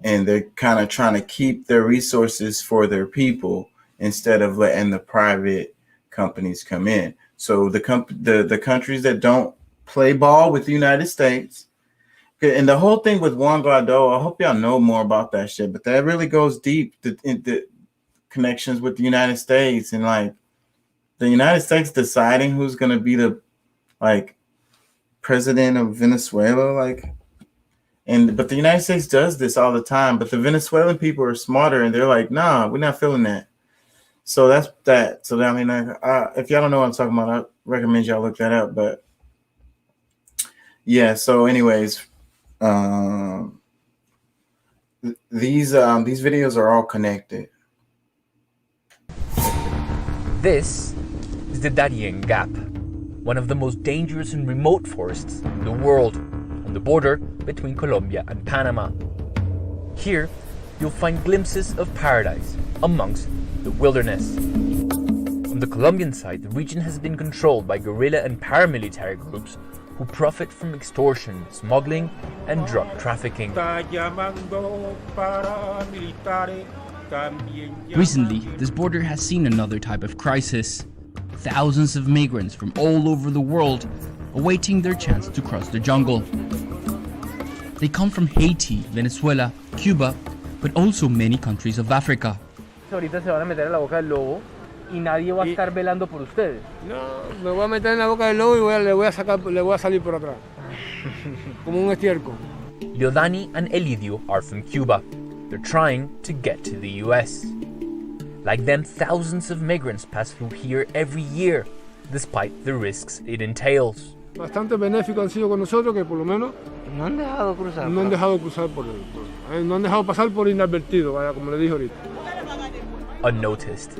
And they're kind of trying to keep their resources for their people instead of letting the private companies come in. So the countries that don't play ball with the United States, and the whole thing with Juan Guaido, I hope y'all know more about that shit, but that really goes deep into connections with the United States, and like the United States deciding who's going to be the like president of Venezuela, like. But the United States does this all the time. But the Venezuelan people are smarter, and they're like, "Nah, we're not feeling that." So that's that. So I mean, if y'all don't know what I'm talking about, I recommend y'all look that up. But yeah. So, anyways, these videos are all connected. This is the Darien Gap, one of the most dangerous and remote forests in the world, on the border between Colombia and Panama. Here, you'll find glimpses of paradise amongst the wilderness. On the Colombian side, the region has been controlled by guerrilla and paramilitary groups who profit from extortion, smuggling, and drug trafficking. Recently, this border has seen another type of crisis. Thousands of migrants from all over the world awaiting their chance to cross the jungle. They come from Haiti, Venezuela, Cuba, but also many countries of Africa. Ahorita se van a meter en la boca del lobo y nadie va a estar velando por ustedes. No, me voy a meter en la boca del lobo y le voy a salir por atrás. Como un estiércol. Leodani and Elidio are from Cuba. They're trying to get to the US. Like them, thousands of migrants pass through here every year, despite the risks it entails. Bastante benéfico han sido con nosotros que por lo menos no han dejado cruzar. No han dejado cruzar no han dejado pasar por inadvertido, vaya, como le dije ahorita. Unnoticed.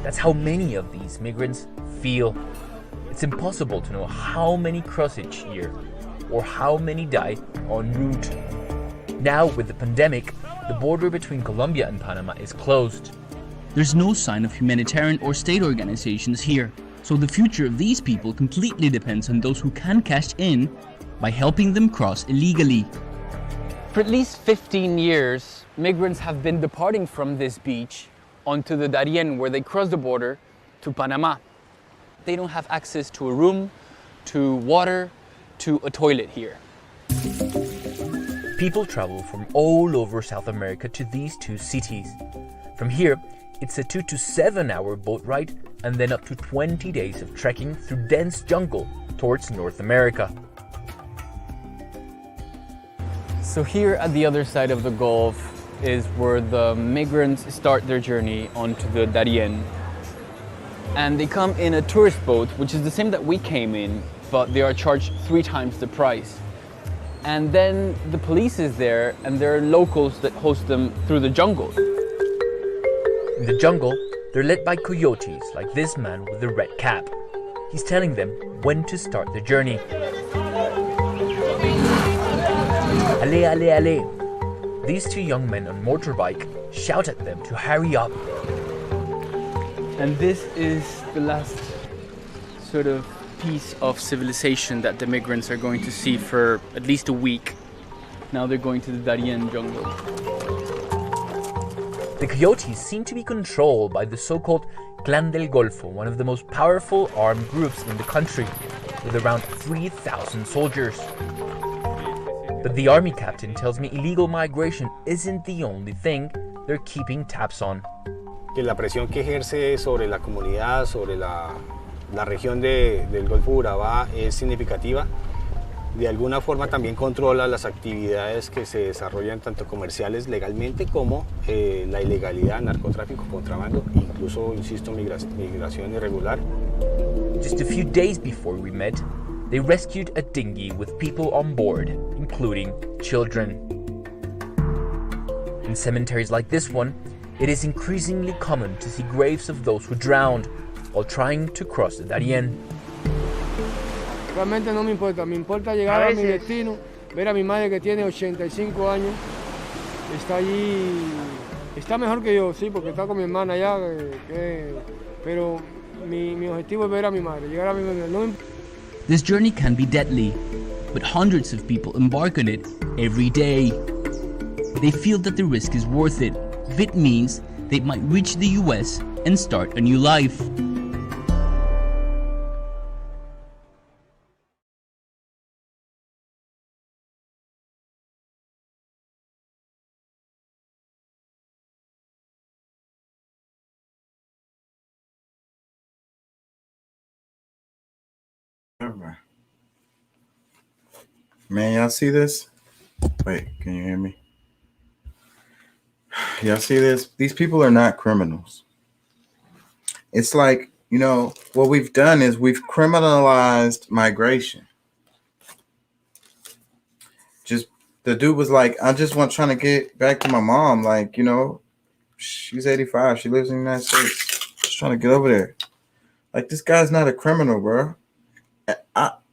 That's how many of these migrants feel. It's impossible to know how many cross each year or how many die en route. Now, with the pandemic, the border between Colombia and Panama is closed. There's no sign of humanitarian or state organizations here, so the future of these people completely depends on those who can cash in by helping them cross illegally. For at least 15 years, migrants have been departing from this beach onto the Darién, where they cross the border to Panama. They don't have access to a room, to water, to a toilet here. People travel from all over South America to these two cities. From here, it's a 2 to 7 hour boat ride and then up to 20 days of trekking through dense jungle towards North America. So here at the other side of the Gulf is where the migrants start their journey onto the Darién. And they come in a tourist boat, which is the same that we came in, but they are charged 3 times the price. And then the police is there, and there are locals that host them through the jungle. In the jungle, they're led by coyotes like this man with the red cap. He's telling them when to start the journey. Ale, ale, ale. These 2 young men on motorbike shout at them to hurry up. And this is the last sort of piece of civilization that the migrants are going to see for at least a week. Now they're going to the Darién jungle. The coyotes seem to be controlled by the so-called Clan del Golfo, one of the most powerful armed groups in the country, with around 3,000 soldiers. But the army captain tells me illegal migration isn't the only thing they're keeping tabs on. Que la presión que ejerce sobre la comunidad, sobre la región del Golfo de Urabá es significativa. De alguna forma también controla las actividades que se desarrollan tanto comerciales legalmente como la ilegalidad, narcotráfico, contrabando, incluso, insisto, migración irregular. Just a few days before we met, they rescued a dinghy with people on board, including children. In cemeteries like this one, it is increasingly common to see graves of those who drowned while trying to cross the Darién. Realmente no me importa llegar a mi destino, ver a mi madre que tiene 85 años, está allí, está mejor que yo, sí, porque está con mi hermana allá, pero mi objetivo es ver a mi madre, llegar a mi madre. No. This journey can be deadly, but hundreds of people embark on it every day. They feel that the risk is worth it. If it means they might reach the US and start a new life. Man, y'all see this? Wait, can you hear me? Y'all see this? These people are not criminals. It's like, you know, what we've done is we've criminalized migration. Just the dude was like, I just want trying to get back to my mom. Like, you know, she's 85. She lives in the United States. Just trying to get over there. Like, this guy's not a criminal, bro.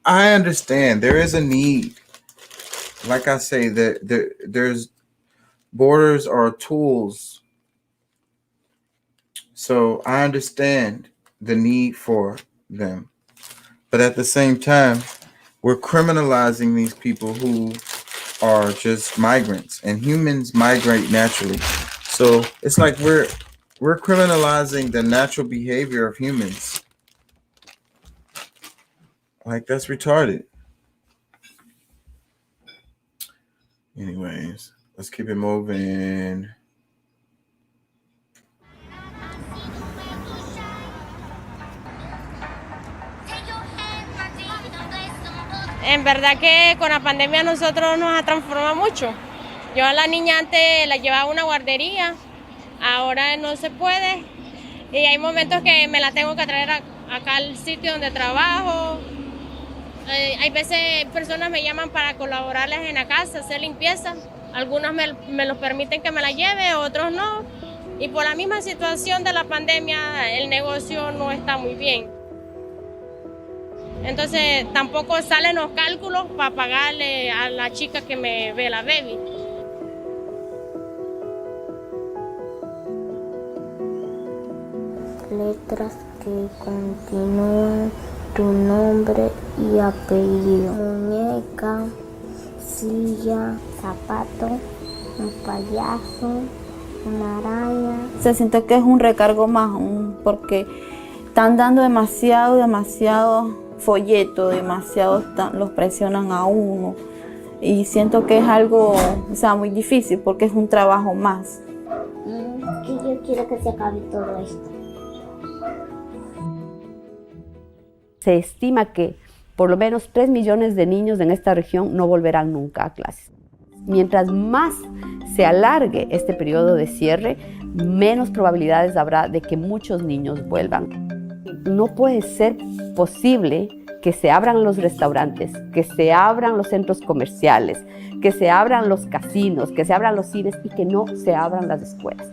I understand there is a need. Like I say, there's borders are tools. So I understand the need for them. But at the same time, we're criminalizing these people who are just migrants, and humans migrate naturally. So it's like we're criminalizing the natural behavior of humans. Like, that's retarded. Anyways, let's keep it moving. En verdad que con la pandemia nosotros nos ha transformado mucho. Yo a la niña antes la llevaba a una guardería, ahora no se puede. Y hay momentos que me la tengo que traer acá al sitio donde trabajo. Hay veces personas me llaman para colaborarles en la casa, hacer limpieza. Algunos me los permiten que me la lleve, otros no. Y por la misma situación de la pandemia, el negocio no está muy bien. Entonces tampoco salen los cálculos para pagarle a la chica que me ve la baby. Letras que continúan tu nombre y apellido. Muñeca, silla, zapato, un payaso, una araña. Se siente que es un recargo más, porque están dando demasiado folleto, los presionan a uno. Y siento que es algo, muy difícil porque es un trabajo más. Que yo quiero que se acabe todo esto. Se estima que por lo menos 3 millones de niños en esta región no volverán nunca a clases. Mientras más se alargue este periodo de cierre, menos probabilidades habrá de que muchos niños vuelvan. No puede ser posible que se abran los restaurantes, que se abran los centros comerciales, que se abran los casinos, que se abran los cines y que no se abran las escuelas.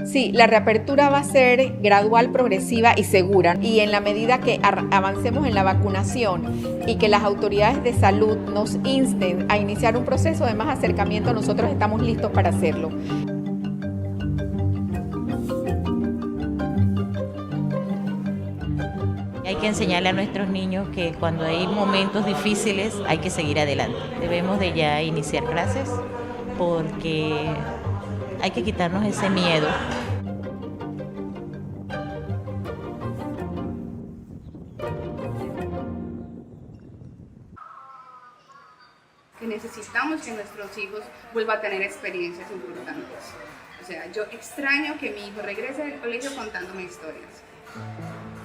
Sí, la reapertura va a ser gradual, progresiva y segura. Y en la medida que avancemos en la vacunación y que las autoridades de salud nos insten a iniciar un proceso de más acercamiento, nosotros estamos listos para hacerlo. Hay que enseñarle a nuestros niños que cuando hay momentos difíciles hay que seguir adelante. Debemos de ya iniciar clases porque hay que quitarnos ese miedo. Que necesitamos que nuestros hijos vuelvan a tener experiencias importantes. O sea, yo extraño que mi hijo regrese del colegio contándome historias.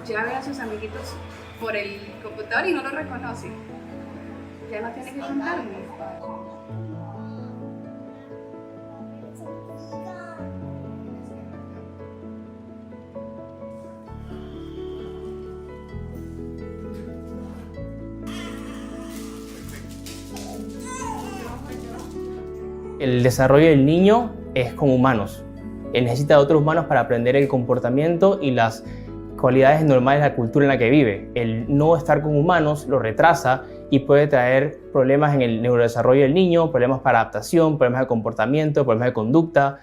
Ya ve a sus amiguitos por el computador y no lo reconoce. Ya no tiene que contarme. El desarrollo del niño es con humanos. Él necesita de otros humanos para aprender el comportamiento y las cualidades normales de la cultura en la que vive. El no estar con humanos lo retrasa y puede traer problemas en el neurodesarrollo del niño, problemas para adaptación, problemas de comportamiento, problemas de conducta.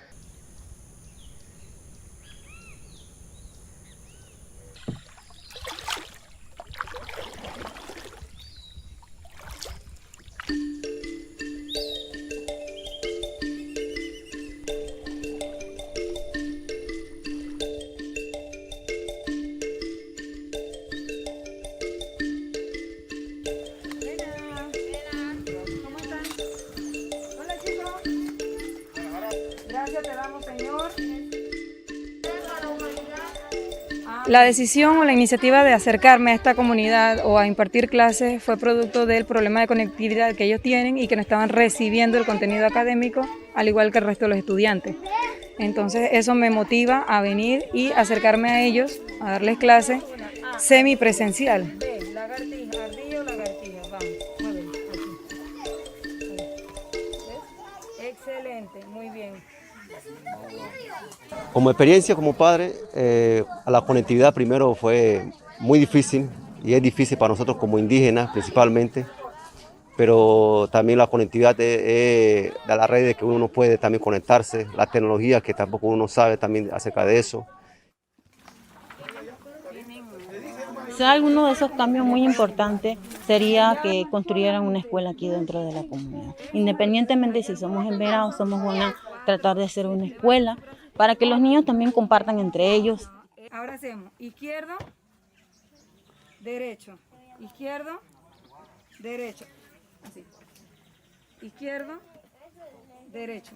La decisión o la iniciativa de acercarme a esta comunidad o a impartir clases fue producto del problema de conectividad que ellos tienen y que no estaban recibiendo el contenido académico al igual que el resto de los estudiantes. Entonces eso me motiva a venir y acercarme a ellos, a darles clases semipresencial. Lagartija, ardilla o lagartija, vamos, muévelo, aquí. Excelente, muy bien. Como experiencia como padre, a la conectividad primero fue muy difícil y es difícil para nosotros como indígenas principalmente, pero también la conectividad de las redes que uno no puede también conectarse, las tecnologías que tampoco uno sabe también acerca de eso. Alguno de esos cambios muy importantes sería que construyeran una escuela aquí dentro de la comunidad. Independientemente si somos en Vera o somos buenas, tratar de hacer una escuela para que los niños también compartan entre ellos. Ahora hacemos izquierdo, derecho, izquierdo, derecho. Así. Izquierdo, derecho.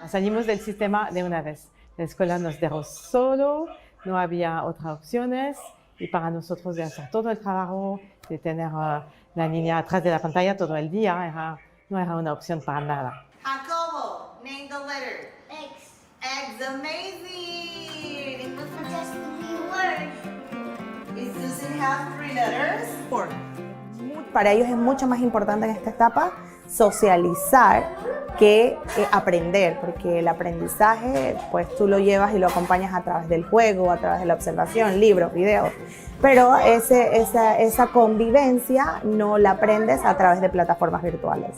salimos del sistema de una vez. La escuela nos dejó solo, no había otras opciones y para nosotros de hacer todo el trabajo, de tener la niña atrás de la pantalla todo el día, no era una opción para nada. Jacobo, name the letter. Eggs. Eggs, amazing. What's just 3 words? Does it have 3 letters? 4. Para ellos es mucho más importante en esta etapa socializar que aprender, porque el aprendizaje pues tú lo llevas y lo acompañas a través del juego, a través de la observación, libros, videos, pero esa convivencia no la aprendes a través de plataformas virtuales.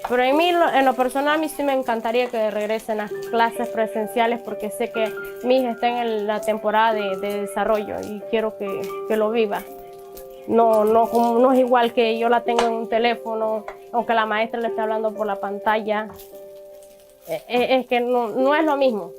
Pero en lo personal, a mí sí me encantaría que regresen a clases presenciales porque sé que mi hija está en la temporada de desarrollo y quiero que lo viva. No es igual que yo la tengo en un teléfono, aunque la maestra le esté hablando por la pantalla. Es que no es lo mismo.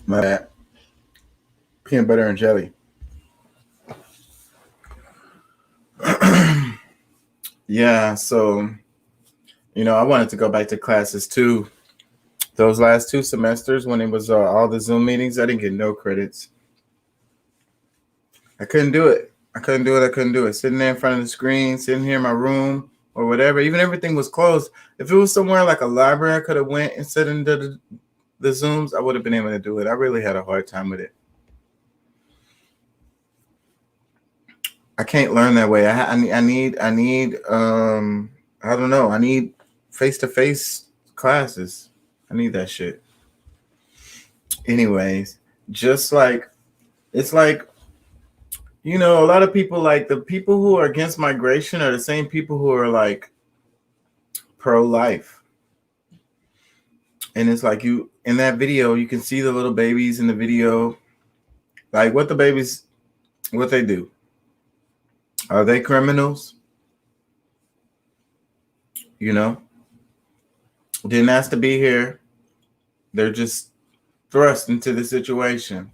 My bad. Peanut butter and jelly. Yeah, so, I wanted to go back to classes too. Those last 2 semesters when it was all the Zoom meetings, I didn't get no credits. I couldn't do it. Sitting there in front of the screen, sitting here in my room or whatever, even everything was closed. If it was somewhere like a library, I could have went and sit in the Zooms, I would have been able to do it. I really had a hard time with it. I can't learn that way. I need I don't know. I need face-to-face classes. I need that shit. Anyways, just like, it's like, a lot of people, like the people who are against migration are the same people who are like pro-life. And it's like in that video, you can see the little babies in the video. Like what they do. Are they criminals? Didn't ask to be here. They're just thrust into the situation.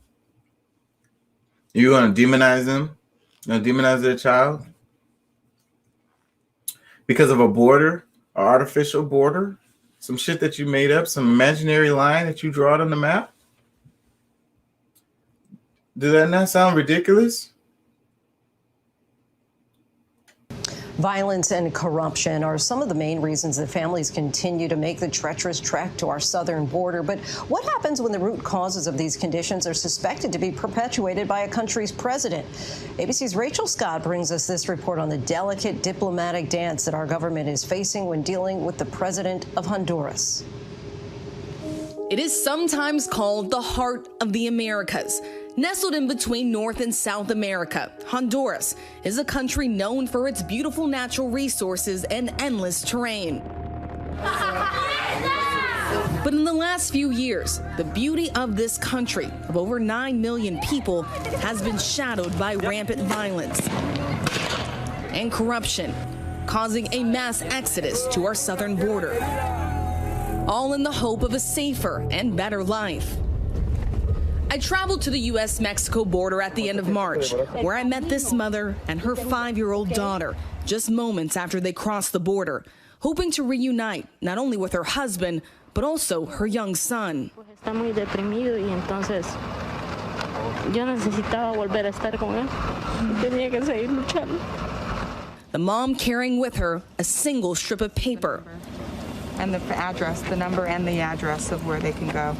You're going to demonize them? You're going to demonize their child? Because of a border, an artificial border? Some shit that you made up, some imaginary line that you draw on the map? Does that not sound ridiculous? Violence and corruption are some of the main reasons that families continue to make the treacherous trek to our southern border. But what happens when the root causes of these conditions are suspected to be perpetuated by a country's president? ABC's Rachel Scott brings us this report on the delicate diplomatic dance that our government is facing when dealing with the president of Honduras. It is sometimes called the heart of the Americas. Nestled in between North and South America, Honduras is a country known for its beautiful natural resources and endless terrain. But in the last few years, the beauty of this country of over 9 million people has been shadowed by rampant violence and corruption, causing a mass exodus to our southern border, all in the hope of a safer and better life. I traveled to the U.S.-Mexico border at the end of March, where I met this mother and her 5-year-old daughter just moments after they crossed the border, hoping to reunite not only with her husband, but also her young son. Está muy deprimido y entonces yo necesitaba volver a estar con él. Tenía que seguir luchando. the mom carrying with her a single strip of paper. And the address, the number and the address of where they can go.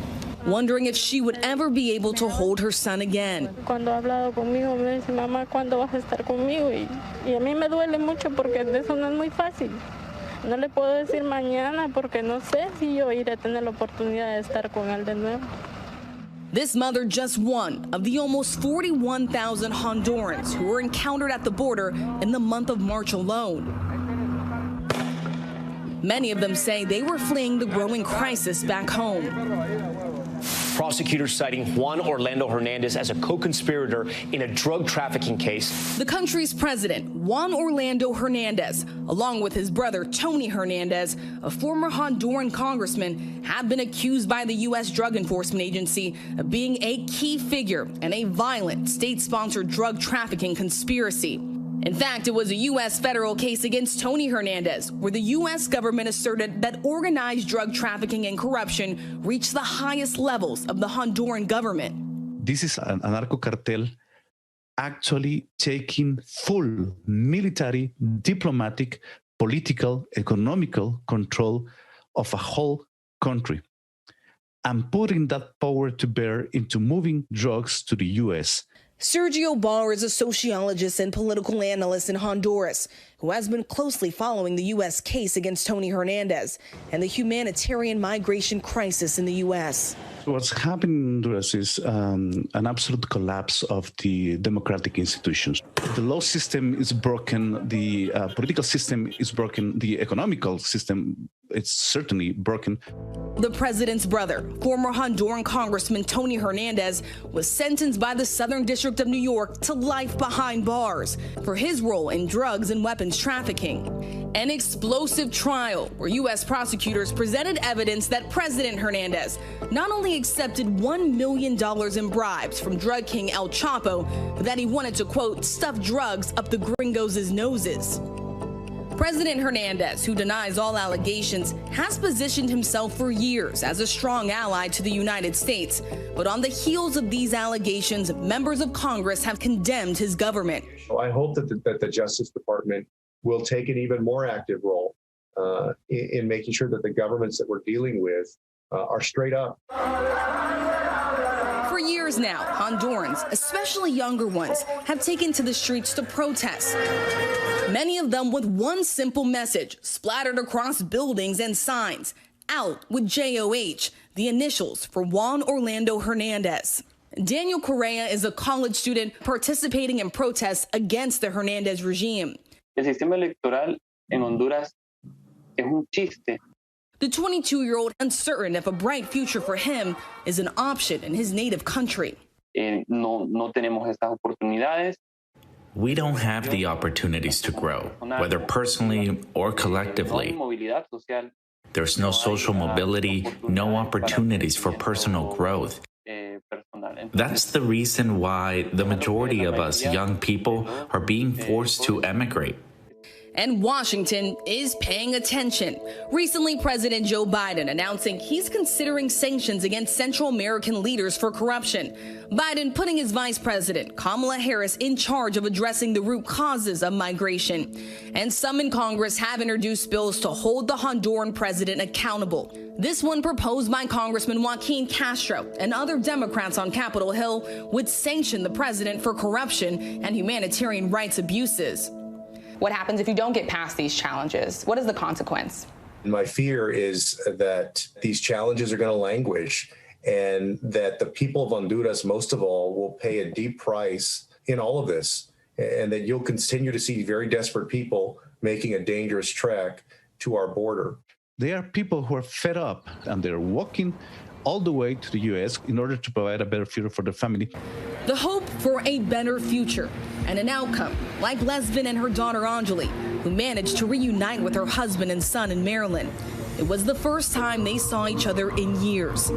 Wondering if she would ever be able to hold her son again. Cuando ha hablado conmigo me dice, mamá, ¿cuándo vas a estar conmigo? Y a mí me duele mucho porque eso no es muy fácil. No le puedo decir mañana porque no sé si yo iré a tener la oportunidad de estar con él de nuevo. This mother just one of the almost 41,000 Hondurans who were encountered at the border in the month of March alone. Many of them say they were fleeing the growing crisis back home. Prosecutors citing Juan Orlando Hernandez as a co-conspirator in a drug trafficking case. The country's president, Juan Orlando Hernandez, along with his brother Tony Hernandez, a former Honduran congressman, have been accused by the U.S. Drug Enforcement Agency of being a key figure in a violent state-sponsored drug trafficking conspiracy. In fact, it was a U.S. federal case against Tony Hernandez, where the U.S. government asserted that organized drug trafficking and corruption reached the highest levels of the Honduran government. This is a narco cartel actually taking full military, diplomatic, political, economical control of a whole country and putting that power to bear into moving drugs to the U.S. Sergio Barr is a sociologist and political analyst in Honduras who has been closely following the U.S. case against Tony Hernandez and the humanitarian migration crisis in the U.S. What's happening in Honduras is an absolute collapse of the democratic institutions. The law system is broken, the political system is broken, the economical system is certainly broken. The president's brother, former Honduran Congressman Tony Hernandez, was sentenced by the Southern District of New York to life behind bars for his role in drugs and weapons trafficking. An explosive trial where U.S. prosecutors presented evidence that President Hernandez not only accepted $1 million in bribes from drug king El Chapo, but that he wanted to, quote, stuff drugs up the gringos' noses. President Hernandez, who denies all allegations, has positioned himself for years as a strong ally to the United States. But on the heels of these allegations, members of Congress have condemned his government. I hope that the Justice Department will take an even more active role in making sure that the governments that we're dealing with are straight up. For years now, Hondurans, especially younger ones, have taken to the streets to protest. Many of them with one simple message splattered across buildings and signs: out with JOH, the initials for Juan Orlando Hernandez. Daniel Correa is a college student participating in protests against the Hernandez regime. El sistema electoral en Honduras es un chiste. The 22-year-old uncertain if a bright future for him is an option in his native country. No tenemos estas oportunidades. We don't have the opportunities to grow, whether personally or collectively. There's no social mobility, no opportunities for personal growth. That's the reason why the majority of us young people are being forced to emigrate. And Washington is paying attention. Recently, President Joe Biden announcing he's considering sanctions against Central American leaders for corruption. Biden putting his vice president, Kamala Harris, in charge of addressing the root causes of migration. And some in Congress have introduced bills to hold the Honduran president accountable. This one proposed by Congressman Joaquin Castro and other Democrats on Capitol Hill would sanction the president for corruption and humanitarian rights abuses. What happens if you don't get past these challenges? What is the consequence? My fear is that these challenges are going to languish and that the people of Honduras, most of all, will pay a deep price in all of this, and that you'll continue to see very desperate people making a dangerous trek to our border. There are people who are fed up and they're walking all the way to the U.S. in order to provide a better future for their family. The hope for a better future and an outcome like Lesvin and her daughter Anjali, who managed to reunite with her husband and son in Maryland. It was the first time they saw each other in years.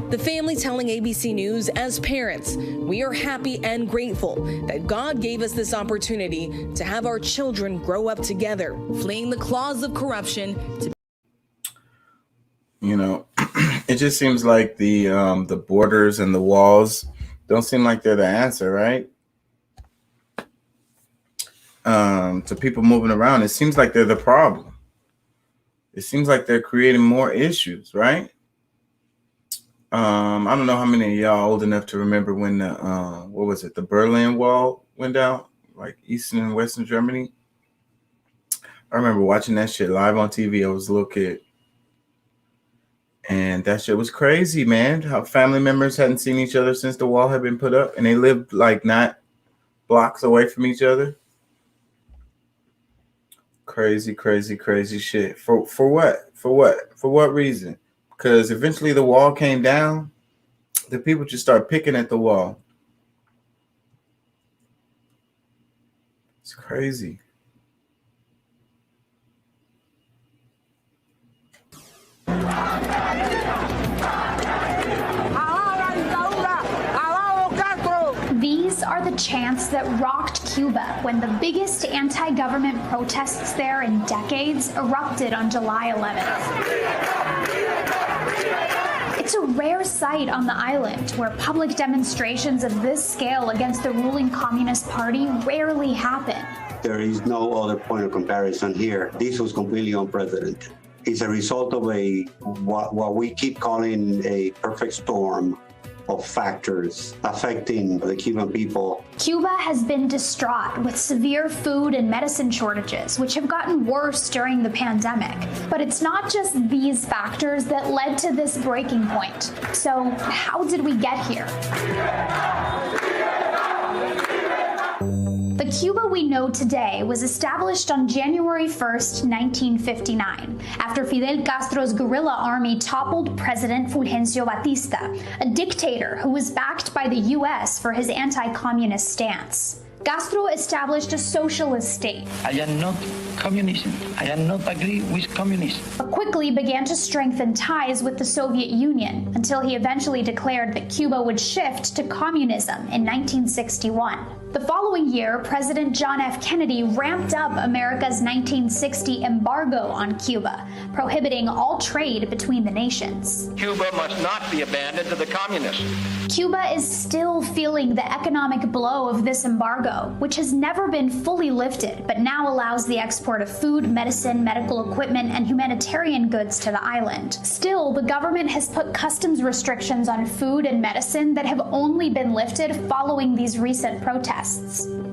The family telling ABC News, as parents, we are happy and grateful that God gave us this opportunity to have our children grow up together, fleeing the claws of corruption. It just seems like the borders and the walls don't seem like they're the answer, right? to people moving around, it seems like they're the problem. It seems like they're creating more issues, right? I don't know how many of y'all old enough to remember when the what was it, the Berlin Wall went down, like Eastern and Western Germany. I remember watching that shit live on TV. I was a little kid. And that shit was crazy, man. How family members hadn't seen each other since the wall had been put up, and they lived like not blocks away from each other. Crazy, crazy, crazy shit. For what? For what? For what reason? Because eventually the wall came down. The people just start picking at the wall. It's crazy. These are the chants that rocked Cuba when the biggest anti-government protests there in decades erupted on July 11th. It's a rare sight on the island where public demonstrations of this scale against the ruling Communist Party rarely happen. There is no other point of comparison here. This was completely unprecedented. It's a result of what we keep calling a perfect storm of factors affecting the Cuban people. Cuba has been distraught with severe food and medicine shortages, which have gotten worse during the pandemic. But it's not just these factors that led to this breaking point. So how did we get here? The Cuba we know today was established on January 1st, 1959, after Fidel Castro's guerrilla army toppled President Fulgencio Batista, a dictator who was backed by the U.S. for his anti-communist stance. Castro established a socialist state. I am not communism. I am not agree with communism. But quickly began to strengthen ties with the Soviet Union until he eventually declared that Cuba would shift to communism in 1961. The following year, President John F. Kennedy ramped up America's 1960 embargo on Cuba, prohibiting all trade between the nations. Cuba must not be abandoned to the communists. Cuba is still feeling the economic blow of this embargo, which has never been fully lifted, but now allows the export of food, medicine, medical equipment, and humanitarian goods to the island. Still, the government has put customs restrictions on food and medicine that have only been lifted following these recent protests.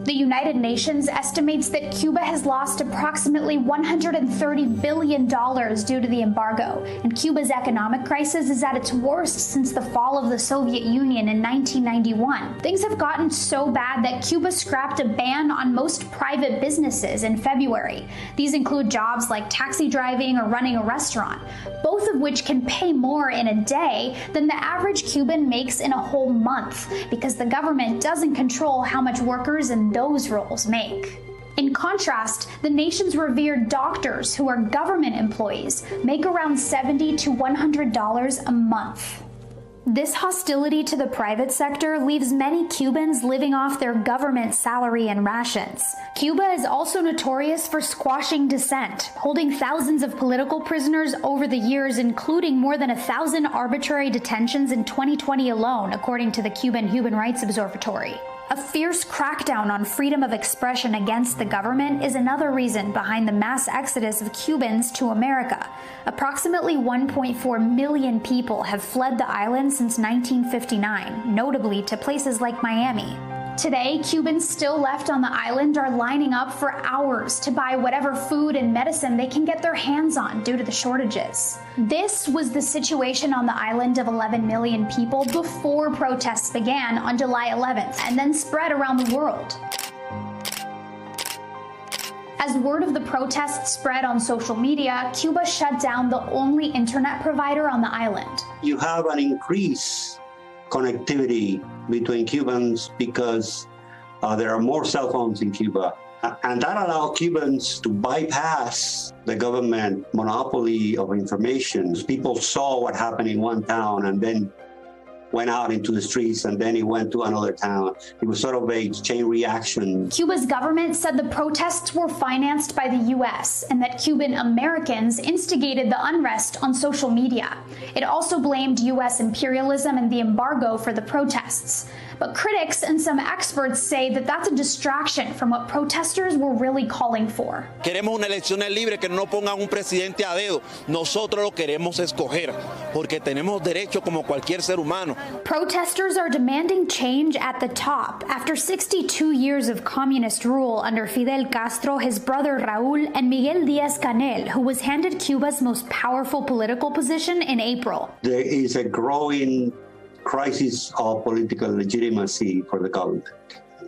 The United Nations estimates that Cuba has lost approximately $130 billion due to the embargo, and Cuba's economic crisis is at its worst since the fall of the Soviet Union in 1991. Things have gotten so bad that Cuba scrapped a ban on most private businesses in February. These include jobs like taxi driving or running a restaurant, both of which can pay more in a day than the average Cuban makes in a whole month, because the government doesn't control how much workers in those roles make. In contrast, the nation's revered doctors, who are government employees, make around $70 to $100 a month. This hostility to the private sector leaves many Cubans living off their government salary and rations. Cuba is also notorious for squashing dissent, holding thousands of political prisoners over the years, including more than 1,000 arbitrary detentions in 2020 alone, according to the Cuban Human Rights Observatory. A fierce crackdown on freedom of expression against the government is another reason behind the mass exodus of Cubans to America. Approximately 1.4 million people have fled the island since 1959, notably to places like Miami. Today, Cubans still left on the island are lining up for hours to buy whatever food and medicine they can get their hands on due to the shortages. This was the situation on the island of 11 million people before protests began on July 11th and then spread around the world. As word of the protests spread on social media, Cuba shut down the only internet provider on the island. You have an increase connectivity between Cubans because there are more cell phones in Cuba. And that allowed Cubans to bypass the government monopoly of information. People saw what happened in one town and then went out into the streets, and then it went to another town. It was sort of a chain reaction. Cuba's government said the protests were financed by the U.S. and that Cuban Americans instigated the unrest on social media. It also blamed U.S. imperialism and the embargo for the protests. But critics and some experts say that that's a distraction from what protesters were really calling for. Queremos una elecciones libres, que no pongan un presidente a dedo. Nosotros lo queremos escoger, porque tenemos derecho como cualquier ser humano. Protesters are demanding change at the top. After 62 years of communist rule under Fidel Castro, his brother Raúl, and Miguel Díaz-Canel, who was handed Cuba's most powerful political position in April. There is a growing crisis of political legitimacy for the government.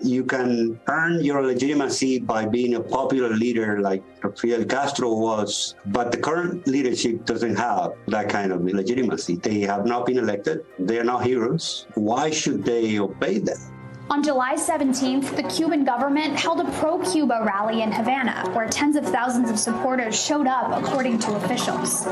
You can earn your legitimacy by being a popular leader like Fidel Castro was, but the current leadership doesn't have that kind of legitimacy. They have not been elected. They are not heroes. Why should they obey them? On July 17th, the Cuban government held a pro-Cuba rally in Havana, where tens of thousands of supporters showed up, according to officials.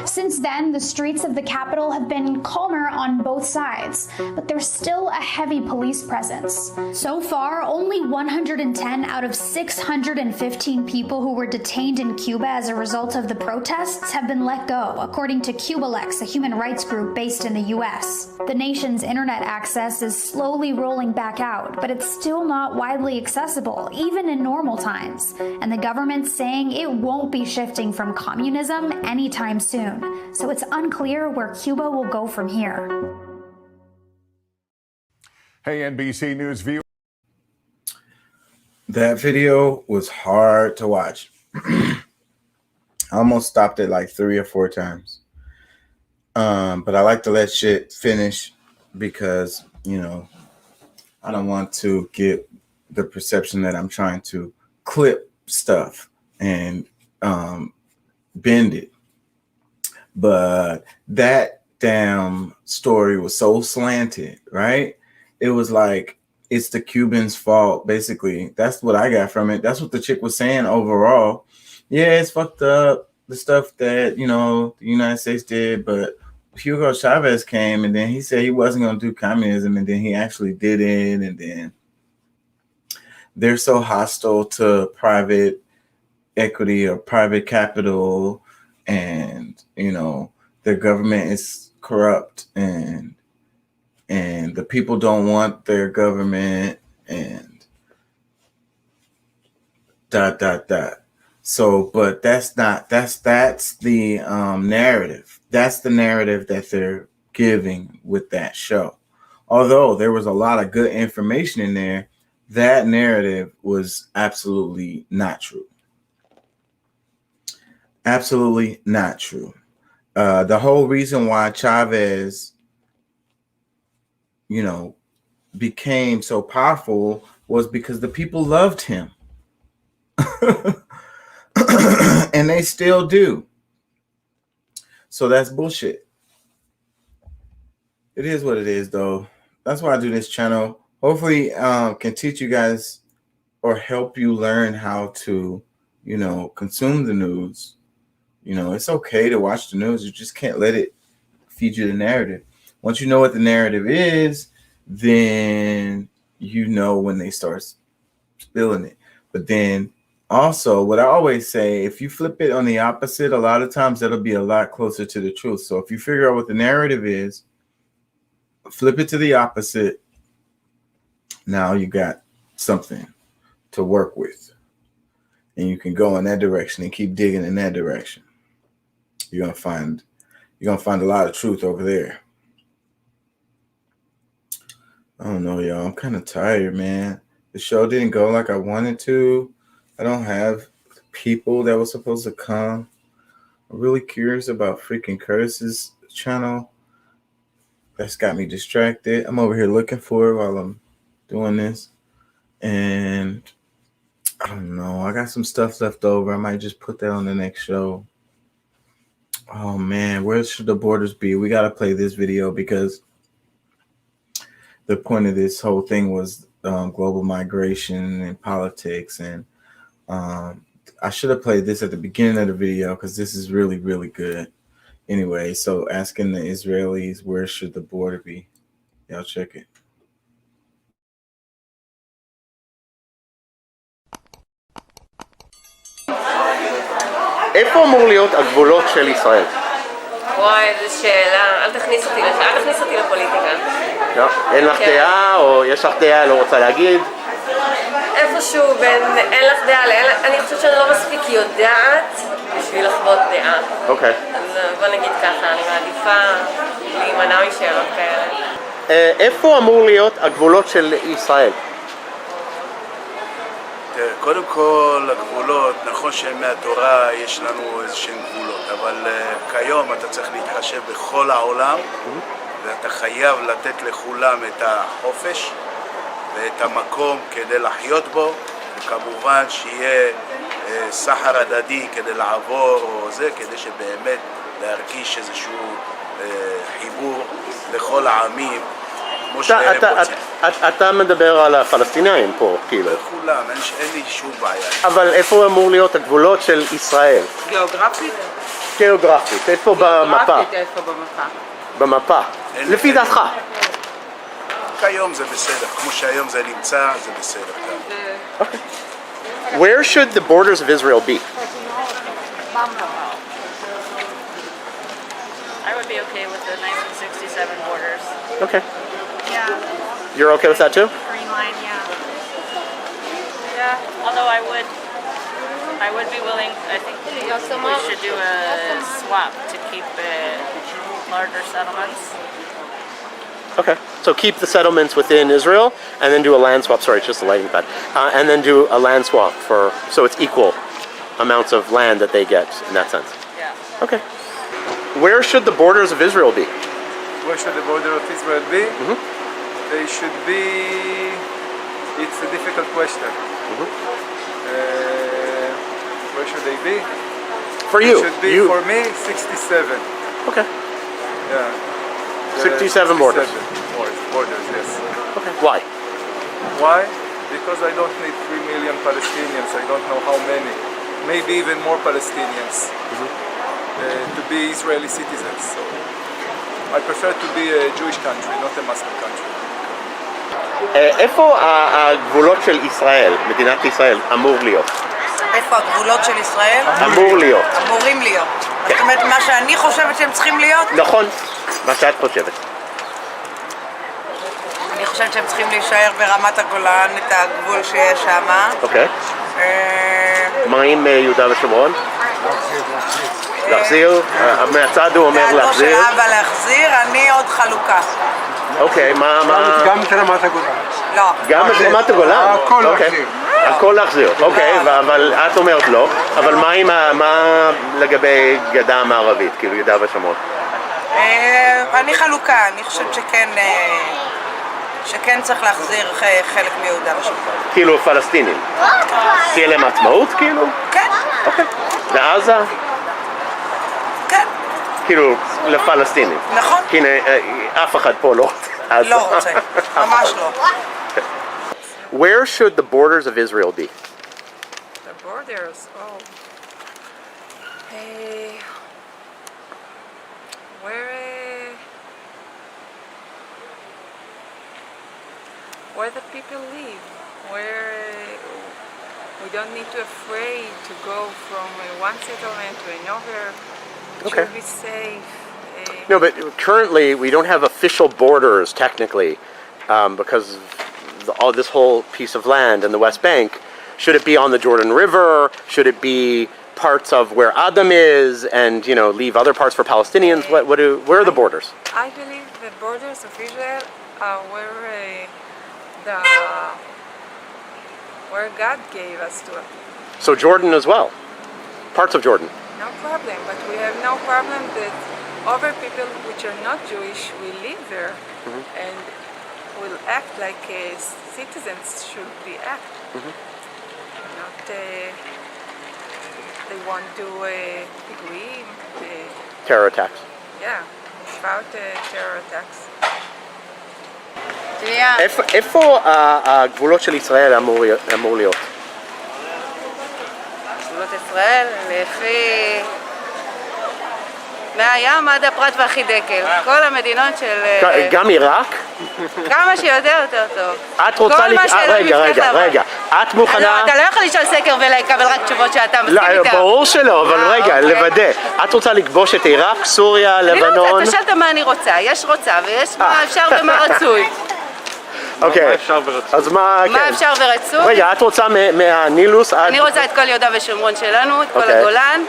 Since then, the streets of the capital have been calmer on both sides, but there's still a heavy police presence. So far, only 110 out of 615 people who were detained in Cuba as a result of the protests have been let go, according to Cubalex, a human rights group based in the US. The nation's internet access is slowly rolling back out, but it's still not widely accessible, even in normal times. And the government's saying it won't be shifting from communism anytime soon. So it's unclear where Cuba will go from here. Hey, NBC News viewer. That video was hard to watch. I almost stopped it like 3 or 4 times. But I like to let shit finish because, you know, I don't want to get the perception that I'm trying to clip stuff and bend it. But that damn story was so slanted, right? It was like, it's the Cubans' fault, basically. That's what I got from it. That's what the chick was saying overall. Yeah, it's fucked up, the stuff that, you know, the United States did, but Hugo Chavez came and then he said he wasn't going to do communism, and then he actually did it. And then they're so hostile to private equity or private capital, and, you know, their government is corrupt, and the people don't want their government, and ... So, but that's the narrative. That's the narrative that they're giving with that show. Although there was a lot of good information in there, that narrative was absolutely not true. Absolutely not true. The whole reason why Chavez, you know, became so powerful was because the people loved him. And they still do. So that's bullshit. It is what it is, though. That's why I do this channel. Hopefully can teach you guys or help you learn how to, you know, consume the news. You know, it's okay to watch the news. You just can't let it feed you the narrative. Once you know what the narrative is, then you know when they start spilling it. But then also, what I always say, if you flip it on the opposite, a lot of times that'll be a lot closer to the truth. So if you figure out what the narrative is, flip it to the opposite. Now you got something to work with. And you can go in that direction and keep digging in that direction. You're gonna find a lot of truth over there. I don't know, y'all. I'm kind of tired, man. The show didn't go like I wanted to. I don't have people that were supposed to come. I'm really curious about freaking Curtis's channel. That's got me distracted. I'm over here looking for it while I'm doing this. And I don't know. I got some stuff left over. I might just put that on the next show. Oh, man. Where should the borders be? We got to play this video because the point of this whole thing was global migration and politics. And I should have played this at the beginning of the video because this is really, really good. Anyway, so asking the Israelis, where should the border be? Y'all check it. איפה אמור להיות הגבולות של ישראל? וואי, איזו שאלה. אל תכניס אותי לפוליטיקה. לא? אין לך דעה, או יש לך דעה, לא רוצה להגיד? איפשהו בין אין לך דעה אני חושבת שאני לא מספיק יודעת בשביל לחוות דעה. אוקיי. אז בוא נגיד ככה, אני מעדיפה להימנע משאלות כאלה. איפה אמור להיות הגבולות של ישראל? קודם כל, הגבולות, נכון שמהתורה יש לנו איזשהם גבולות, אבל כיום אתה צריך להתחשב בכל העולם, ואתה חייב לתת לכולם את החופש ואת המקום כדי לחיות בו, וכמובן שיהיה סחר הדדי כדי לעבור או זה, כדי שבאמת להרגיש איזשהו חיבור לכל העמים. אתה מדבר על הפלסטינאים פה, כאילו. לכולם, אין לי שום בעיה. אבל איפה אמור להיות הגבולות של ישראל? גיאוגרפית? גיאוגרפית, איפה במפה? גיאוגרפית, איפה במפה? במפה, לפי דעתך. כיום זה בסדר, כמו שהיום זה נמצא, זה בסדר. Okay. Where should the borders of Israel be? I would be okay with the 1967 borders. Okay. Yeah. You're okay with that too? Green line, yeah. Yeah, although I would be willing, I think we should do a swap to keep larger settlements. Okay, so keep the settlements within Israel and then do a land swap, sorry, it's just a lighting pad, and then do a land swap so it's equal amounts of land that they get in that sense. Yeah. Okay. Where should the borders of Israel be? Where should the border of Israel be? They should be, it's a difficult question. Where should they be? For you? It should be, for me, 67. Okay. Yeah. 67 borders. Borders, yes. Okay. Why? Why? Because I don't need 3 million Palestinians. I don't know how many. Maybe even more Palestinians to be Israeli citizens. So I prefer to be a Jewish country, not a Muslim country. איפה הגבולות של ישראל, מדינת ישראל, אמור להיות? איפה הגבולות של ישראל? אמור להיות. אמורים להיות. זאת אומרת, מה שאני חושבת שהם צריכים להיות? נכון, מה שאת חושבת. אני חושבת שהם צריכים להישאר ברמת הגולן, את הגבול שיש שם. אוקיי. מה עם יהודה ושומרון? להחזיר? מהצד הוא אומר להחזיר? דעתו של אבא להחזיר, אני עוד חלוקה. אוקיי, מה... גם את רמת הגולן. לא. גם את רמת הגולן? הכל להחזיר. הכל להחזיר, אוקיי, אבל את אומרת לא, אבל מה לגבי גדה המערבית, כאילו יהודה ושומרון? אני חלוקה, אני חושבת שכן צריך להחזיר חלק מיהודה ושומרון. כאילו פלסטינים? תהיה להם עצמאות כאילו? כן. אוקיי. ועזה? כן. כאילו לפלסטינים? נכון. הנה, אף אחד פה לא רוצה. לא רוצה, ממש לא. Where should the borders of Israel be? The borders, oh. Where the people live, where we don't need to afraid to go from one settlement to another. It should be safe. No, but currently we don't have official borders technically because all this whole piece of land in the West Bank. Should it be on the Jordan River? Should it be parts of where Adam is, and leave other parts for Palestinians? Where are the borders? I believe the borders of Israel are where God gave us to. So Jordan as well, parts of Jordan. No problem, but we have no problem that other people which are not Jewish will live there and will act like citizens should be act. Not they want to agree. Terror attacks. Yeah, about terror attacks. איפה הגבולות של ישראל אמור להיות? גבולות ישראל, מהים עד הפרת והחידקל. כל המדינות של... גם עיראק? כמה שיותר יותר טוב. את רוצה... רגע. את מוכנה... לא, אתה לא יכול לשאול סקר ולקבל רק תשובות שאתה מסכים איתן. ברור שלא, אבל רגע, לוודא. את רוצה לכבוש את עיראק, סוריה, לבנון? אני לא רוצה, אתה שאלת מה אני רוצה. יש רוצה ויש מה אפשר ומה רצוי. אוקיי, אז מה... מה אפשר ורצוי? רגע, את רוצה מהנילוס עד... אני רוצה את כל יהודה ושומרון שלנו, את כל הגולן,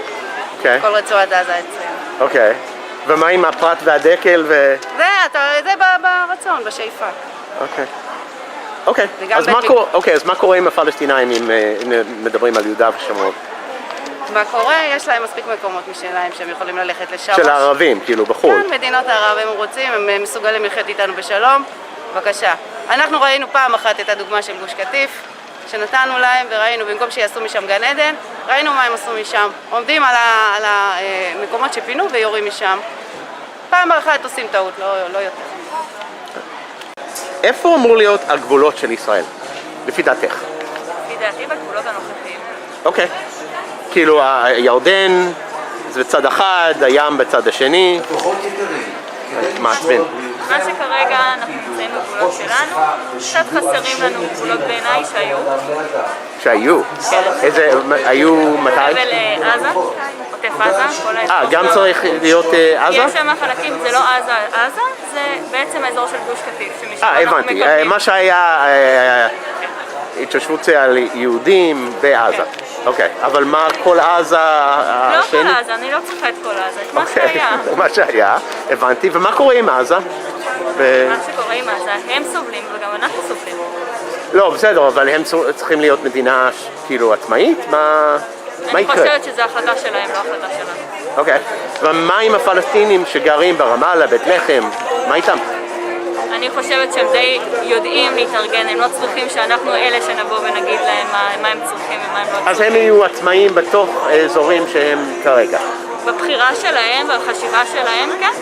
כל רצועת עזה אצלנו. אוקיי, ומה עם הפרת והדקל ו... זה ברצון, בשאיפה. אוקיי, אז מה קורה עם הפלסטינאים אם מדברים על יהודה ושומרון? מה קורה? יש להם מספיק מקומות משלהם שהם יכולים ללכת לשם. של הערבים, כאילו בחו"ל. כן, מדינות הערב הם רוצים, הם מסוגלים לחיות איתנו בשלום. בבקשה. אנחנו ראינו פעם אחת את הדוגמה של גוש קטיף, שנתנו להם וראינו, במקום שיעשו משם גן עדן, ראינו מה הם עשו משם. עומדים על המקומות שפינו ויורים משם. פעם אחת עושים טעות, לא יותר. איפה אמור להיות הגבולות של ישראל, לפי דעתך? לפי דעתי בגבולות הנוכחיים. אוקיי. כאילו הירדן זה בצד אחד, הים בצד השני. מעצבן. מה שכרגע אנחנו נמצאים בגבולות שלנו, קצת חסרים לנו גבולות בעיניי שהיו? איזה, היו מתי? חבל עזה, עוטף עזה, כל האזור. גם צריך להיות עזה? יש שם חלקים, זה לא עזה, זה בעצם האזור של גוש קטיף. הבנתי, מה שהיה התיישבות על יהודים בעזה. אוקיי, אבל מה כל עזה השני? לא כל עזה, אני לא צריכה את כל עזה, את מה שהיה. מה שהיה, הבנתי, ומה קורה עם עזה? מה שקורה עם עזה, הם סובלים וגם אנחנו סובלים. לא, בסדר, אבל הם צריכים להיות מדינה כאילו עצמאית? מה יקרה? אני חושבת שזו החלטה שלהם, לא החלטה שלנו. אוקיי, ומה עם הפלסטינים שגרים ברמאללה, בית לחם? מה איתם? אני חושבת שהם די יודעים להתארגן, הם לא צריכים שאנחנו אלה שנבוא ונגיד להם מה הם צריכים ומה הם לא צריכים. אז הם יהיו עצמאים בתוך אזורים שהם כרגע. בבחירה שלהם, בחשיבה שלהם, כן.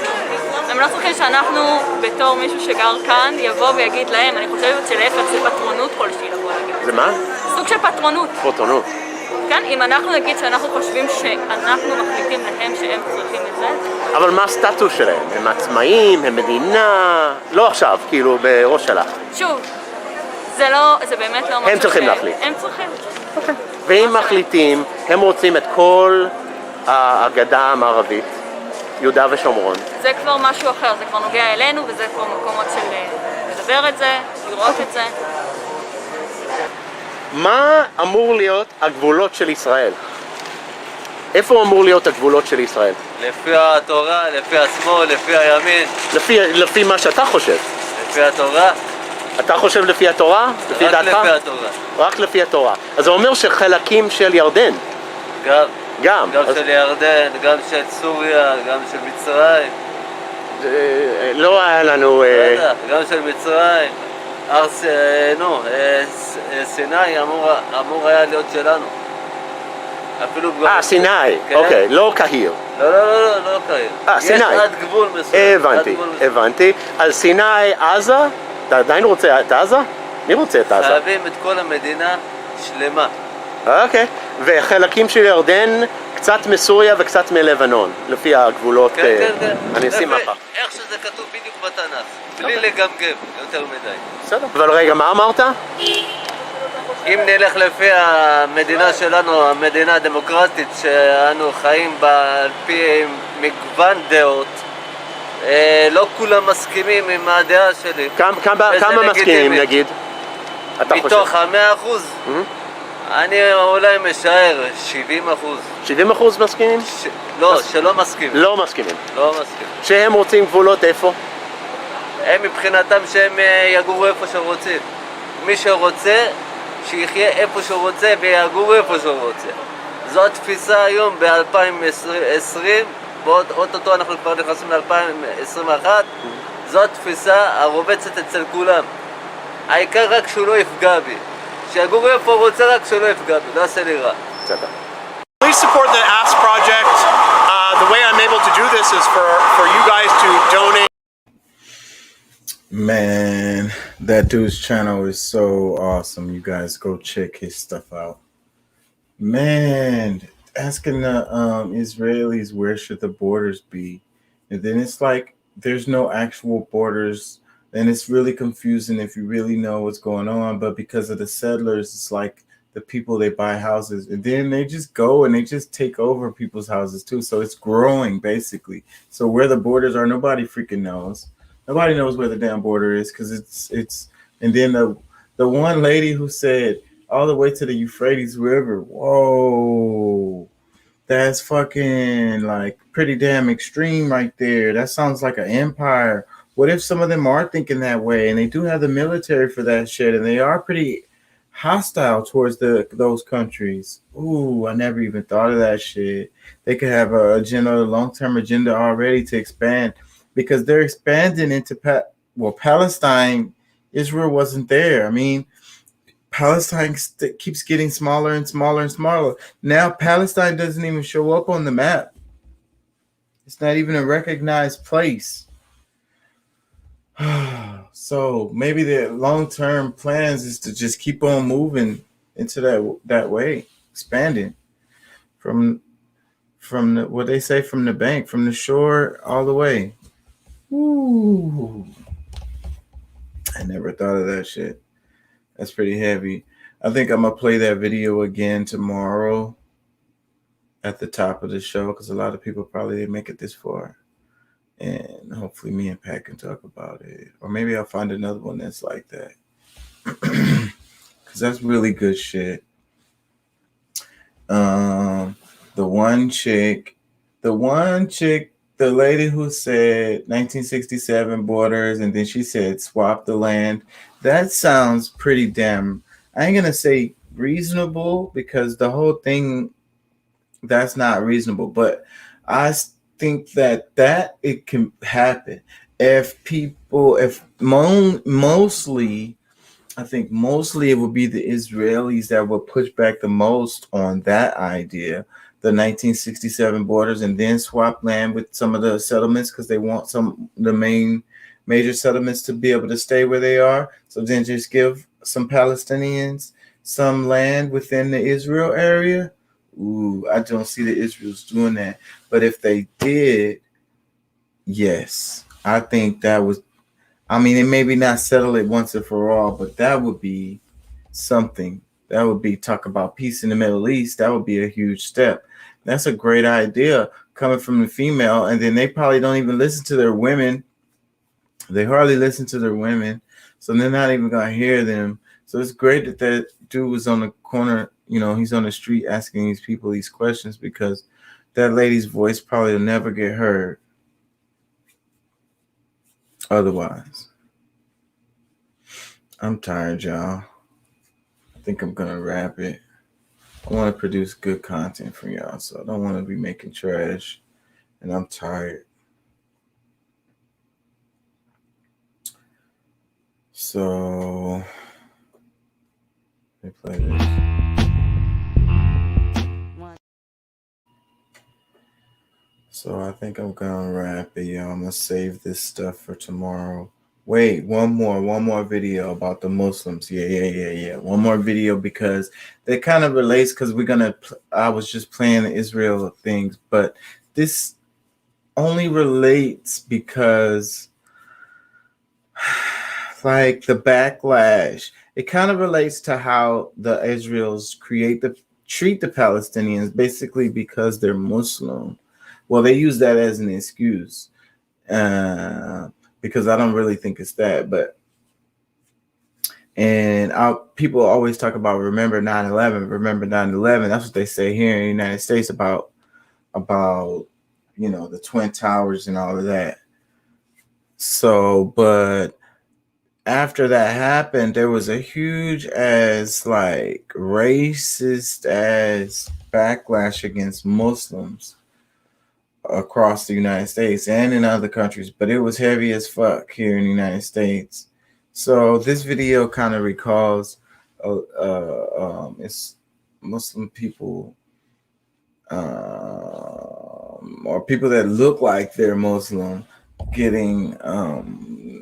הם לא צריכים שאנחנו, בתור מישהו שגר כאן, יבוא ויגיד להם. אני חושבת שלהפך זה פטרונות כלשהי לבוא להגיד. זה מה? סוג של פטרונות. פטרונות. כן, אם אנחנו נגיד שאנחנו חושבים שאנחנו מחליטים להם שהם צריכים את זה. אבל מה הסטטוס שלהם? הם עצמאים, הם מדינה, לא עכשיו, כאילו בראש שלה. שוב, זה באמת לא משהו הם צריכים להחליט. הם צריכים. ואם מחליטים, הם רוצים את כל הגדה המערבית, יהודה ושומרון. זה כבר משהו אחר, זה כבר נוגע אלינו, וזה כבר מקומות של לדבר את זה, לראות את זה. מה אמור להיות הגבולות של ישראל? איפה אמור להיות הגבולות של ישראל? לפי התורה, לפי השמאל, לפי הימין. לפי מה שאתה חושב. לפי התורה. אתה חושב לפי התורה? לפי דעתך? רק לפי התורה. רק לפי התורה. אז זה אומר שחלקים של ירדן. גם של ירדן, גם של סוריה, גם של מצרים. לא היה לנו... גם של מצרים. סיני אמור היה להיות שלנו. סיני, אוקיי, לא קהיר. לא קהיר. סיני. יש עד גבול מסוים. הבנתי. אז סיני, עזה? אתה עדיין רוצה את עזה? מי רוצה את עזה? חייבים את כל המדינה שלמה. אוקיי, וחלקים של ירדן, קצת מסוריה וקצת מלבנון, לפי הגבולות. כן. אני אשים מפה. איך שזה כתוב בדיוק בתנ"ך, בלי לגמגם יותר מדי. בסדר. אבל רגע, מה אמרת? אם נלך לפי המדינה שלנו, המדינה הדמוקרטית שאנו חיים בה על פי מגוון דעות, לא כולם מסכימים עם הדעה שלי. כמה מסכימים נגיד? מתוך 100%? אני אולי משער 70%. 70% מסכימים? לא, שלא מסכימים. לא מסכימים. לא מסכימים. שהם רוצים גבולות איפה? הם מבחינתם שהם יגורו איפה שרוצים. מי שרוצה, שיחיה איפה שהוא רוצה ויגור איפה שהוא רוצה. זו התפיסה היום ב-2020, ואו-טו-טו אנחנו כבר נכנסים ל-2021, זו התפיסה הרובצת אצל כולם. העיקר רק שהוא לא יפגע בי. שיגור איפה הוא רוצה, רק שהוא לא יפגע בי, לא עשה לי רע. Please support the Ask Project. The way I'm able to do this is for you guys to donate. Man, that dude's channel is so awesome. You guys go check his stuff out. Man, asking the Israelis where should the borders be, and then it's like there's no actual borders, and it's really confusing if you really know what's going on. But because of the settlers, it's like the people they buy houses, and then they just go and they just take over people's houses too. So it's growing basically. So where the borders are, nobody freaking knows. Nobody knows where the damn border is because it's. And then the one lady who said all the way to the Euphrates River. Whoa. That's fucking like pretty damn extreme right there. That sounds like an empire. What if some of them are thinking that way and they do have the military for that shit and they are pretty hostile towards those countries? Ooh, I never even thought of that shit. They could have a agenda, a long-term agenda already to expand because they're expanding into Palestine. Israel wasn't there. I mean, Palestine keeps getting smaller and smaller and smaller. Now Palestine doesn't even show up on the map. It's not even a recognized place. So maybe the long-term plans is to just keep on moving into that way, expanding from what they say, from the bank, from the shore all the way. Ooh. I never thought of that shit. That's pretty heavy. I think I'm going to play that video again tomorrow at the top of the show because a lot of people probably didn't make it this far. And hopefully me and Pat can talk about it. Or maybe I'll find another one that's like that. Because that's really good shit. The one chick, the lady who said 1967 borders, and then she said swap the land. That sounds pretty damn, I ain't gonna say reasonable because the whole thing, that's not reasonable. But I think that it can happen if mostly, I think mostly it would be the Israelis that would push back the most on that idea, the 1967 borders, and then swap land with some of the settlements because they want the major settlements to be able to stay where they are. So then just give some Palestinians some land within the Israel area. Ooh, I don't see the Israels doing that. But if they did, yes, I think that was, I mean, it maybe not settle it once and for all, but that would be something. That would be talk about peace in the Middle East. That would be a huge step. That's a great idea coming from the female. And then they probably don't even listen to their women. They hardly listen to their women. So they're not even going to hear them. So it's great that that dude was on the corner, you know, he's on the street asking these people these questions because that lady's voice probably will never get heard otherwise. I'm tired, y'all. I think I'm going to wrap it. I want to produce good content for y'all, so I don't want to be making trash, and I'm tired. So, let me play this. So I think I'm gonna wrap it, y'all. I'm gonna save this stuff for tomorrow. Wait, one more video about the Muslims. Yeah. One more video because that kind of relates because I was just playing the Israel things, but this only relates because like the backlash, it kind of relates to how the Israels treat the Palestinians basically because they're Muslim. Well, they use that as an excuse because I don't really think it's that. People always talk about remember 9/11, remember 9/11. That's what they say here in the United States about the Twin Towers and all of that. So, but after that happened, there was a huge racist backlash against Muslims across the United States and in other countries, but it was heavy as fuck here in the United States. So this video kind of recalls it's Muslim people or people that look like they're Muslim getting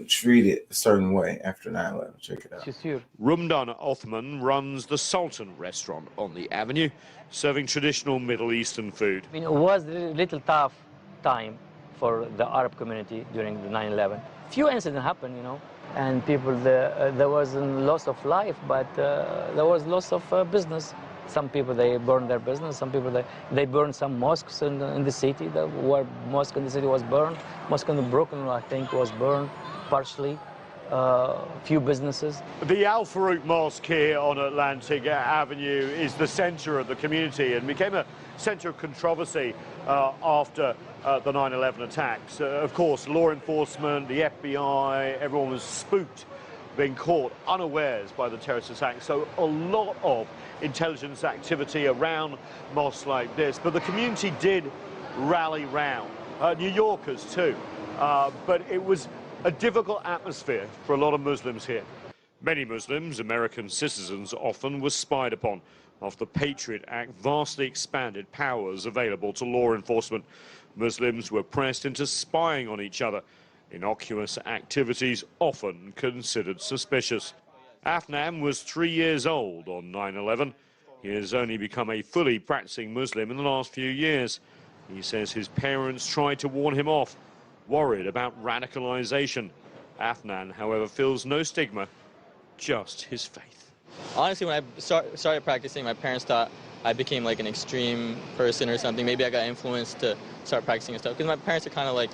treated a certain way after 9/11. Check it out. Rumdan Othman runs the Sultan restaurant on the avenue, serving traditional Middle Eastern food. I mean, it was a little tough time for the Arab community during the 9/11. Few incidents happened, you know, and people, there was a loss of life, but there was loss of business. Some people, they burned their business. Some people, they burned some mosques in the city. The mosque in the city was burned. Mosque in Brooklyn, I think, was burned partially. Few businesses. The Al Farouk Mosque here on Atlantic Avenue is the center of the community and became a center of controversy after the 9/11 attacks. Of course, law enforcement, the FBI, everyone was spooked, being caught unawares by the terrorist attack. So a lot of intelligence activity around mosques like this, but the community did rally round. New Yorkers too, but it was a difficult atmosphere for a lot of Muslims here. Many Muslims, American citizens often, were spied upon after the Patriot Act vastly expanded powers available to law enforcement. Muslims were pressed into spying on each other, innocuous activities often considered suspicious. Afnan was 3 years old on 9/11. He has only become a fully practicing Muslim in the last few years. He says his parents tried to warn him off, worried about radicalization. Afnan, however, feels no stigma, just his faith. Honestly, when I started practicing, my parents thought I became like an extreme person or something. Maybe I got influenced to start practicing and stuff. Because my parents are kind of like,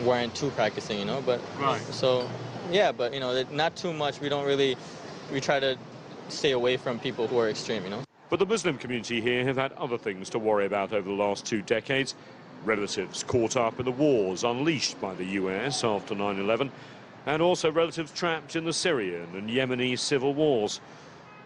weren't too practicing, you know. But right. So, yeah, but you know, not too much. We try to stay away from people who are extreme, you know. But the Muslim community here have had other things to worry about over the last 2 decades. Relatives caught up in the wars unleashed by the US after 9/11, and also relatives trapped in the Syrian and Yemeni civil wars.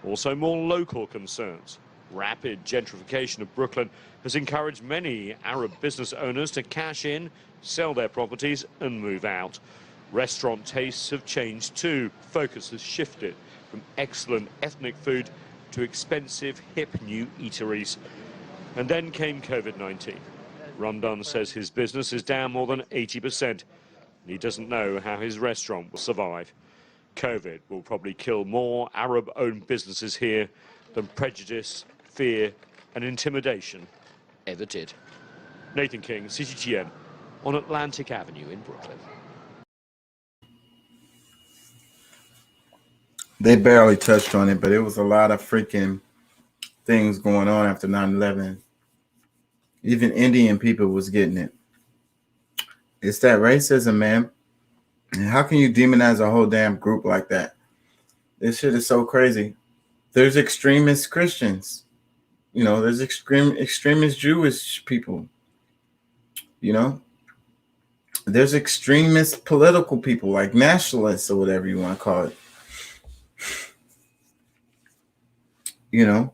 Also more local concerns. Rapid gentrification of Brooklyn has encouraged many Arab business owners to cash in, sell their properties and move out. Restaurant tastes have changed too. Focus has shifted from excellent ethnic food to expensive, hip new eateries. And then came COVID-19. Rumdan says his business is down more than 80%. He doesn't know how his restaurant will survive. COVID will probably kill more Arab-owned businesses here than prejudice, fear and intimidation ever did. Nathan King, CGTN, on Atlantic Avenue in Brooklyn. They barely touched on it, but it was a lot of freaking things going on after 9/11. Even Indian people was getting it. It's that racism, man. And how can you demonize a whole damn group like that? This shit is so crazy. There's extremist Christians. You know, there's extremist Jewish people. You know? There's extremist political people, like nationalists or whatever you want to call it. You know?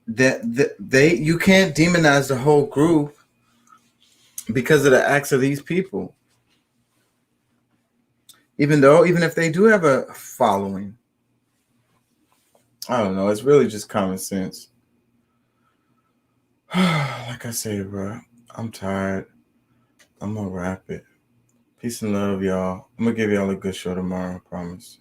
You can't demonize the whole group because of the acts of these people. Even if they do have a following. I don't know. It's really just common sense. Like I said, bro, I'm tired. I'm gonna wrap it. Peace and love, y'all. I'm gonna give y'all a good show tomorrow, I promise.